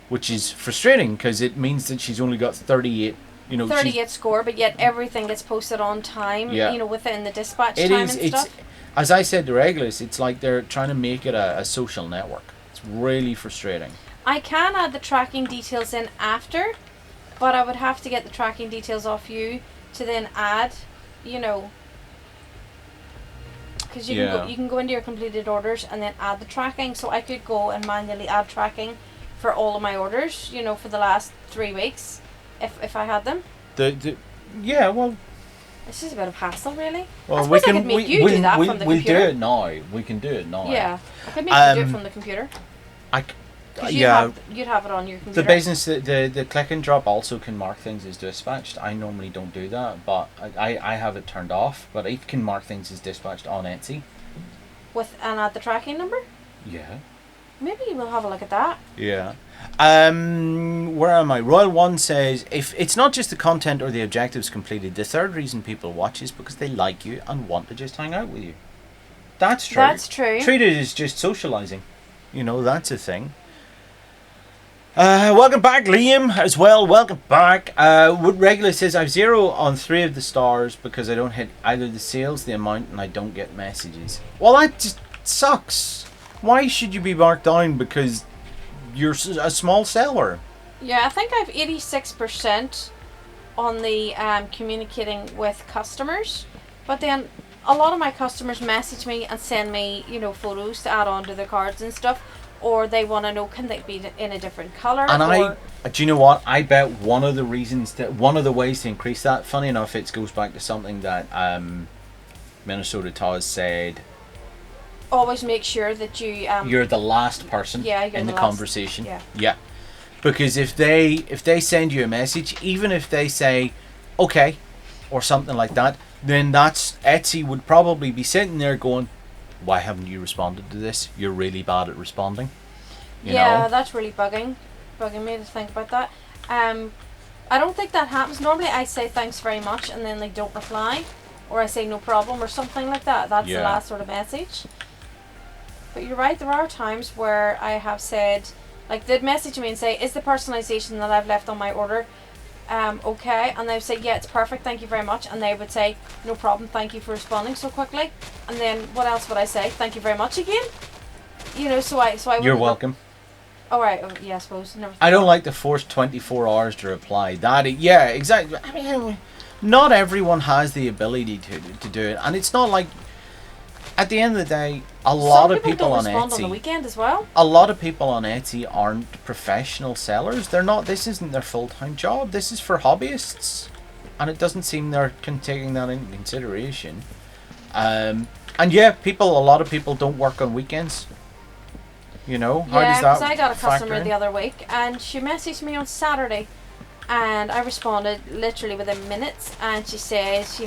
which is frustrating because it means that she's only got 38. 38 score, but yet everything gets posted on time. Yeah. You know, within the dispatch time and stuff. As I said to Regulus, it's like they're trying to make it a social network. It's really frustrating. I can add the tracking details in after, but I would have to get the tracking details off you to then add, you know, because you can go into your completed orders and then add the tracking. So I could go and manually add tracking for all of my orders, you know, for the last 3 weeks, if I had them. It's just a bit of hassle, really. I Well, suppose I could make you do that from the we'll computer. do it now. We can do it now. Yeah, I could make you do it from the computer. 'Cause you'd have it on your computer. The business, the click and drop also can mark things as dispatched. I normally don't do that, but I have it turned off. But it can mark things as dispatched on Etsy. With and add the tracking number. Yeah. Maybe we'll have a look at that. Yeah. Where am I? Royal One says, if it's not just the content or the objectives completed, the third reason people watch is because they like you and want to just hang out with you. That's true. That's true. Treat it as just socializing. You know, that's a thing. Welcome back, Liam, as well. Welcome back. Wood Regular says, I've 0 on 3 of the stars because I don't hit either the sales, the amount, and I don't get messages. Well, that just sucks. Why should you be marked down because you're a small seller? Yeah, I think I have 86% on the communicating with customers, but then a lot of my customers message me and send me, photos to add on to their cards and stuff, or they want to know, can they be in a different colour? And do you know what? I bet one of the ways to increase that, funny enough, it goes back to something that Minnesota Taz said. Always make sure that you you're the last person in the conversation. Yeah. Because if they send you a message, even if they say okay or something like that, then Etsy would probably be sitting there going, why haven't you responded to this? You're really bad at responding. You know? That's really bugging me to think about that. I don't think that happens. Normally I say thanks very much and then they don't reply, or I say no problem or something like that. That's the last sort of message. But you're right, there are times where I have said, like, they'd message me and say, is the personalization that I've left on my order okay? And they would say, yeah, it's perfect, thank you very much. And they would say, no problem, thank you for responding so quickly. And then what else would I say? Thank you very much again. So I You're welcome. All right. Oh, yeah, I suppose. I don't like the forced 24 hours to reply. Yeah, exactly. I mean, not everyone has the ability to do it, and it's not like. At the end of the day, a lot of people on respond Etsy on the weekend as well. A lot of people on Etsy aren't professional sellers. They're not. This isn't their full-time job. This is for hobbyists, and it doesn't seem they're taking that into consideration. And yeah, a lot of people don't work on weekends. How does that? Yeah, because I got a customer the other week, and she messaged me on Saturday, and I responded literally within minutes, and she says,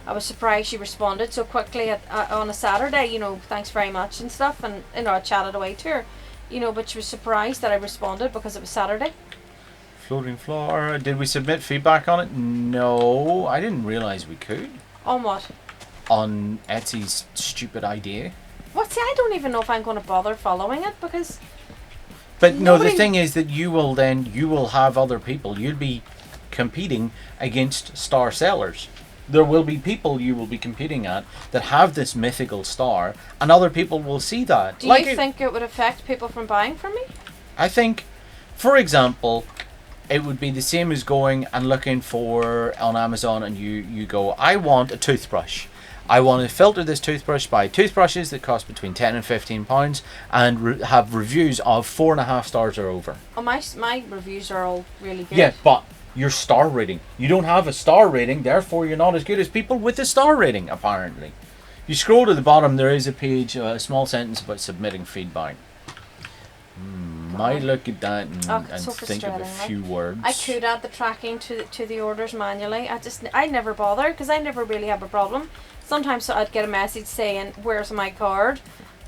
I was surprised she responded so quickly on a Saturday, thanks very much and stuff, and I chatted away to her, but she was surprised that I responded because it was Saturday. Floating floor. Did we submit feedback on it? No, I didn't realise we could. On what? On Etsy's stupid idea. Well, see, I don't even know if I'm going to bother following it because... But no, the thing is that you will have other people. You'll be competing against star sellers. There will be people you will be competing at that have this mythical star, and other people will see that. Do you think it would affect people from buying from me? I think, for example, it would be the same as going and looking for on Amazon, and you go, I want a toothbrush. I want to filter this toothbrush by toothbrushes that cost between £10 and £15 and have reviews of 4.5 stars or over. Oh, my reviews are all really good. Yeah, but your star rating. You don't have a star rating, therefore you're not as good as people with a star rating, apparently. You scroll to the bottom, there is a page, a small sentence about submitting feedback. Might look at that and so think of a few words. I could add the tracking to the orders manually. I never bother because I never really have a problem. Sometimes I'd get a message saying, where's my card?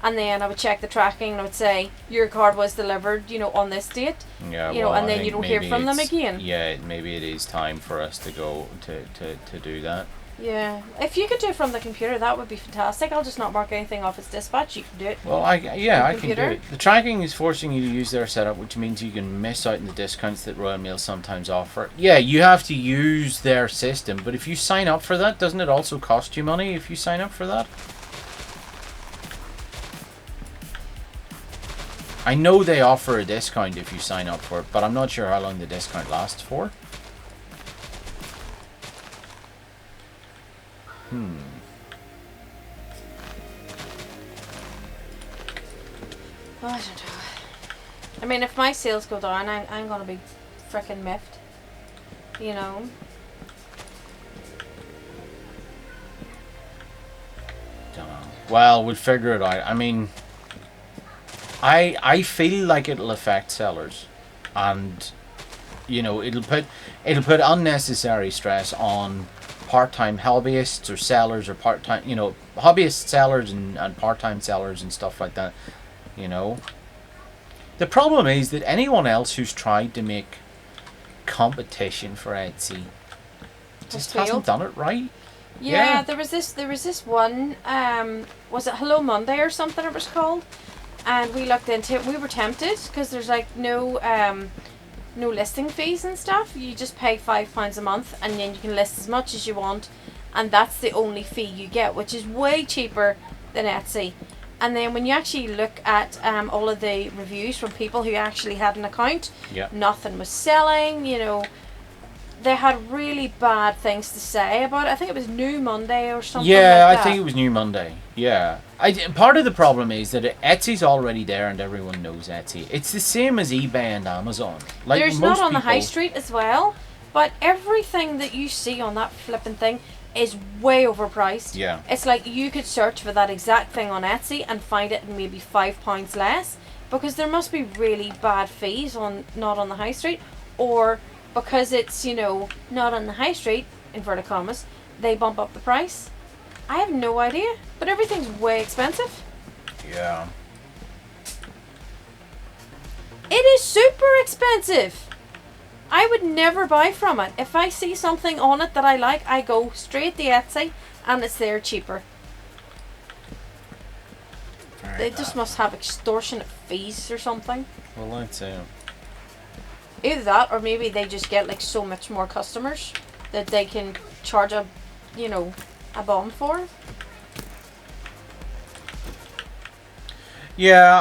And then I would check the tracking and I would say, your card was delivered, on this date. Yeah, and then you don't hear from them again. Yeah, maybe it is time for us to go to do that. Yeah, if you could do it from the computer, that would be fantastic. I'll just not mark anything off as dispatch. You can do it. Well, I can do it. The tracking is forcing you to use their setup, which means you can miss out on the discounts that Royal Mail sometimes offer. Yeah, you have to use their system, but if you sign up for that, doesn't it also cost you money if you sign up for that? I know they offer a discount if you sign up for it, but I'm not sure how long the discount lasts for. Oh, I don't know. I mean, if my sales go down, I'm going to be frickin' miffed. Well, we'll figure it out. I mean, I feel like it'll affect sellers, and you know it'll put unnecessary stress on part-time hobbyists or sellers or part-time hobbyist sellers and part-time sellers and stuff like that. You know, the problem is that anyone else who's tried to make competition for Etsy just hasn't done it right. Yeah, there was this one, was it Hello Monday or something it was called? And we looked into it. We were tempted because there's like no listing fees and stuff. You just pay £5 a month and then you can list as much as you want, and that's the only fee you get, which is way cheaper than Etsy. And then when you actually look at all of the reviews from people who actually had an account, nothing was selling, you know. They had really bad things to say about it. I think it was New Monday or something like that. I think it was New Monday. Yeah. Part of the problem is that Etsy's already there and everyone knows Etsy. It's the same as eBay and Amazon. Like there's most not on the high people- street as well, but everything that you see on that flipping thing is way overpriced. Yeah. It's like you could search for that exact thing on Etsy and find it maybe £5 less, because there must be really bad fees not on the high street, or because it's, you know, not on the high street, inverted commas, they bump up the price. I have no idea, but everything's way expensive. Yeah. It is super expensive. I would never buy from it. If I see something on it that I like, I go straight to Etsy and it's there cheaper. They just must have extortionate fees or something. Well, I'd say. Either that, or maybe they just get like so much more customers that they can charge a bomb for. Yeah,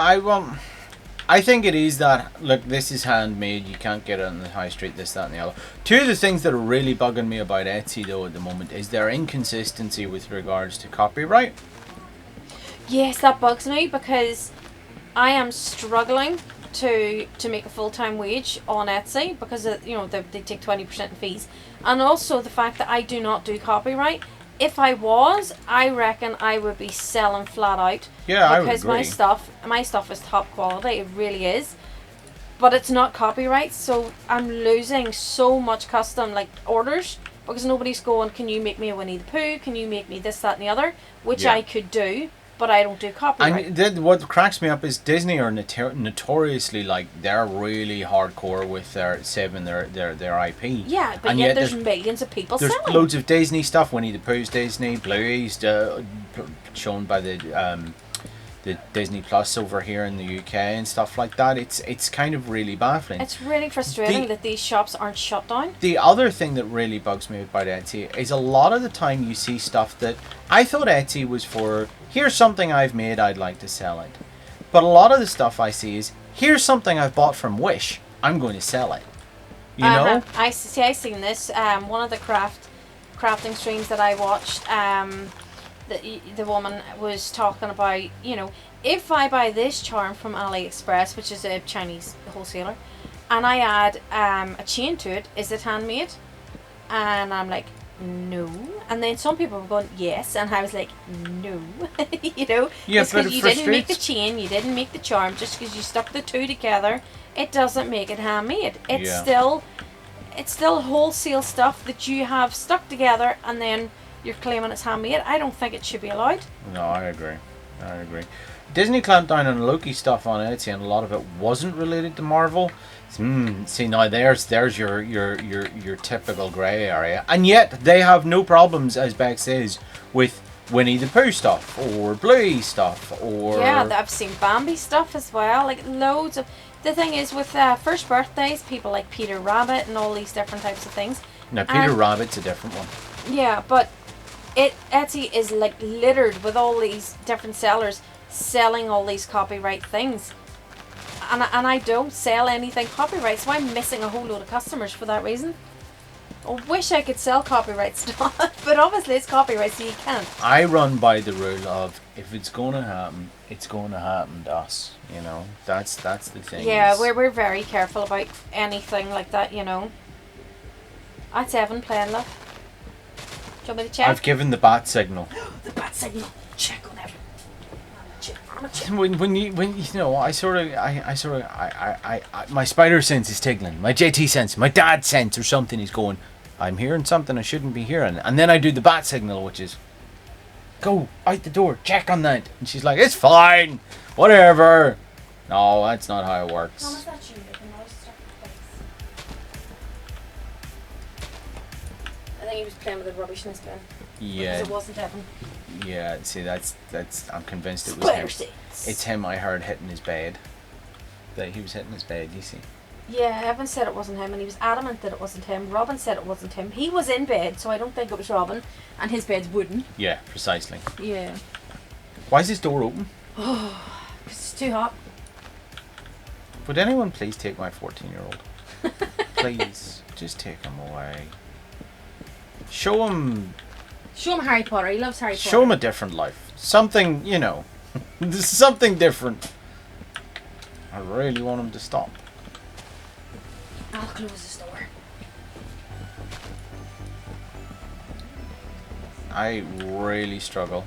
I think it is that, look, this is handmade, you can't get it on the high street, this, that and the other. Two of the things that are really bugging me about Etsy though at the moment is their inconsistency with regards to copyright. Yes, that bugs me because I am struggling to make a full-time wage on Etsy because they take 20% in fees, and also the fact that I do not do copyright. If I was, I reckon I would be selling flat out. Yeah, I would because agree. my stuff is top quality. It really is, but it's not copyright, so I'm losing so much custom orders because nobody's going, can you make me a Winnie the Pooh? Can you make me this, that, and the other? Which I could do. But I don't do copyright. And what cracks me up is Disney are notoriously they're really hardcore with saving their IP. Yeah, but and yet there's millions of people there's selling. loads of Disney stuff. Winnie the Pooh's Disney, Bluey's shown by the Disney Plus over here in the UK and stuff like that. It's kind of really baffling. It's really frustrating that these shops aren't shut down. The other thing that really bugs me about Etsy is a lot of the time you see stuff that I thought Etsy was for, here's something I've made, I'd like to sell it. But a lot of the stuff I see is, here's something I've bought from Wish, I'm going to sell it. You know? I seen this. One of the crafting streams that I watched, the woman was talking about, if I buy this charm from AliExpress, which is a Chinese wholesaler, and I add a chain to it, is it handmade? And I'm like, no. And then some people were going, yes, and I was like, no. Yeah, just but because you didn't make the chain, you didn't make the charm, just because you stuck the two together, it doesn't make it handmade. It's still wholesale stuff that you have stuck together and then you're claiming it's handmade. I don't think it should be allowed. No, I agree. Disney clamped down on Loki stuff on Etsy, and a lot of it wasn't related to Marvel. See, now there's your typical grey area, and yet they have no problems, as Beck says, with Winnie the Pooh stuff or Bluey stuff or I've seen Bambi stuff as well. Loads of. The thing is with first birthdays, people like Peter Rabbit and all these different types of things. Now Peter Rabbit's a different one. Yeah, but Etsy is littered with all these different sellers selling all these copyright things, and I don't sell anything copyright, so I'm missing a whole load of customers for that reason. I wish I could sell copyright stuff, but obviously it's copyright, so you can't. I run by the rule of, if it's going to happen, it's going to happen to us. That's the thing. Yeah, we're very careful about anything like that. That's Evan playing, love. Do you want me to check? I've given the bat signal. The bat signal. Check on Evan. damn it. when you know, my spider sense is tingling, my JT sense, my dad sense or something is going, I'm hearing something I shouldn't be hearing, and then I do the bat signal, which is, go out the door, check on that, and she's like, it's fine, whatever. No, that's not how it works. Mom, is that you? The noise stuck in place. I think he was playing with the rubbish in his bin. Yeah. Because it wasn't Evan. Yeah, see, that's. I'm convinced it was Spider him. sense. It's him I heard hitting his bed. That he was hitting his bed, you see. Yeah, Evan said it wasn't him, and he was adamant that it wasn't him. Robin said it wasn't him. He was in bed, so I don't think it was Robin, and his bed's wooden. Yeah, precisely. Yeah. Why is this door open? Because it's too hot. Would anyone please take my 14-year-old? Please, just take him away. Show him Harry Potter. He loves Harry Potter. Show him a different life. Something, you know, something different. I really want him to stop. I'll close this door. I really struggle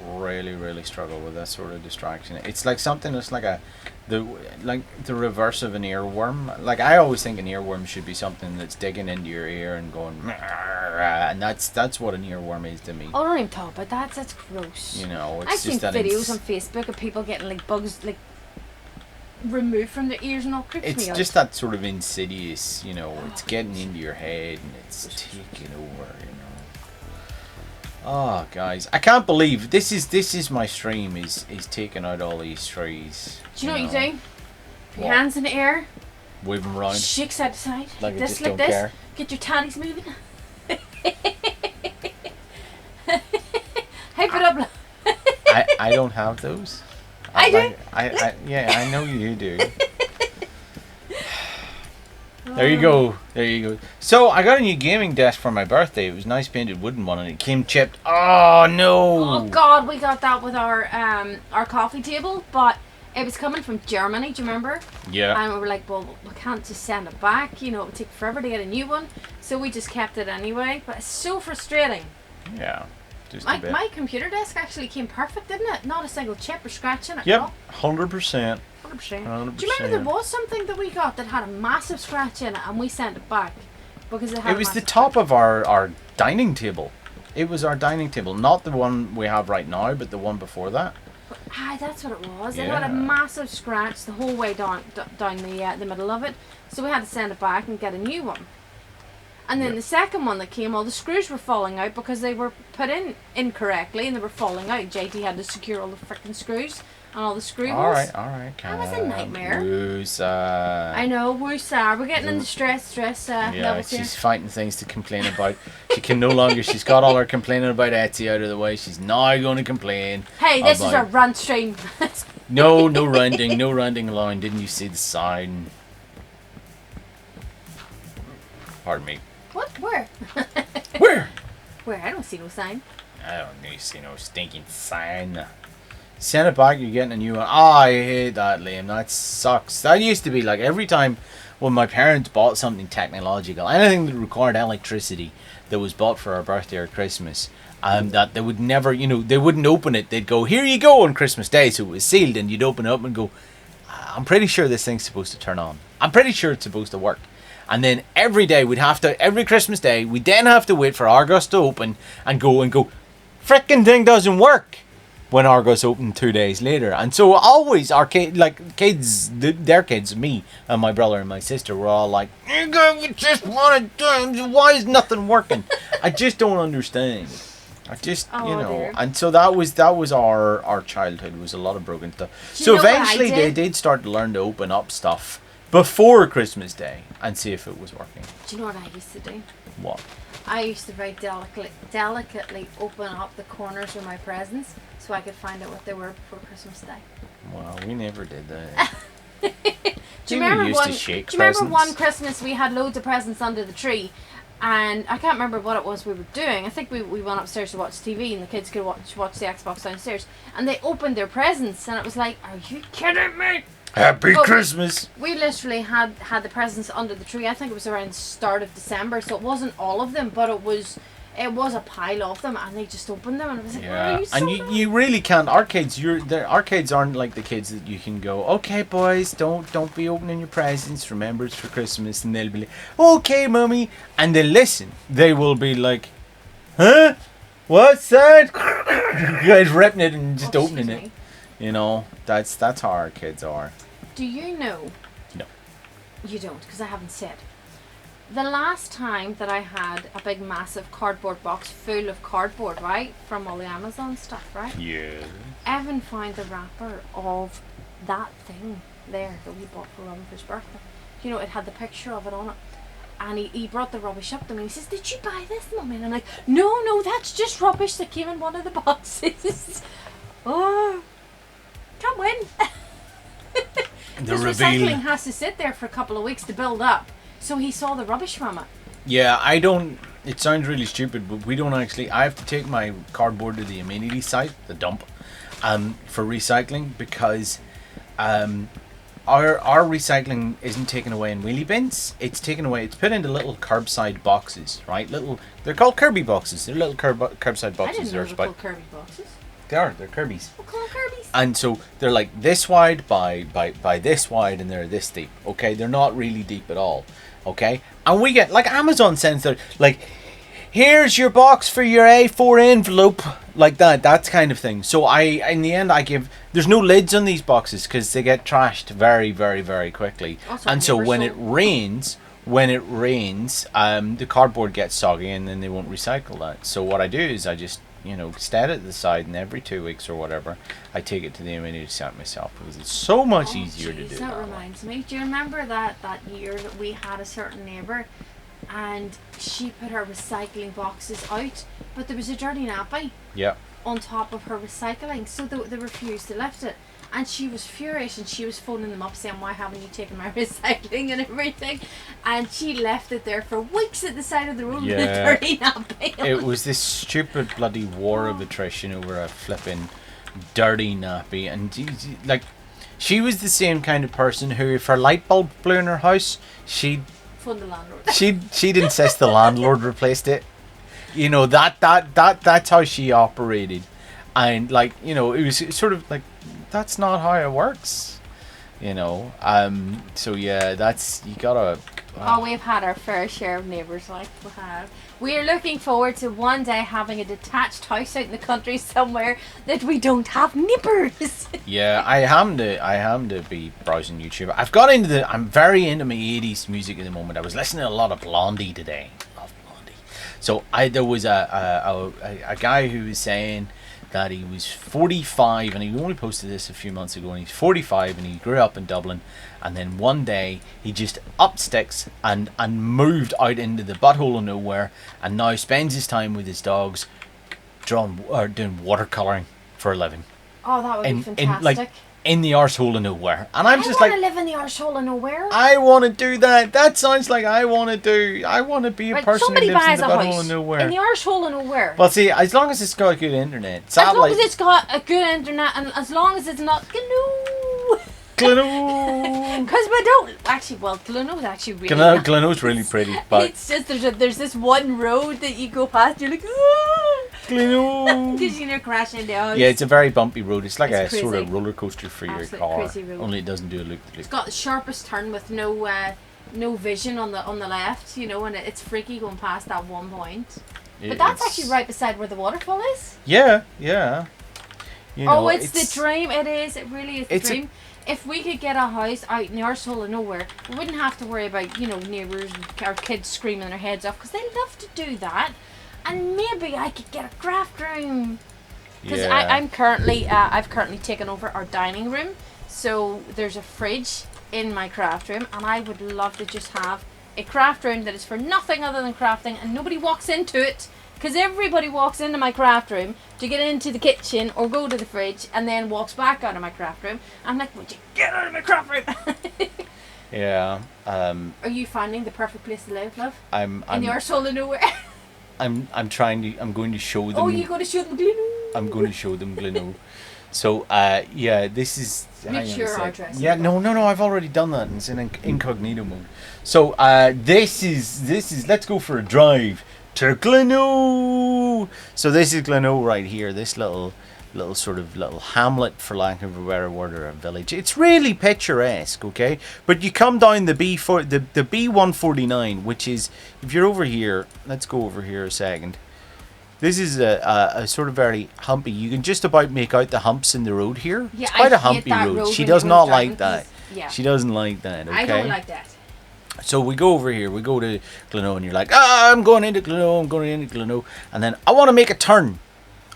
with that sort of distraction. It's like something that's like the reverse of an earworm. Like, I always think an earworm should be something that's digging into your ear and going, and that's what an earworm is to me. Oh, don't even talk about that. That's gross. You know, it's I've seen just that videos on Facebook of people getting like bugs like removed from their ears and all. Creeps it's me out. just that sort of insidious, you know, it's getting into your head and it's taking over, you know. Oh, guys, I can't believe this is my stream is taking out all these trees. Do you know what you do? Put your What? hands in the air, Wave them around shake side to side, like I this, just like don't this. care. Get your tatties moving. Hype it up. I don't have those. I do. Yeah, I know you do. There you go. So I got a new gaming desk for my birthday. It was a nice painted wooden one, and it came chipped. Oh no! Oh God, we got that with our coffee table, but it was coming from Germany. Do you remember? Yeah. And we were like, well, we can't just send it back. You know, it would take forever to get a new one. So we just kept it anyway. But it's so frustrating. Yeah. Just a bit. My computer desk actually came perfect, didn't it? Not a single chip or scratch in it. Yep. 100%. 100%. Do you remember there was something that we got that had a massive scratch in it, and we sent it back because it had. It was the top of our dining table. It was our dining table, not the one we have right now, but the one before that. That's what it was. It Yeah. had a massive scratch the whole way down the middle of it, so we had to send it back and get a new one. And then Yep. the second one that came, all the screws were falling out because they were put in incorrectly and they were falling out. JT had to secure all the freaking screws and all the screw holes. All right. That was a nightmare. Woosah. I know, we're sorry. We're getting into stress Yeah, levels here. she's fighting things to complain about. She can no longer. She's got all her complaining about Etsy out of the way. She's now going to complain. Hey, this is about- a rant stream. No ranting line. Didn't you see the sign? Pardon me. What? Where? Where? Where? I don't see no sign. I don't need to see no stinking sign. Send it back, you're getting a new one. Oh, I hate that, Liam. That sucks. That used to be like every time when my parents bought something technological, anything that required electricity that was bought for our birthday or Christmas, that they would never, they wouldn't open it. They'd go, here you go on Christmas Day. So it was sealed and you'd open it up and go, I'm pretty sure this thing's supposed to turn on. I'm pretty sure it's supposed to work. And then every Christmas Day, we'd then have to wait for Argos to open and go, frickin' thing doesn't work when Argos opened 2 days later. And so always our kids, their kids, me and my brother and my sister were all like, we just want to, why is nothing working? I just don't understand. Dear. And so that was our childhood, was a lot of broken stuff. Do you So know what I eventually they did? did start to learn to open up stuff before Christmas Day and see if it was working. Do you know what I used to do? What? I used to very delicately open up the corners of my presents so I could find out what they were before Christmas Day. Well, we never did that. Do you remember used to one? shake Do you remember presents. one Christmas we had loads of presents under the tree, and I can't remember what it was we were doing. I think we went upstairs to watch TV, and the kids could watch the Xbox downstairs, and they opened their presents, and it was like, are you kidding me? Happy Oh. Christmas! We literally had the presents under the tree. I think it was around the start of December, so it wasn't all of them, but it was it was a pile of them, and they just opened them, and I was like, "Why are Yeah, you so and you really can't. The arcades aren't like the kids that you can go, okay, boys, don't be opening your presents. Remember, it's for Christmas, and they'll be like, okay, mummy, and they listen. They will be like, huh? What's that? You guys ripping it and just opening it. You know, that's how our kids are. Do you know? No. You don't, because I haven't said. The last time that I had a big massive cardboard box full of cardboard, right, from all the Amazon stuff, right? Yeah. Evan found the wrapper of that thing there that we bought for Robin for his birthday. You know, it had the picture of it on it. And he brought the rubbish up to me and he says, did you buy this, Mummy? And I'm like, no, that's just rubbish that came in one of the boxes. Oh, can't win. The Because reveal. recycling has to sit there for a couple of weeks to build up. So he saw the rubbish from it. Yeah, I don't. It sounds really stupid, but we don't actually. I have to take my cardboard to the amenity site, the dump, for recycling because, our recycling isn't taken away in wheelie bins. It's taken away. It's put into little curbside boxes, right? They're called Kirby boxes. They're little curbside boxes. I didn't know There's they were about called Kirby boxes. They're Kirby's. We'll call them Kirby's. And so they're like this wide by this wide, and they're this deep. Okay, they're not really deep at all. Okay, and we get like Amazon sends their like, here's your box for your A4 envelope, like that kind of thing. So in the end, there's no lids on these boxes because they get trashed very, very, very quickly. Also, and so when it universal. rains, the cardboard gets soggy, and then they won't recycle that. So what I do is I just stand at the side, and every 2 weeks or whatever, I take it to the amenity site myself because it's so much easier to do. That reminds me. Do you remember that year that we had a certain neighbour, and she put her recycling boxes out, but there was a dirty nappy Yeah. on top of her recycling, so they refused to lift it. And she was furious, and she was phoning them up saying, why haven't you taken my recycling and everything? And she left it there for weeks at the side of the road with a dirty nappy. It was this stupid bloody war of attrition over a flipping dirty nappy. And she was the same kind of person who, if her light bulb blew in her house, she'd Phone the landlord. she'd insist the landlord replaced it. That's how she operated. And it was sort of like, that's not how it works, so yeah, that's, you gotta We've had our fair share of neighbours like we have. We're looking forward to one day having a detached house out in the country somewhere that we don't have neighbours. Yeah, I am to be browsing YouTube. I'm very into my 80s music at the moment. I was listening to a lot of Blondie today. Love Blondie. So there was a guy who was saying that he was 45, and he only posted this a few months ago, and he's 45 and he grew up in Dublin, and then one day he just upped sticks and moved out into the butthole of nowhere, and now spends his time with his dogs doing watercolouring for a living. Oh, that would be fantastic. In the arsehole of nowhere. And I'm just like, like, I want to live in the arsehole of nowhere. I want to do that. That sounds like I want to be a person who lives in the butthole of nowhere. In the arsehole of nowhere. Well, see, as long as it's got good internet. As long as it's got a good internet, and as long as it's not Gleno. Because we don't actually. Well, Gleno's actually really. Gleno's really pretty, but it's just there's this one road that you go past. You're like, ah! Gleno. Because you're crashing down. Yeah, it's a very bumpy road. It's like It's a sort crazy. of roller coaster for your Absolute car. crazy road. Only it doesn't do a loop. It's got the sharpest turn with no vision on the left, and it's freaky going past that one point. But that's actually right beside where the waterfall is. Yeah. It's the dream. It is. It really is the dream. If we could get a house out in the arsehole of nowhere, we wouldn't have to worry about, neighbours and our kids screaming their heads off, because they love to do that. And maybe I could get a craft room. Because I've currently taken over our dining room. So there's a fridge in my craft room, and I would love to just have a craft room that is for nothing other than crafting, and nobody walks into it. Because everybody walks into my craft room to get into the kitchen or go to the fridge, and then walks back out of my craft room. I'm like, would you get out of my craft room? Yeah. Are you finding the perfect place to live, love? I'm in the arsehole of nowhere. I'm going to show them. Oh, you're going to show them Gleno? I'm going to show them Gleno. So, this is. Make sure our address. Yeah, no, I've already done that. It's in incognito mode. So, this is. Let's go for a drive to Glenoo. So this is Glenoo right here. This little hamlet, for lack of a better word, or a village. It's really picturesque, okay? But you come down the B149, which is, if you're over here, let's go over here a second. This is a sort of very humpy. You can just about make out the humps in the road here. Yeah, it's quite I a humpy hate that road. road She when does you not go like driving, that. 'cause- yeah. She doesn't like that, okay? I don't like that. So we go over here. We go to Glenoo, and you're like, I'm going into Glenoo. I'm going into Glenoo. And then I want to make a turn.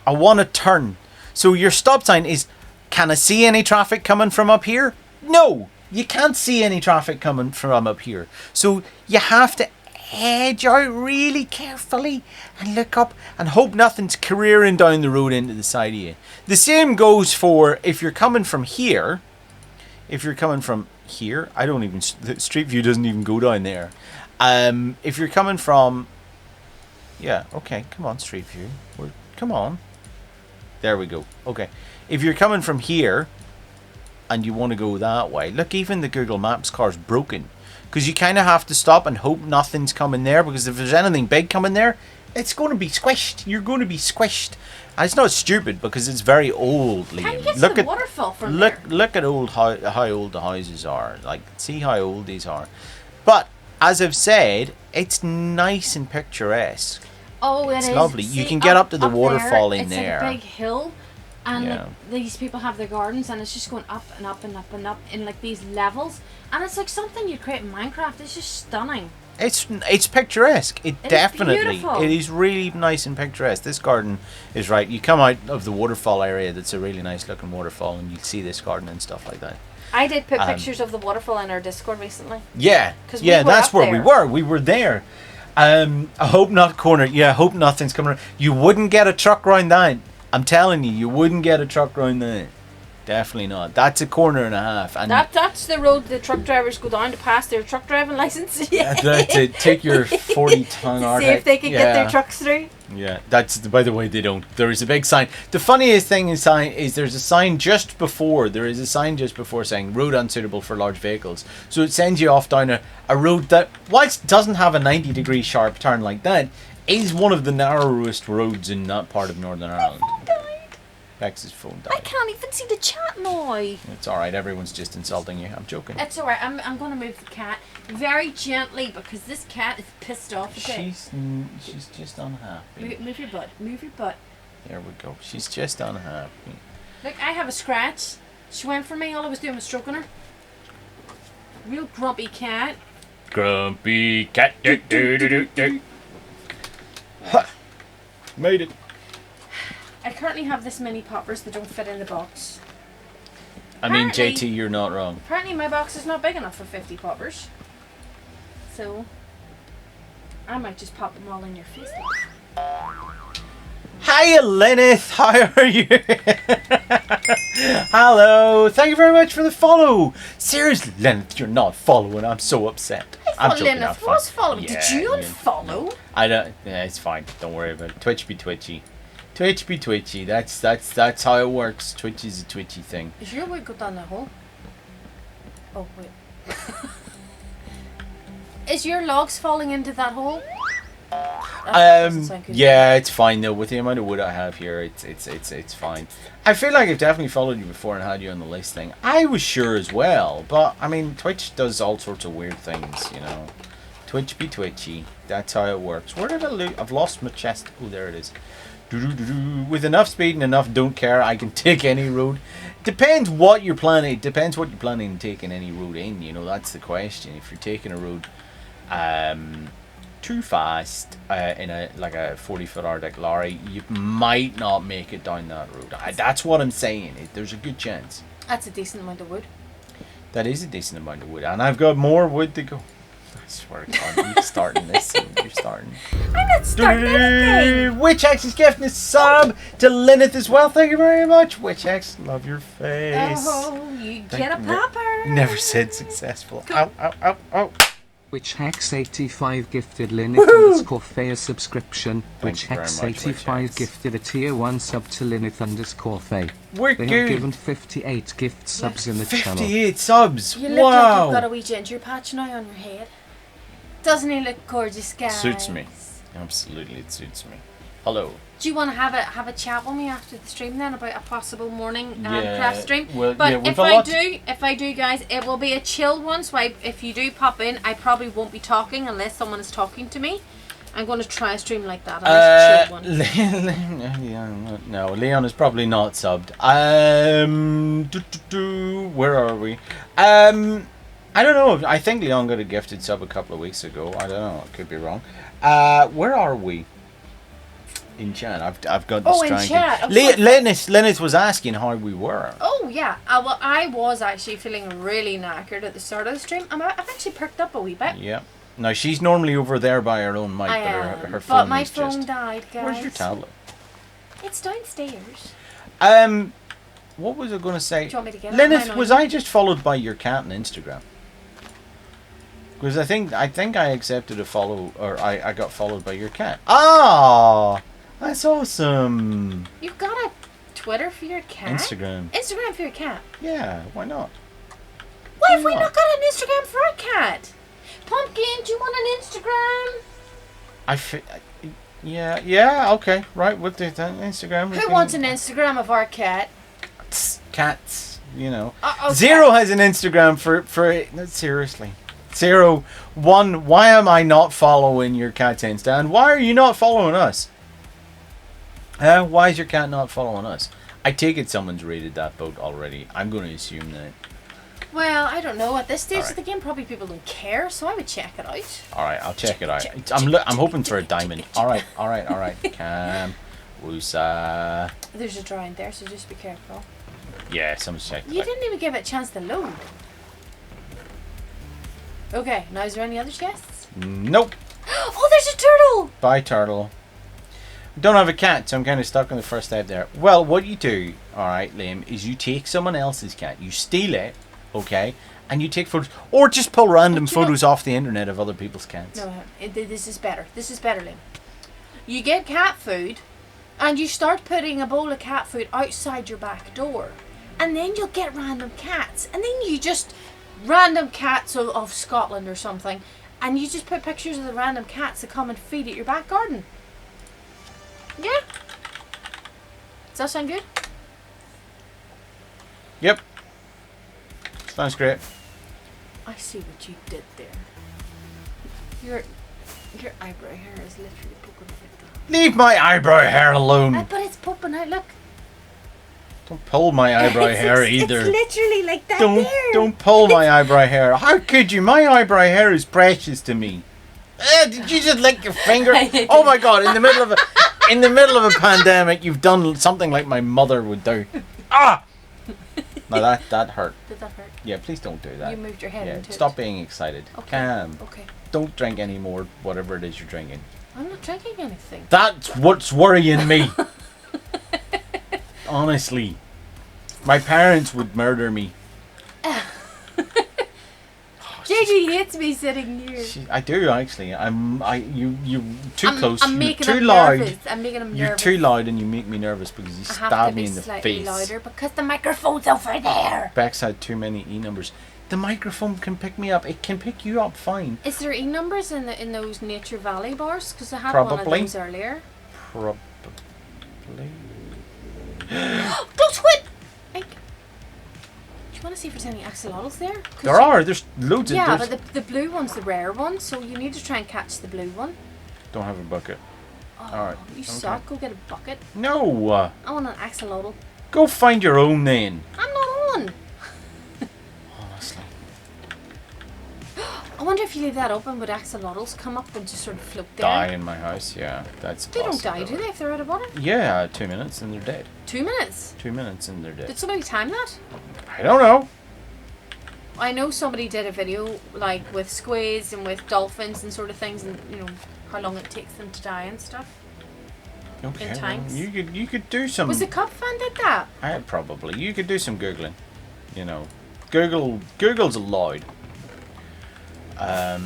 I want to turn. So your stop sign is, can I see any traffic coming from up here? No, you can't see any traffic coming from up here. So you have to edge out really carefully and look up and hope nothing's careering down the road into the side of you. The same goes for if you're coming from here. If you're coming from here, the Street View doesn't even go down there. If you're coming from, yeah, okay, come on, Street View. Come on. There we go. Okay. If you're coming from here and you want to go that way, look, even the Google Maps car's broken. Because you kind of have to stop and hope nothing's coming there, because if there's anything big coming there, it's going to be squished. You're going to be squished. And it's not stupid because it's very old, Liam. Can you get Look to the at waterfall from there? look at how old the houses are. Like, see how old these are. But as I've said, it's nice and picturesque. Oh, It's lovely. You can get up to the waterfall in there. It's like a big hill, and Yeah. these people have their gardens, and it's just going up and up and up and up in like these levels, and it's like something you create in Minecraft. It's just stunning. It's picturesque. It is definitely. beautiful. It is really nice and picturesque. This garden is right. You come out of the waterfall area. That's a really nice looking waterfall, and you see this garden and stuff like that. I did put pictures of the waterfall in our Discord recently. Yeah, 'Cause we yeah, were that's up where there. we were. We were there. I hope not corner. Yeah, I hope nothing's coming around. You wouldn't get a truck round that. I'm telling you, you wouldn't get a truck round that. Definitely not. That's a corner and a half. And That's the road the truck drivers go down to pass their truck driving license. Yeah. to take your 40-ton To see Arctic. if they can get their trucks through. Yeah, that's, by the way, they don't. There is a big sign. The funniest thing is there's a sign just before. There is a sign just before saying road unsuitable for large vehicles. So it sends you off down a road that, whilst doesn't have a 90-degree sharp turn like that, is one of the narrowest roads in that part of Northern Ireland. Bex's phone I died. can't even see the chat now. It's alright, everyone's just insulting you. I'm joking. It's alright. I'm going to move the cat very gently because this cat is pissed off. She's just unhappy. Move your butt. Move your butt. There we go. She's just unhappy. Look, I have a scratch. She went for me. All I was doing was stroking her. Real grumpy cat. Grumpy cat. Do, do, do, do, do. Ha. Made it. I currently have this many poppers that don't fit in the box. I mean, Apparently- JT, you're not wrong. Apparently my box is not big enough for 50 poppers. So, I might just pop them all in your face. Hiya, Lenneth. How are you? Hello. Thank you very much for the follow. Seriously, Lenneth, you're not following. I'm so upset. I thought joking, Lenneth I'm was fine. following. Yeah, Did you yeah. unfollow? I don't. Yeah, it's fine. Don't worry about it. Twitch be twitchy. Twitch be twitchy. That's how it works. Twitch is a twitchy thing. Is your wig go down that hole? Oh, wait. Is your logs falling into that hole? That doesn't sound good. Yeah, it's fine though. With the amount of wood I have here, it's fine. I feel like I've definitely followed you before and had you on the list thing. I was sure as well, but I mean, Twitch does all sorts of weird things, you know. Twitch be twitchy. That's how it works. Where did I lose? I've lost my chest. Oh, there it is. With enough speed and enough don't care, I can take any road. Depends what you're planning. Depends what you're planning on taking any road in. You know, that's the question. If you're taking a road too fast in a 40-foot Arctic lorry, you might not make it down that road. That's what I'm saying. There's a good chance. That's a decent amount of wood. That is a decent amount of wood, and I've got more wood to go. I swear to God, you're starting this soon. You're starting. I'm not starting anything. WitchX is gifting a sub to Lyneth as well. Thank you very much. WitchX, love your face. Oh, you Thank get a you. popper. Never said successful. Ow, ow, ow, ow. Which Hex85 gifted Linux_Faye a subscription. Thank Which you very much, Hex85 WitchX. gifted a tier 1 sub to Linux_Faye. We're They have good. given 58 gift subs in the channel. 58 subs. You look like you've got a Wow. wee ginger patch now on your head. Doesn't he look gorgeous, guys? Suits me. Absolutely, it suits me. Hello. Do you want to have a chat with me after the stream then about a possible morning Yeah, craft stream? well, but yeah, we've if a lot if I do, guys, it will be a chill one. So if you do pop in, I probably won't be talking unless someone is talking to me. I'm going to try a stream like that. A chill one. No, Leon is probably not subbed. Where are we? I don't know. I think Leon got a gifted sub a couple of weeks ago. I don't know. I could be wrong. Where are we? In chat. I've got this. Oh, in chat. Lennis was asking how we were. Oh yeah. Well, I was actually feeling really knackered at the start of the stream. I've actually perked up a wee bit. Yeah. Now she's normally over there by her own mic, but her phone but my is phone just... died, guys. Where's your tablet? It's downstairs. What was I going to say? Do you want me to get it? Lennis, was I just followed by your cat on Instagram? Because I think I accepted a follow, or I got followed by your cat. Ah, that's awesome. You've got a Twitter for your cat? Instagram. Instagram for your cat? Yeah, why not? Why have we not got an Instagram for our cat? Pumpkin, do you want an Instagram? Yeah, okay, right, with the Instagram. Who wants an Instagram of our cat? Cats, you know. Okay. Zero has an Instagram for no, seriously. 0, 1, why am I not following your cat's Insta? And why are you not following us? Why is your cat not following us? I take it someone's raided that boat already. I'm going to assume that. Well, I don't know. At this stage Alright. of the game, probably people don't care, so I would check it out. Alright, I'll check it out. I'm hoping for a diamond. Alright. Cam. Woosa. There's a drawing there, so just be careful. Yeah, someone's checked it You out. didn't even give it a chance to load. Okay, now is there any other chests? Nope. Oh, there's a turtle! Bye, turtle. Don't have a cat, so I'm kind of stuck on the first step there. Well, what you do, alright, Liam, is you take someone else's cat, you steal it, okay, and you take photos, or just pull random photos off the internet of other people's cats. No, this is better. This is better, Liam. You get cat food, and you start putting a bowl of cat food outside your back door. And then you'll get random cats. And then you just... Random cats of Scotland or something. And you just put pictures of the random cats that come and feed at your back garden. Yeah? Does that sound good? Yep. Sounds great. I see what you did there. Your eyebrow hair is literally poking out. Leave my eyebrow hair alone. But it's poking out, look. Don't pull my eyebrow hair either. It's literally like that there. Don't pull my eyebrow hair. How could you? My eyebrow hair is precious to me. Did you just lick your finger? Oh my god! In the middle of a pandemic, you've done something like my mother would do. Ah! Now that hurt. Did that hurt? Yeah, please don't do that. You moved your head into Stop it. being excited. Okay. Cam. Okay. Don't drink any more whatever it is you're drinking. I'm not drinking anything. That's what's worrying me. Honestly. My parents would murder me. JJ hates me sitting near. I do actually. You too close. I'm You're making too him loud. nervous. I'm making him You're nervous. too loud and you make me nervous because you I have stab to me be in the slightly face. louder because the microphone's over there. Bex had too many E numbers. The microphone can pick me up. It can pick you up fine. Is there E numbers in those Nature Valley bars? Because I had Probably. one of those earlier. Probably. Don't twit! Like, do you want to see if there's any axolotls there? There are. There's loads of. Yeah, there's- but the blue one's the rare one, so you need to try and catch the blue one. Don't have a bucket. Oh, Alright, you okay. suck. Go get a bucket. No. I want an axolotl. Go find your own then. I'm not on. Honestly. I wonder if you leave that open, would axolotls come up and just sort of float there? Die in my house. Yeah, that's. They don't die, do possible. they, if they're out of water? Yeah, 2 minutes and they're dead. 2 minutes. 2 minutes and they're Did dead. somebody time that? I don't know. I know somebody did a video like with squids and with dolphins and sort of things, and you know how long it takes them to die and stuff. Okay. In tanks. You could do some. Was the Cup fan did that? Probably. You could do some googling. You know, Google's allowed. I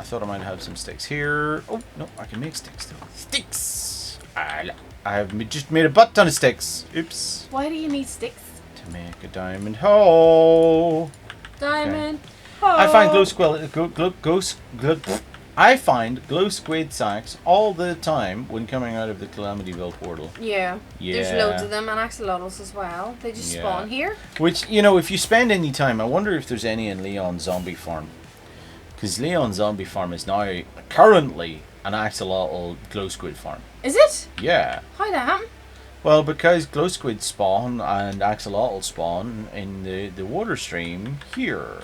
thought I might have some sticks here. Oh no, I can make sticks though. Sticks. I have just made a butt ton of sticks. Oops. Why do you need sticks? To make a diamond hole. Diamond. I find hole. I find glow squid sacks all the time when coming out of the Calamityville portal. Yeah. Yeah. There's loads of them and axolotls as well. They just Yeah. spawn here. Which, you know, if you spend any time, I wonder if there's any in Leon's zombie farm. Because Leon's zombie farm is now currently an axolotl glow squid farm. Is it? Yeah. How'd that happen? Well, because glow squid spawn and axolotl spawn in the water stream here.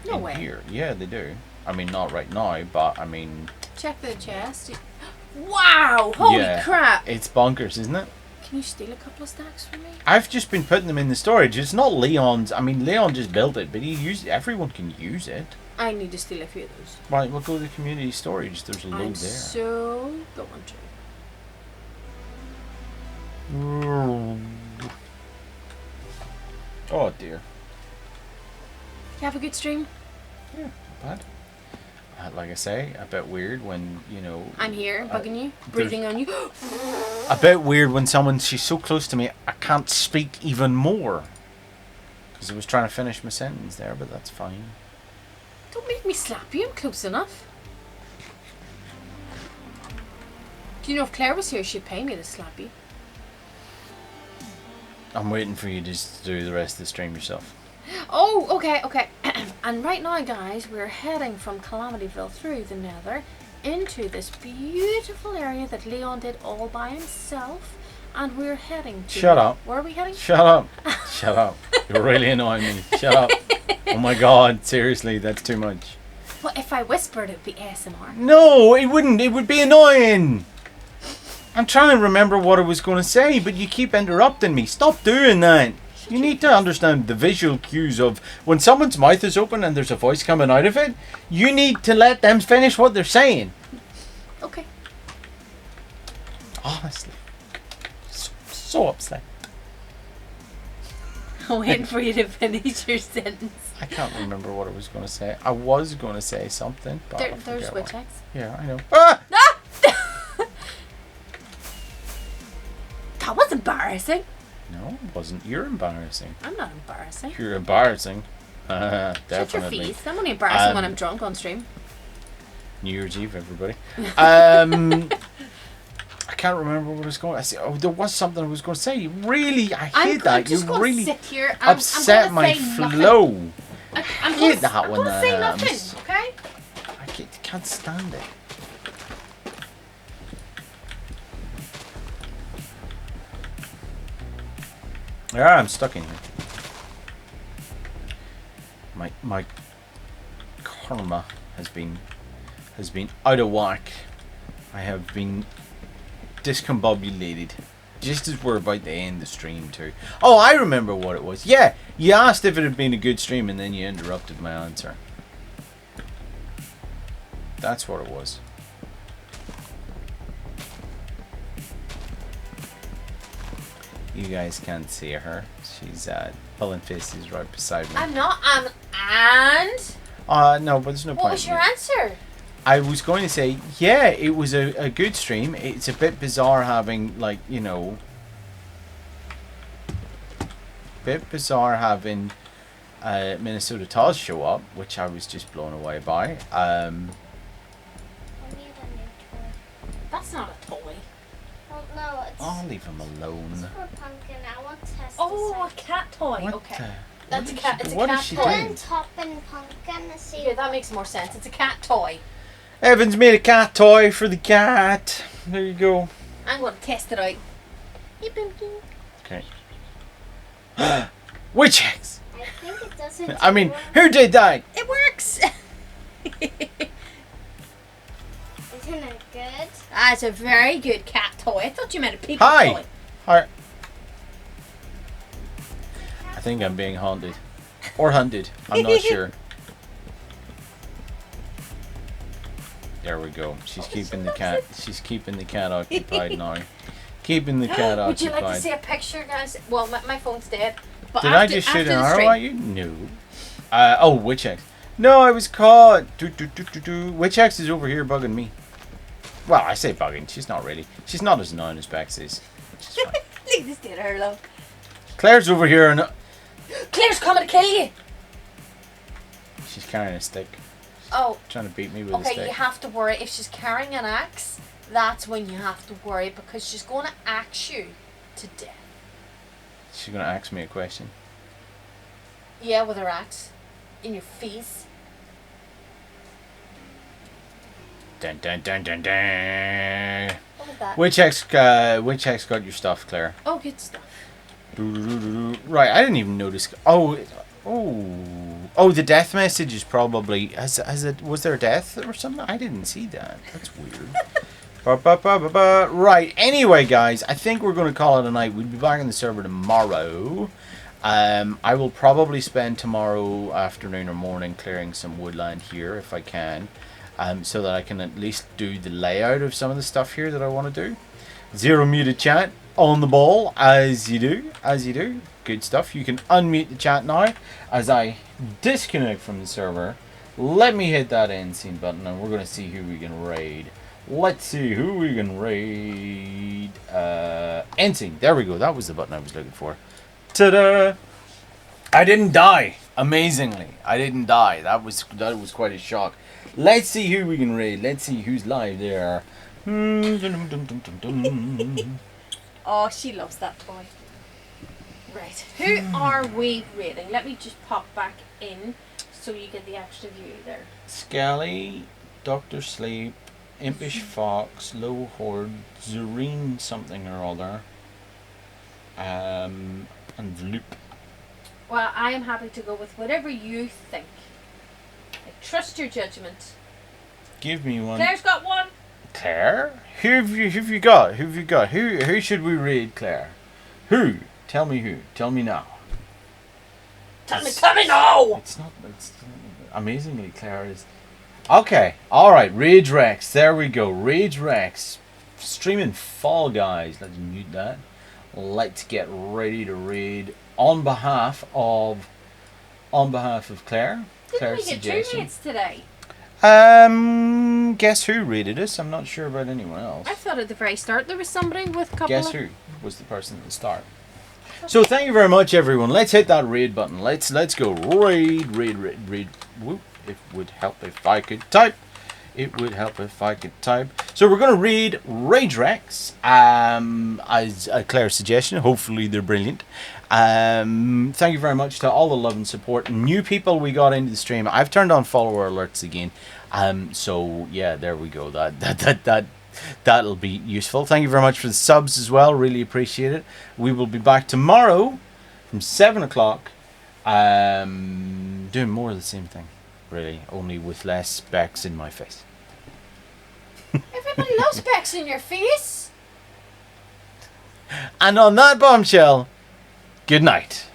No in way. Here. Yeah, they do. I mean, not right now, but I mean... Check the chest. Wow! Holy yeah, crap! It's bonkers, isn't it? Can you steal a couple of stacks from me? I've just been putting them in the storage. It's not Leon's. I mean, Leon just built it, but he used. Everyone can use it. I need to steal a few of those. Right, we'll go to the community storage. There's a load I'm there. so going to. Oh dear. You have a good stream? Yeah, not bad. Like I say, a bit weird when, you know... I'm here, bugging you, breathing on you. A bit weird when she's so close to me, I can't speak even more. Because I was trying to finish my sentence there, but that's fine. Don't make me slap you, I'm close enough. Do you know if Claire was here, she'd pay me to slap you. I'm waiting for you to just do the rest of the stream yourself. Oh, okay, okay. And right now, guys, we're heading from Calamityville through the Nether into this beautiful area that Leon did all by himself. And we're heading to... Shut up. Where are we heading? Shut up. Shut up. You're really annoying me. Shut up. Oh my god, seriously, that's too much. Well, if I whispered, it'd be ASMR. No, it wouldn't. It would be annoying. I'm trying to remember what I was going to say, but you keep interrupting me. Stop doing that. You need to understand the visual cues of when someone's mouth is open and there's a voice coming out of it, you need to let them finish what they're saying. Okay. Honestly. So upset. I'm waiting for you to finish your sentence. I can't remember what I was going to say. I was going to say something, but I There's forget witch what. eggs. Yeah, I know. Ah! That was embarrassing. No, it wasn't. You're embarrassing. I'm not embarrassing. You're embarrassing. Shut your Definitely. face. I'm only embarrassing when I'm drunk on stream. New Year's Eve, everybody. I can't remember what I was going to say. Oh, there was something I was going to say. Really, I hate that. I'm just You going really to sit here. I'm upset gonna my say nothing. flow. I'm hate that when I'm that going to say happens. nothing, okay? I can't stand it. Yeah, I'm stuck in here. My karma has been out of whack. I have been discombobulated. Just as we're about to end the stream too. Oh, I remember what it was. Yeah, you asked if it had been a good stream and then you interrupted my answer. That's what it was. You guys can't see her. She's pulling faces right beside me. I'm not. And? No, but there's no point. What was your answer? I was going to say, yeah, it was a good stream. It's a bit bizarre having, like, you know... Minnesota Taz show up, which I was just blown away by. I need a new toy. That's not a toy. Oh no, it's, I'll leave him it's alone. for Pumpkin. I want to test Oh, a this cat toy. What Okay. the- That's a cat. It's a what cat is she toy. out. doing? Put in top in Pumpkin to see. Yeah, that makes more sense. It's a cat toy. Evan's made a cat toy for the cat. There you go. I'm going to test it out. Hey, Pumpkin. Okay. Witch eggs! I think it doesn't. I mean, who did that? It works. Isn't it good? That's a very good cat toy. I thought you meant a people Hi. toy. Hi. I think I'm being haunted. Or hunted. I'm not sure. There we go. She's keeping the cat. She's keeping the cat occupied now. Keeping the cat Would you occupied. like to see a picture, guys? Well, my phone's dead. But Did after, I just shoot after an the arrow stream- at you? No. Oh, Witch X. No, I was caught. Witch X is over here bugging me. Well, I say bugging. She's not really. She's not as annoying as Bex is. Which is fine. Look at this dead her love. Claire's over here and Claire's coming to kill you. she's carrying a stick. Oh, Trying to beat me with a okay, stick. you have to worry. If she's carrying an axe, that's when you have to worry because she's going to axe you to death. She's gonna ask me a question. Yeah, with her axe. In your face. Dun dun dun dun dun. What was that? Which ex got your stuff, Claire? Oh, good stuff. Right, I didn't even notice. Oh, the death message is probably was there a death or something? I didn't see that. That's weird. Right. Anyway, guys, I think we're going to call it a night. We'll be back on the server tomorrow. I will probably spend tomorrow afternoon or morning clearing some woodland here if I can, so that I can at least do the layout of some of the stuff here that I want to do. Zero muted chat on the ball as you do. Good stuff. You can unmute the chat now as I disconnect from the server. Let me hit that end scene button and we're going to see who we can raid. Let's see who we can raid. End scene. There we go. That was the button I was looking for. Ta-da! I didn't die. Amazingly, I didn't die. That was quite a shock. Let's see who we can raid. Let's see who's live there. Oh, she loves that toy. Right. Who are we raiding? Let me just pop back in so you get the extra view there. Skelly, Dr. Sleep, Impish Fox, Low Horde, Zareen something or other, and Vloop. Well, I am happy to go with whatever you think. I trust your judgment. Give me one. Claire's got one. Claire? Who have you got? Who should we raid, Claire? Who? Tell me who. Tell me now. Tell me now! It's amazingly, Claire is... Okay, alright, Rage Rex, there we go, Rage Rex, streaming Fall Guys, let's mute that. Let's get ready to raid on behalf of Claire. Didn't Claire's we get suggestion. 2 raids today? Guess who raided us? I'm not sure about anyone else. I thought at the very start there was somebody with a couple Guess of... who was the person at the start? So thank you very much, everyone. Let's hit that raid button. Let's go raid. Whoop. It would help if I could type. So we're going to read Rage Rex as Claire's suggestion. Hopefully they're brilliant. Thank you very much to all the love and support. New people we got into the stream. I've turned on follower alerts again. So yeah, there we go. That'll be useful. Thank you very much for the subs as well. Really appreciate it. We will be back tomorrow from 7 o'clock. Doing more of the same thing. Really, only with less specs in my face. Everybody loves specs in your face. And on that bombshell, good night.